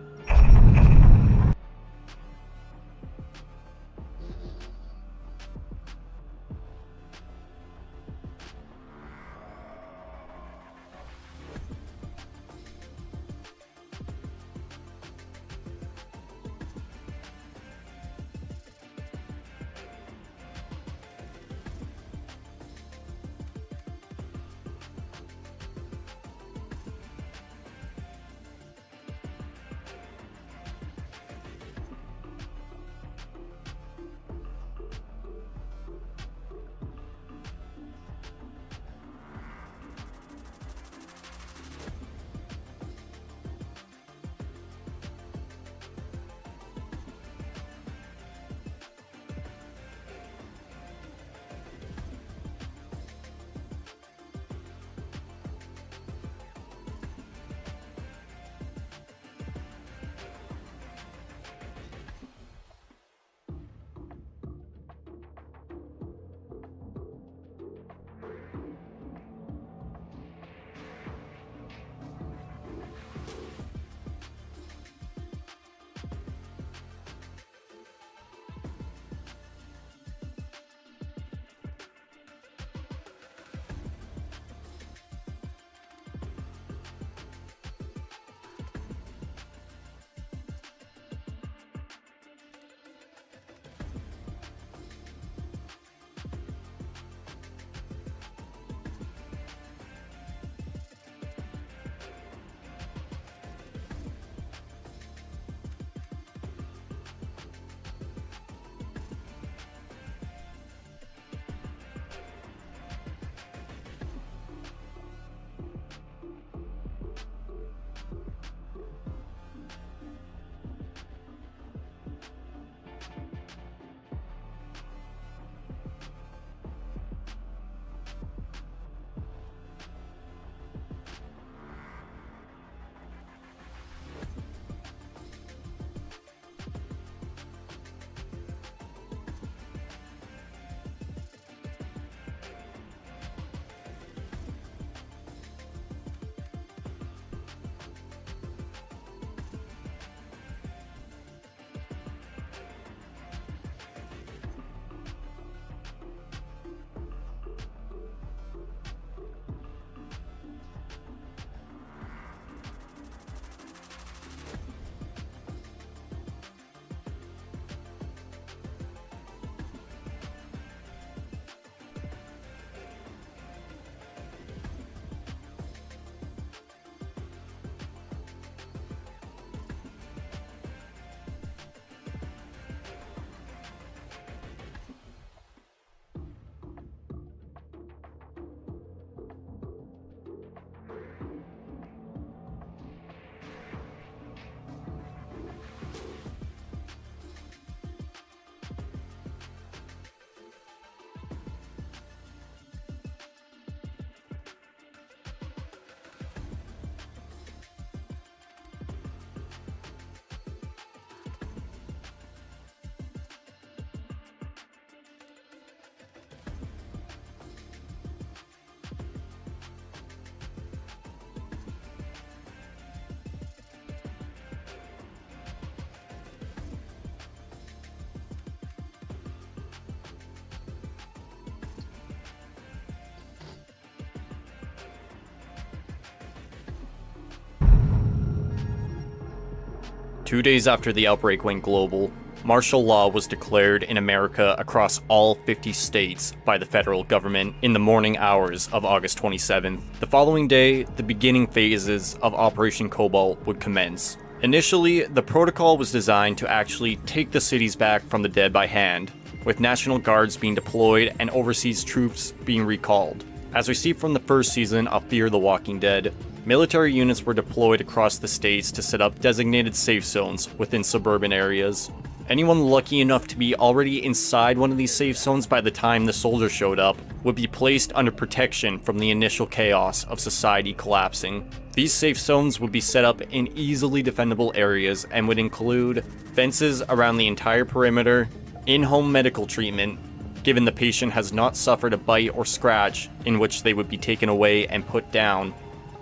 2 days after the outbreak went global, martial law was declared in America across all 50 states by the federal government in the morning hours of August 27th. The following day, the beginning phases of Operation Cobalt would commence. Initially, the protocol was designed to actually take the cities back from the dead by hand, with National Guards being deployed and overseas troops being recalled. As we see from the first season of Fear the Walking Dead, military units were deployed across the states to set up designated safe zones within suburban areas. Anyone lucky enough to be already inside one of these safe zones by the time the soldiers showed up would be placed under protection from the initial chaos of society collapsing. These safe zones would be set up in easily defendable areas and would include fences around the entire perimeter, in-home medical treatment, given the patient has not suffered a bite or scratch, in which they would be taken away and put down,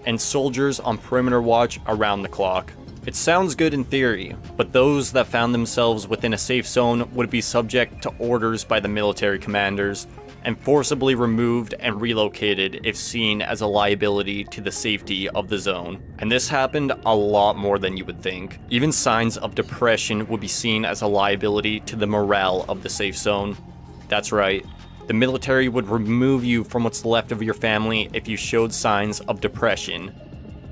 and soldiers on perimeter watch around the clock. It sounds good in theory, but those that found themselves within a safe zone would be subject to orders by the military commanders and forcibly removed and relocated if seen as a liability to the safety of the zone. And this happened a lot more than you would think. Even signs of depression would be seen as a liability to the morale of the safe zone. That's right, the military would remove you from what's left of your family if you showed signs of depression.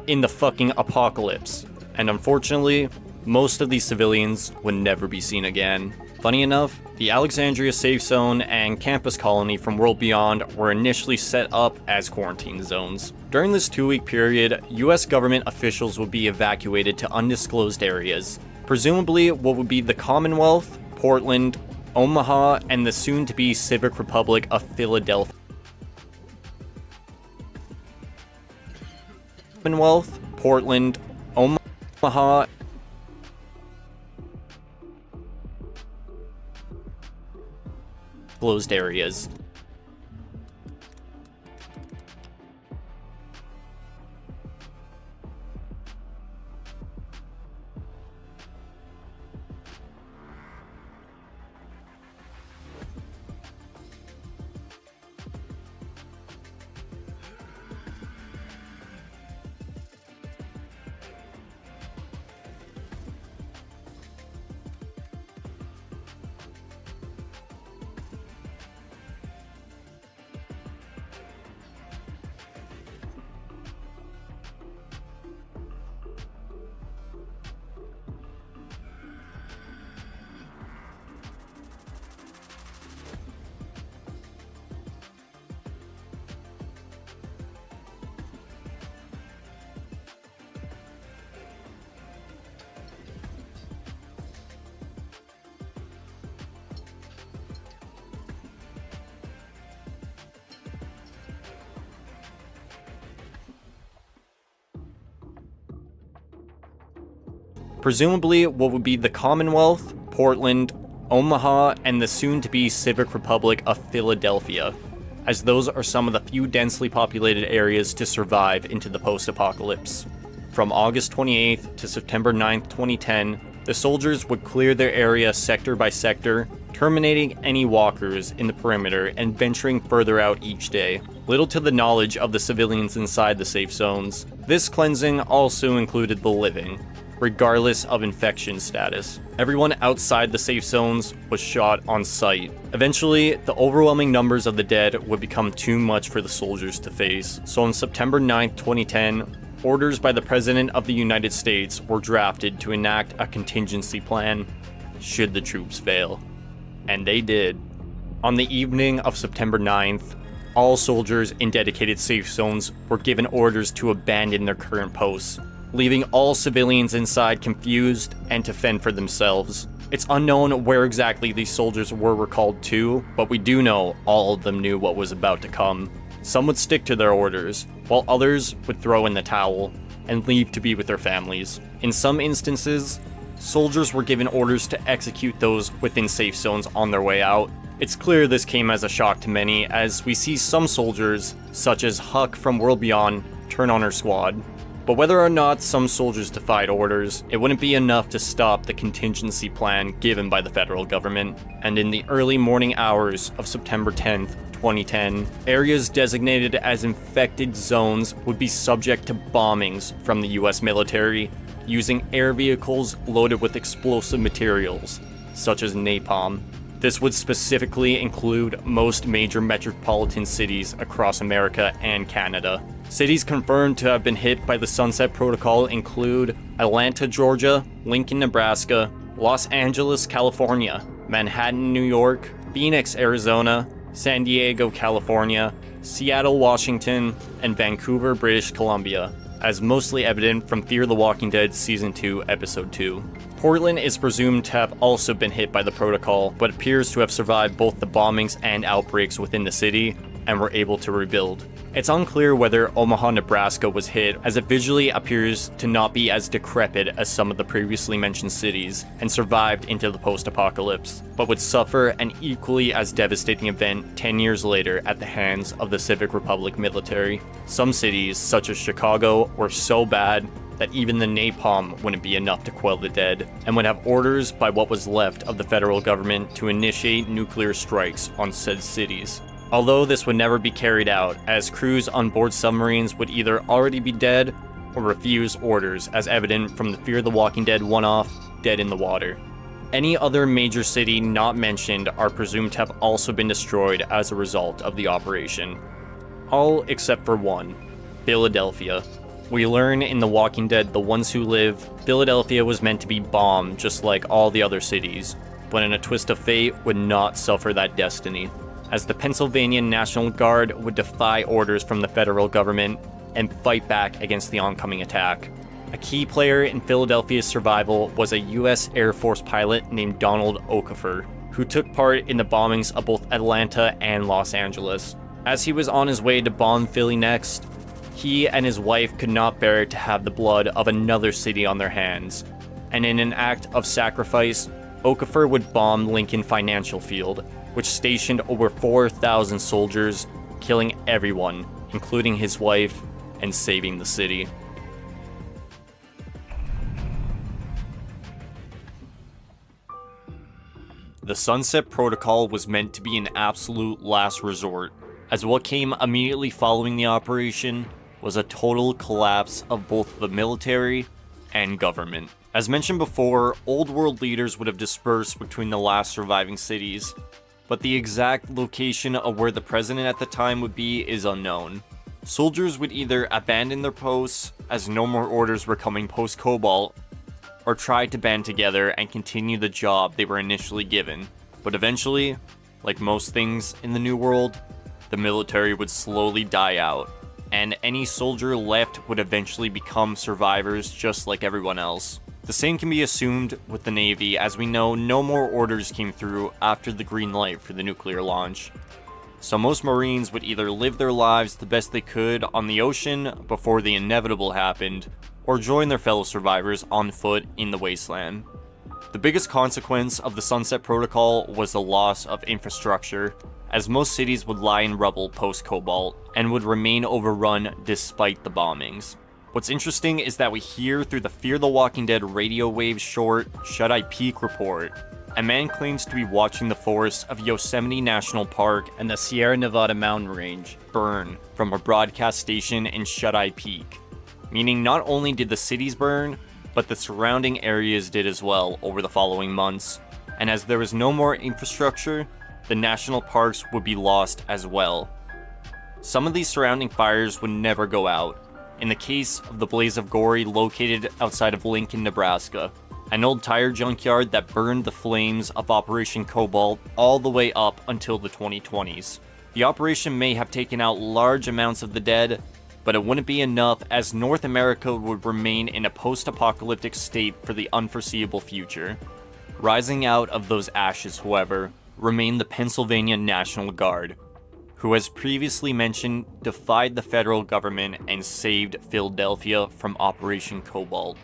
In the fucking apocalypse. And unfortunately, most of these civilians would never be seen again. Funny enough, the Alexandria Safe Zone and Campus Colony from World Beyond were initially set up as quarantine zones. During this 2-week period, US government officials would be evacuated to undisclosed areas, presumably what would be the Commonwealth, Portland, Omaha, and the soon-to-be Civic Republic of Philadelphia. Commonwealth, Portland, Omaha, closed areas. Presumably what would be the Commonwealth, Portland, Omaha, and the soon-to-be Civic Republic of Philadelphia, as those are some of the few densely populated areas to survive into the post-apocalypse. From August 28th to September 9th, 2010, the soldiers would clear their area sector by sector, terminating any walkers in the perimeter and venturing further out each day. Little to the knowledge of the civilians inside the safe zones, this cleansing also included the living, regardless of infection status. Everyone outside the safe zones was shot on sight. Eventually, the overwhelming numbers of the dead would become too much for the soldiers to face. So on September 9th, 2010, orders by the President of the United States were drafted to enact a contingency plan should the troops fail. And they did. On the evening of September 9th, all soldiers in dedicated safe zones were given orders to abandon their current posts, leaving all civilians inside confused and to fend for themselves. It's unknown where exactly these soldiers were recalled to, but we do know all of them knew what was about to come. Some would stick to their orders, while others would throw in the towel and leave to be with their families. In some instances, soldiers were given orders to execute those within safe zones on their way out. It's clear this came as a shock to many, as we see some soldiers, such as Huck from World Beyond, turn on her squad. But whether or not some soldiers defied orders, it wouldn't be enough to stop the contingency plan given by the federal government. And in the early morning hours of September 10th, 2010, areas designated as infected zones would be subject to bombings from the US military using air vehicles loaded with explosive materials, such as napalm. This would specifically include most major metropolitan cities across America and Canada. Cities confirmed to have been hit by the Sunset Protocol include Atlanta, Georgia, Lincoln, Nebraska, Los Angeles, California, Manhattan, New York, Phoenix, Arizona, San Diego, California, Seattle, Washington, and Vancouver, British Columbia, as mostly evident from Fear the Walking Dead Season 2, Episode 2. Portland is presumed to have also been hit by the protocol, but appears to have survived both the bombings and outbreaks within the city, and were able to rebuild. It's unclear whether Omaha, Nebraska was hit, as it visually appears to not be as decrepit as some of the previously mentioned cities, and survived into the post-apocalypse, but would suffer an equally as devastating event 10 years later at the hands of the Civic Republic military. Some cities, such as Chicago, were so bad that even the napalm wouldn't be enough to quell the dead, and would have orders by what was left of the federal government to initiate nuclear strikes on said cities. Although this would never be carried out, as crews on board submarines would either already be dead or refuse orders, as evident from the Fear the Walking Dead one-off, Dead in the Water. Any other major city not mentioned are presumed to have also been destroyed as a result of the operation. All except for one, Philadelphia. We learn in The Walking Dead: The Ones Who Live, Philadelphia was meant to be bombed just like all the other cities, but in a twist of fate would not suffer that destiny, as the Pennsylvania National Guard would defy orders from the federal government and fight back against the oncoming attack. A key player in Philadelphia's survival was a US Air Force pilot named Donald Okafor, who took part in the bombings of both Atlanta and Los Angeles. As he was on his way to bomb Philly next, he and his wife could not bear to have the blood of another city on their hands, and in an act of sacrifice, Okafor would bomb Lincoln Financial Field, which stationed over 4,000 soldiers, killing everyone, including his wife, and saving the city. The Sunset Protocol was meant to be an absolute last resort, as what came immediately following the operation was a total collapse of both the military and government. As mentioned before, Old World leaders would have dispersed between the last surviving cities, but the exact location of where the president at the time would be is unknown. Soldiers would either abandon their posts, as no more orders were coming post-Cobalt, or try to band together and continue the job they were initially given. But eventually, like most things in the New World, the military would slowly die out, and any soldier left would eventually become survivors just like everyone else. The same can be assumed with the Navy, as we know no more orders came through after the green light for the nuclear launch. So most Marines would either live their lives the best they could on the ocean before the inevitable happened, or join their fellow survivors on foot in the wasteland. The biggest consequence of the Sunset Protocol was the loss of infrastructure, as most cities would lie in rubble post-Cobalt, and would remain overrun despite the bombings. What's interesting is that we hear through the Fear the Walking Dead radio wave short Shut-Eye Peak report, a man claims to be watching the forests of Yosemite National Park and the Sierra Nevada mountain range burn from a broadcast station in Shut-Eye Peak, meaning not only did the cities burn, but the surrounding areas did as well over the following months, and as there was no more infrastructure, the national parks would be lost as well. Some of these surrounding fires would never go out. In the case of the Blaze of Glory located outside of Lincoln, Nebraska, an old tire junkyard that burned the flames of Operation Cobalt all the way up until the 2020s. The operation may have taken out large amounts of the dead, but it wouldn't be enough, as North America would remain in a post-apocalyptic state for the unforeseeable future. Rising out of those ashes, however, remained the Pennsylvania National Guard, who, as previously mentioned, defied the federal government and saved Philadelphia from Operation Cobalt.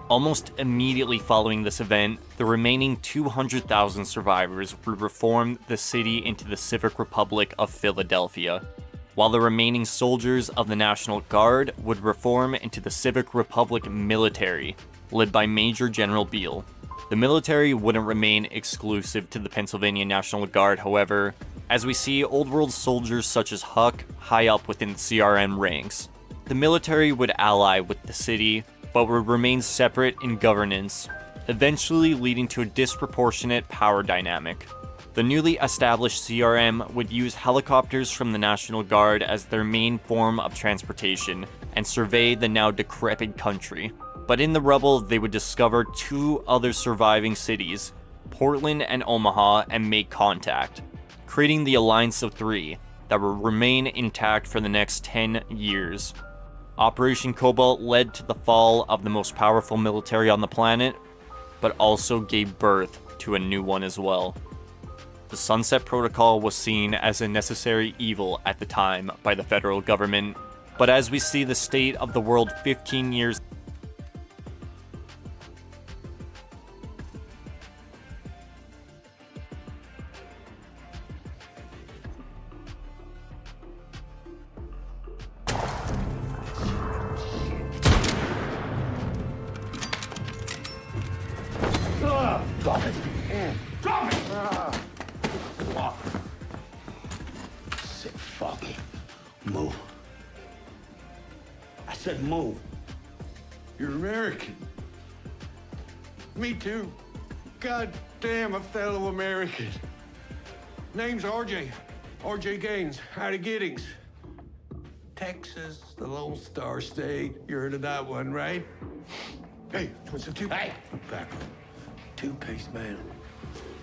Almost immediately following this event, the remaining 200,000 survivors would reform the city into the Civic Republic of Philadelphia, while the remaining soldiers of the National Guard would reform into the Civic Republic military, led by Major General Beale. The military wouldn't remain exclusive to the Pennsylvania National Guard, however, as we see Old World soldiers such as Huck high up within the CRN ranks. The military would ally with the city, but would remain separate in governance, eventually leading to a disproportionate power dynamic. The newly established CRM would use helicopters from the National Guard as their main form of transportation and survey the now decrepit country. But in the rubble, they would discover two other surviving cities, Portland and Omaha, and make contact, creating the Alliance of Three that would remain intact for the next 10 years. Operation Cobalt led to the fall of the most powerful military on the planet, but also gave birth to a new one as well. The Sunset Protocol was seen as a necessary evil at the time by the federal government, but as we see the state of the world 15 years Drop it! Drop it! Sick fuck. Move. I said move. You're American. Me too. God damn, a fellow American. Name's RJ. RJ Gaines, out of Giddings. Texas, the Lone Star State. You heard of that one, right? Hey, want some toothpaste? Hey! Back up. Toothpaste, man.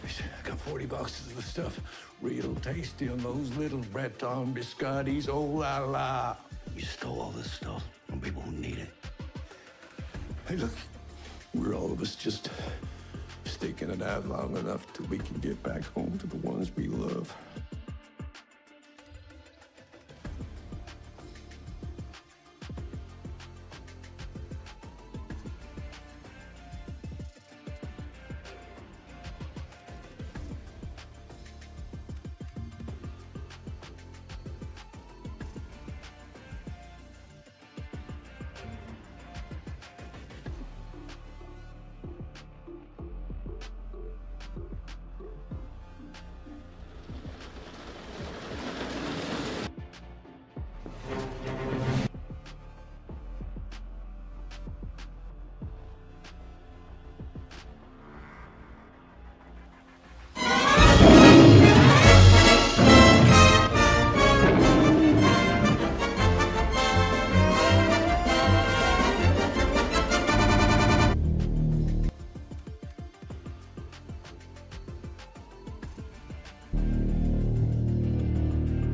I got 40 boxes of the stuff. Real tasty on those little Breton biscottis. Oh la la. You stole all this stuff from people who need it. Hey, look. We're all of us just sticking it out long enough till we can get back home to the ones we love.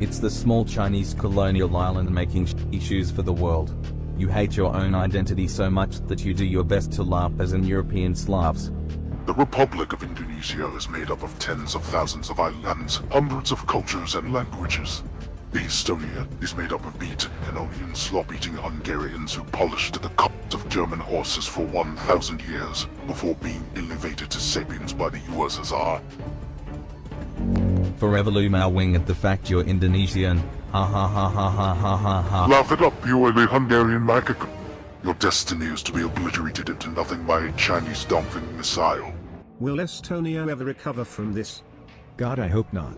It's the small Chinese colonial island making shoes for the world. You hate your own identity so much that you do your best to laugh as in European Slavs. The Republic of Indonesia is made up of tens of thousands of islands, hundreds of cultures and languages. Estonia is made up of beet and onion slop-eating Hungarians who polished the cuts of German horses for 1,000 years before being elevated to sapiens by the USSR. Forever Lumao wing at the fact you're Indonesian. Ha ha ha ha ha ha ha ha. Laugh it up, you ugly Hungarian macaque. Your destiny is to be obliterated into nothing by a Chinese Dongfeng missile. Will Estonia ever recover from this? God, I hope not.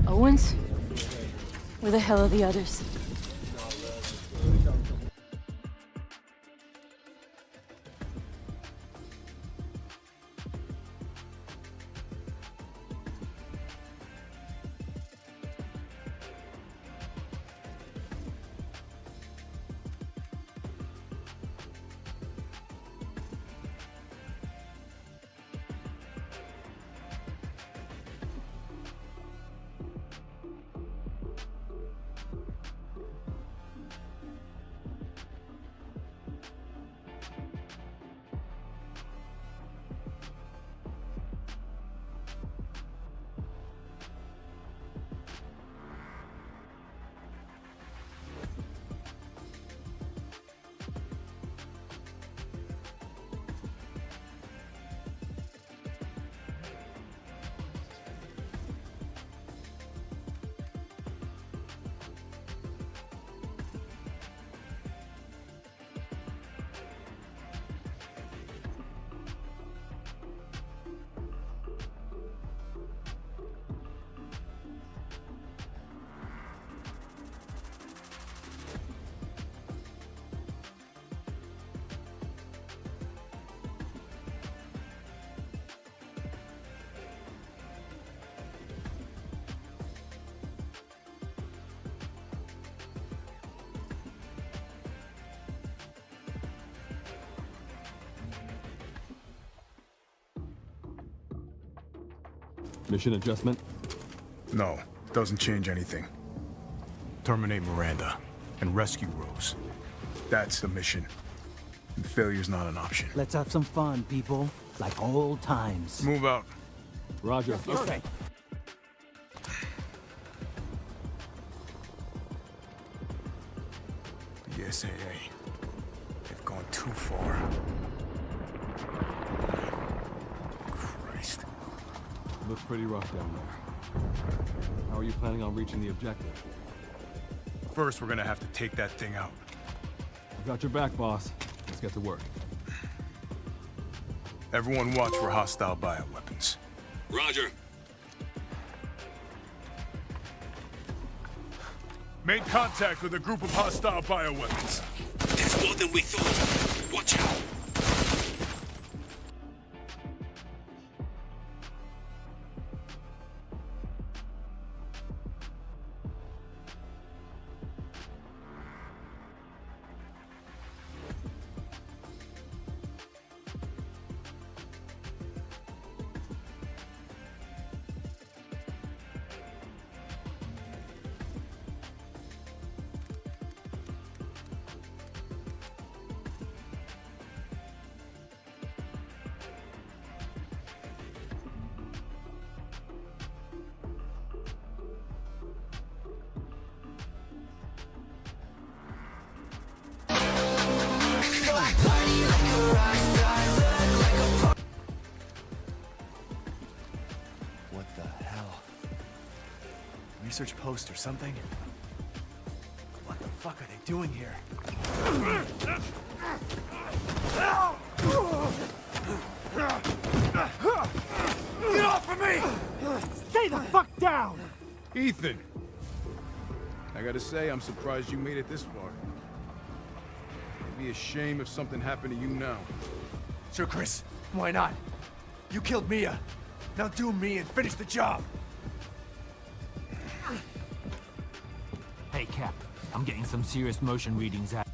Owens? Where the hell are the others? Mission adjustment? No, doesn't change anything. Terminate Miranda and rescue Rose. That's the mission. And failure's not an option. Let's have some fun, people. Like old times. Move out. Roger. Okay. The SAA. They've gone too far. Christ. Looks pretty rough down there. How are you planning on reaching the objective? First, we're gonna have to take that thing out. I've got your back, boss. Let's get to work. Everyone watch for hostile bioweapons. Roger. Made contact with a group of hostile bioweapons. There's more than we thought. Watch out. What the hell? Research post or something? What the fuck are they doing here? Get off of me! Stay the fuck down! Ethan! I gotta say, I'm surprised you made it this far. It'd be a shame if something happened to you now. Sure, Chris. Why not? You killed Mia. Now do me and finish the job. Hey, Cap. I'm getting some serious motion readings out.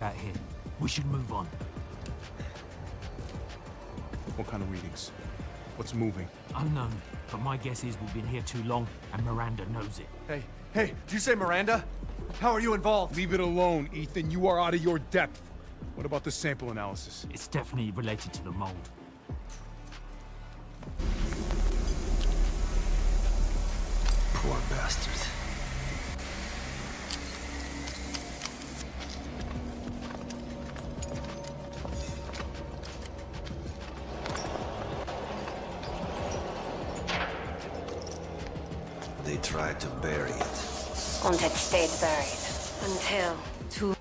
Out here. We should move on. What kind of readings? What's moving? Unknown, but my guess is we've been here too long, and Miranda knows it. Hey, did you say Miranda? How are you involved? Leave it alone, Ethan. You are out of your depth. What about the sample analysis? It's definitely related to the mold. Poor bastard. tried to bury it. And it stayed buried until two.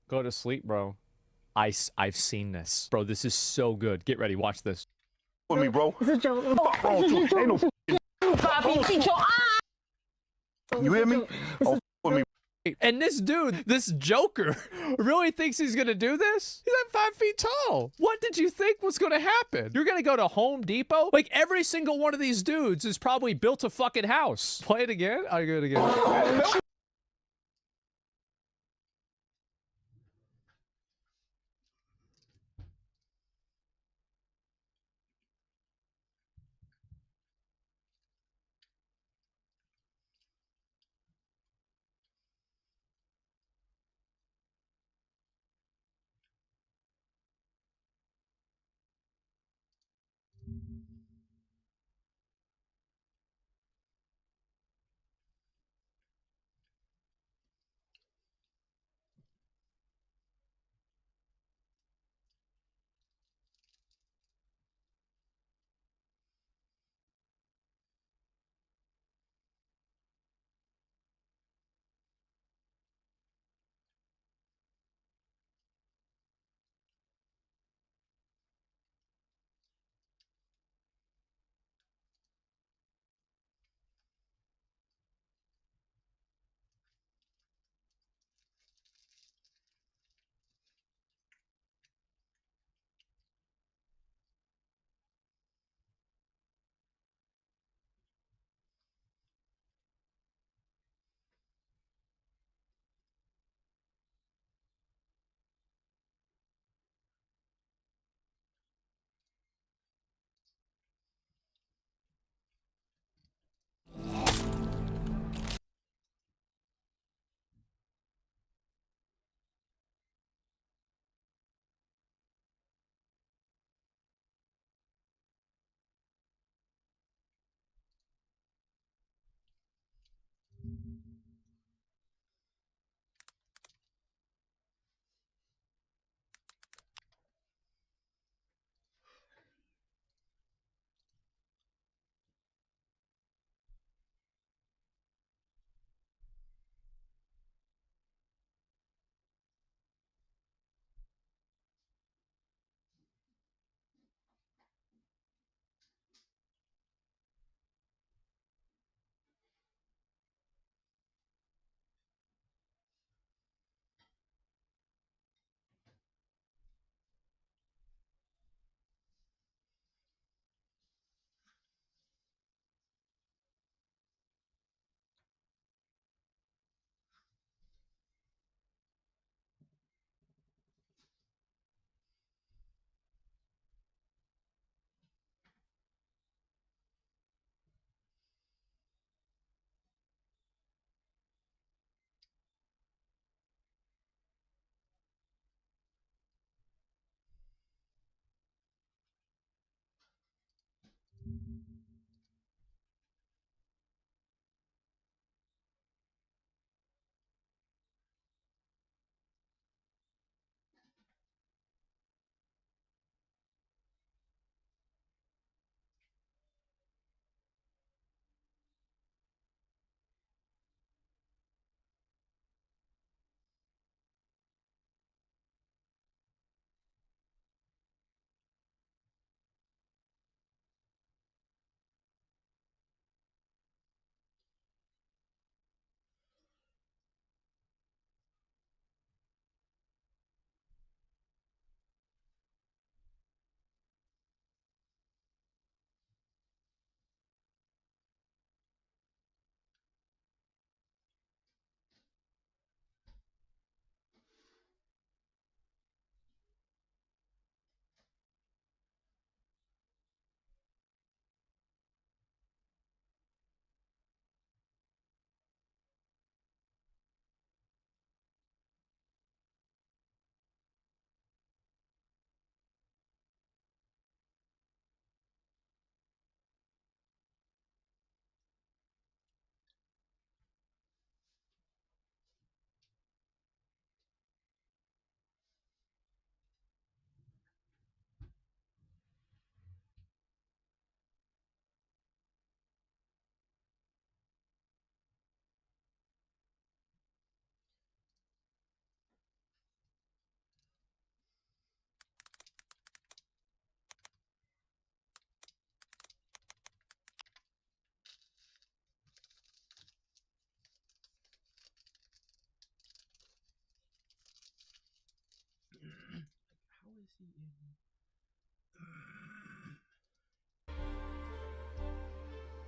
Go to sleep, bro. I've seen this. Bro, this is so good. Get ready. Watch this. With me, bro. Fuck wrong with you? Ain't no You hear me? Oh, with me. And this dude, this Joker, really thinks he's gonna do this? He's like 5 feet tall. What did you think was gonna happen? You're gonna go to Home Depot? Like, every single one of these dudes has probably built a fucking house. Play it again? I'll do it again.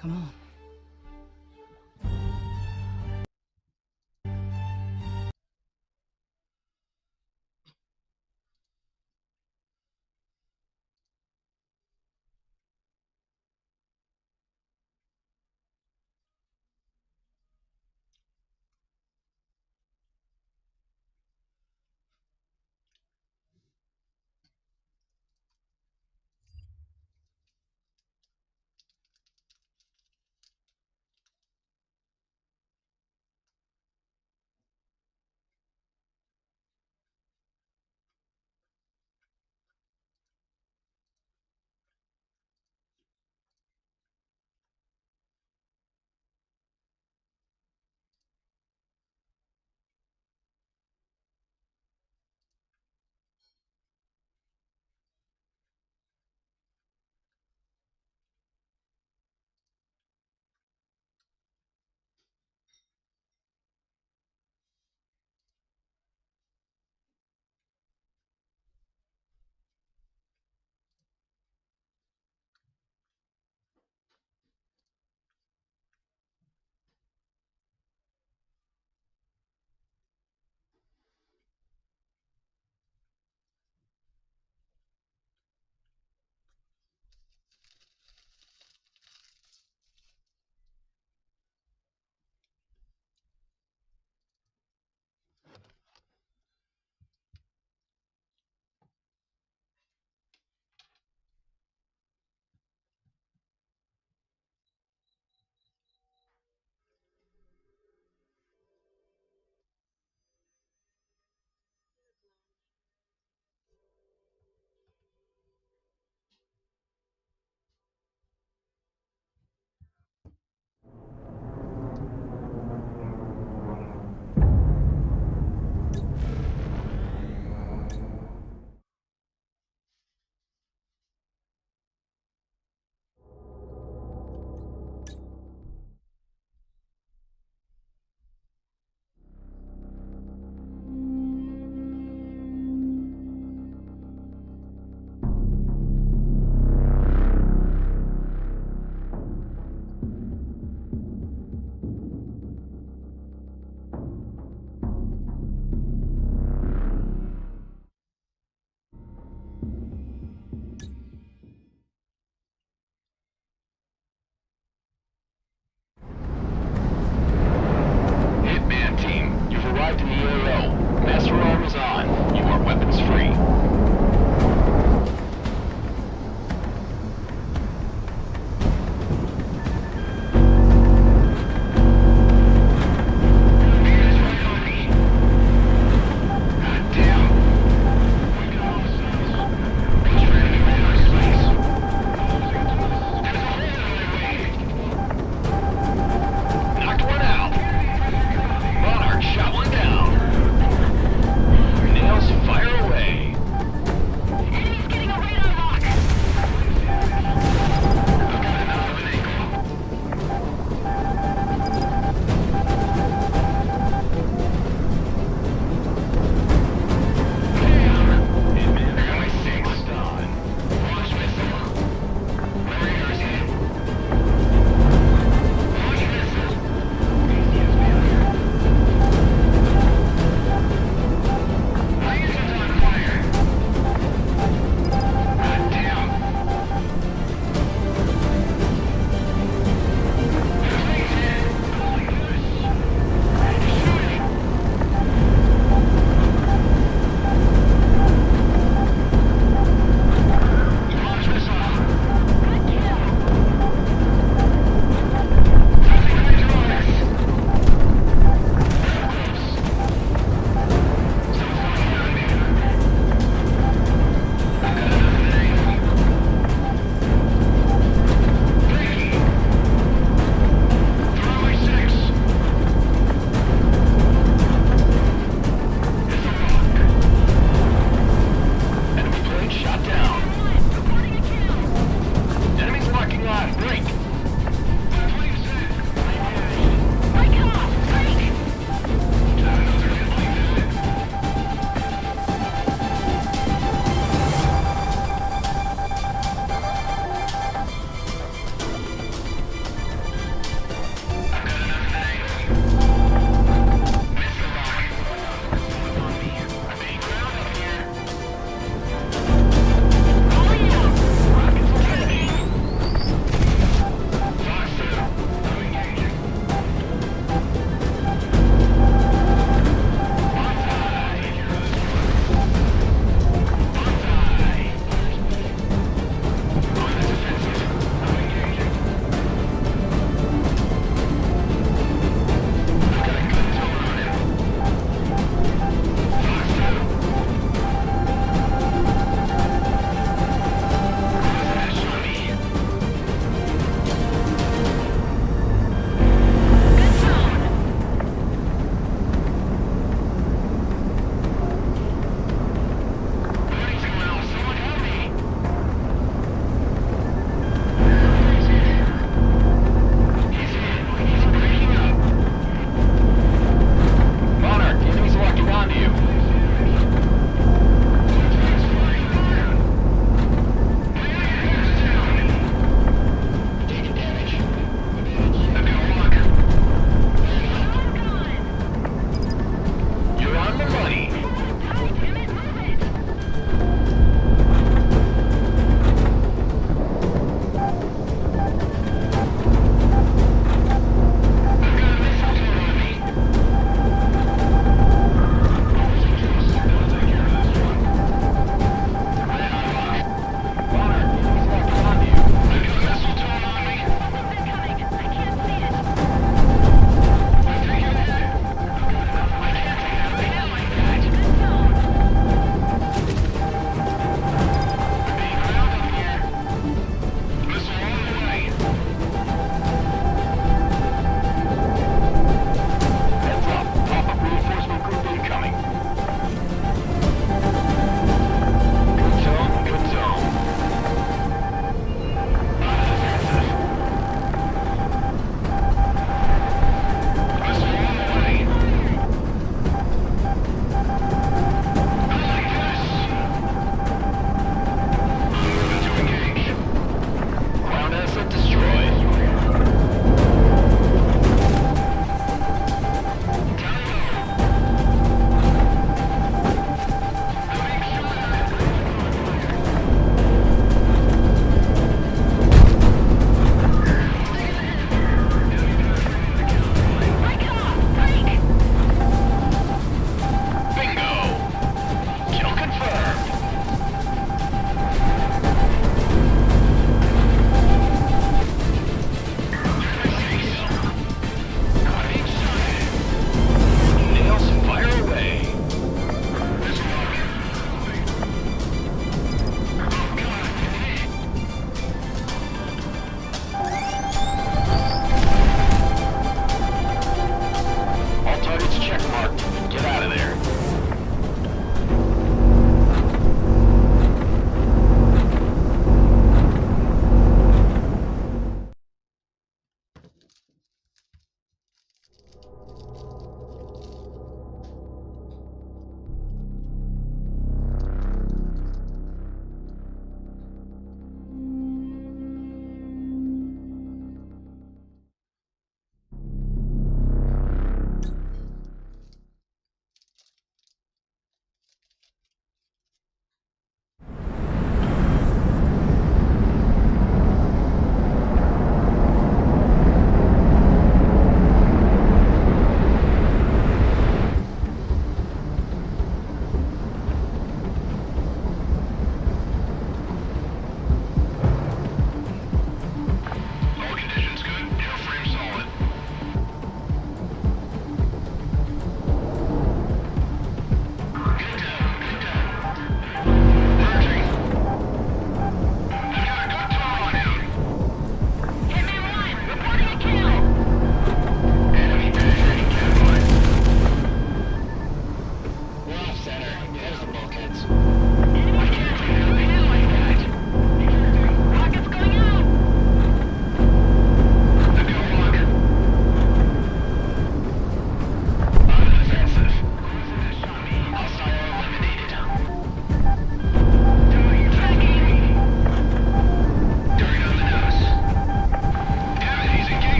Come on.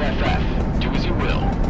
FF. Do as you will.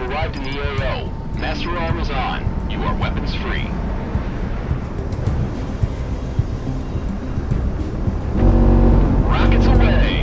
arrived in the AO. Master arm is on. You are weapons free. Rockets away!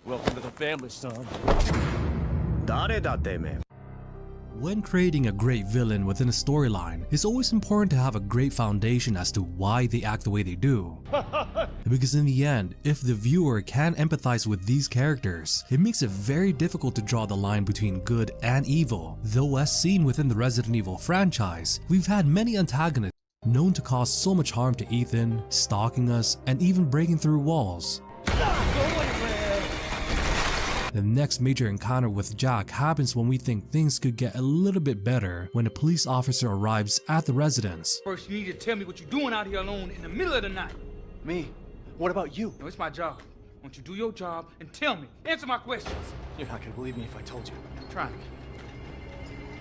Welcome to the family, son. When creating a great villain within a storyline, it's always important to have a great foundation as to why they act the way they do. Because in the end, if the viewer can empathize with these characters, it makes it very difficult to draw the line between good and evil. Though as seen within the Resident Evil franchise, we've had many antagonists known to cause so much harm to Ethan, stalking us, and even breaking through walls. The next major encounter with Jack happens when we think things could get a little bit better when a police officer arrives at the residence. First, you need to tell me what you're doing out here alone in the middle of the night. Me? What about you? No, it's my job. Won't you do your job and tell me? Answer my questions. You're not gonna believe me if I told you. Try me.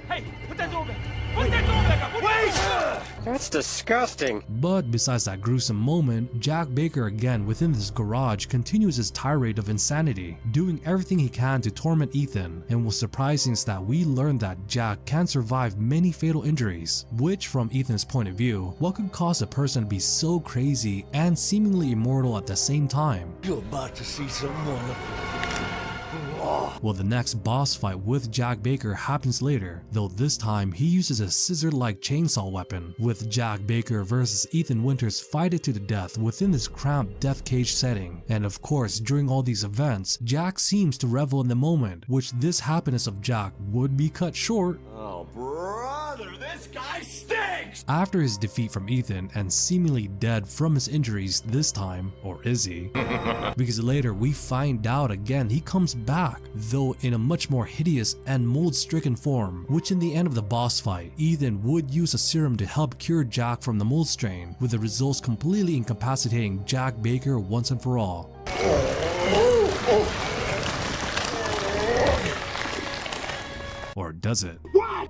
Hey, put that door back. Put that door back up. Wait! That's disgusting. But besides that gruesome moment, Jack Baker again within this garage continues his tirade of insanity, doing everything he can to torment Ethan. And what's surprising is that we learn that Jack can survive many fatal injuries, which from Ethan's point of view, what could cause a person to be so crazy and seemingly immortal at the same time? You're about to see some wonderful. Well, the next boss fight with Jack Baker happens later, though this time he uses a scissor-like chainsaw weapon, with Jack Baker versus Ethan Winters fight it to the death within this cramped death cage setting. And of course, during all these events, Jack seems to revel in the moment, which this happiness of Jack would be cut short. Oh, brother, this guy stinks! After his defeat from Ethan and seemingly dead from his injuries this time, or is he? Because later we find out again he comes back, though in a much more hideous and mold-stricken form, which in the end of the boss fight, Ethan would use a serum to help cure Jack from the mold strain, with the results completely incapacitating Jack Baker once and for all. Or does it?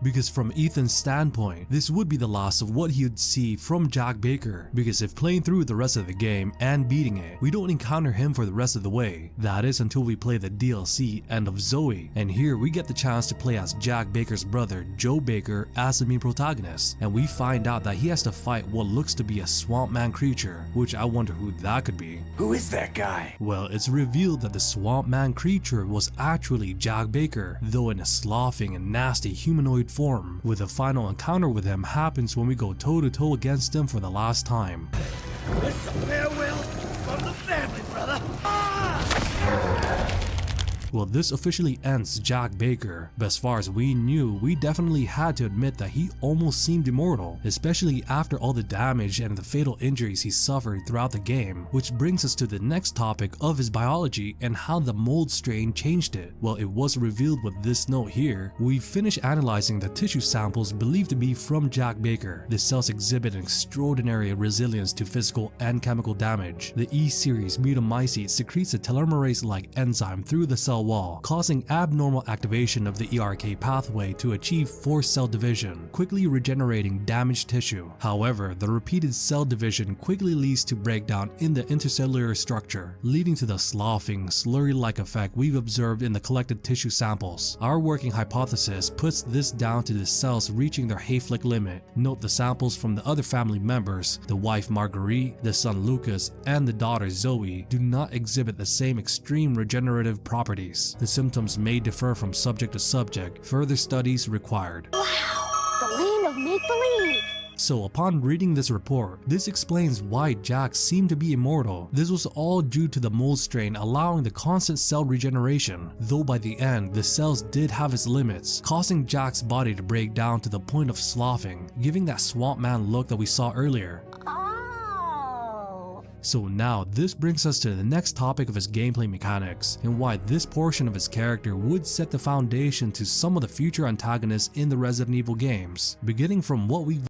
Because from Ethan's standpoint, this would be the last of what he would see from Jack Baker, because if playing through the rest of the game and beating it, we don't encounter him for the rest of the way. That is until we play the DLC End of Zoe, and here we get the chance to play as Jack Baker's brother Joe Baker as the main protagonist, and we find out that he has to fight what looks to be a swamp man creature, which I wonder who that could be. Who is that guy? Well, it's revealed that the swamp man creature was actually Jack Baker, though in a sloughing and nasty humanoid form, with a final encounter with him happens when we go toe-to-toe against him for the last time. This is a farewell from the family, brother. Well, this officially ends Jack Baker, but as far as we knew, we definitely had to admit that he almost seemed immortal, especially after all the damage and the fatal injuries he suffered throughout the game, which brings us to the next topic of his biology and how the mold strain changed it. Well, it was revealed with this note here. We finished analyzing the tissue samples believed to be from Jack Baker. The cells exhibit an extraordinary resilience to physical and chemical damage. The E-series mutamycete secretes a telomerase-like enzyme through the cell wall, causing abnormal activation of the ERK pathway to achieve forced cell division, quickly regenerating damaged tissue. However, the repeated cell division quickly leads to breakdown in the intercellular structure, leading to the sloughing, slurry-like effect we've observed in the collected tissue samples. Our working hypothesis puts this down to the cells reaching their Hayflick limit. Note the samples from the other family members, the wife Marguerite, the son Lucas, and the daughter Zoe, do not exhibit the same extreme regenerative properties. The symptoms may differ from subject to subject. Further studies required. Wow! The land of make-believe! So upon reading this report, this explains why Jack seemed to be immortal. This was all due to the mold strain allowing the constant cell regeneration, though by the end, the cells did have its limits, causing Jack's body to break down to the point of sloughing, giving that swamp man look that we saw earlier. So now this brings us to the next topic of his gameplay mechanics, and why this portion of his character would set the foundation to some of the future antagonists in the Resident Evil games. Beginning from what we've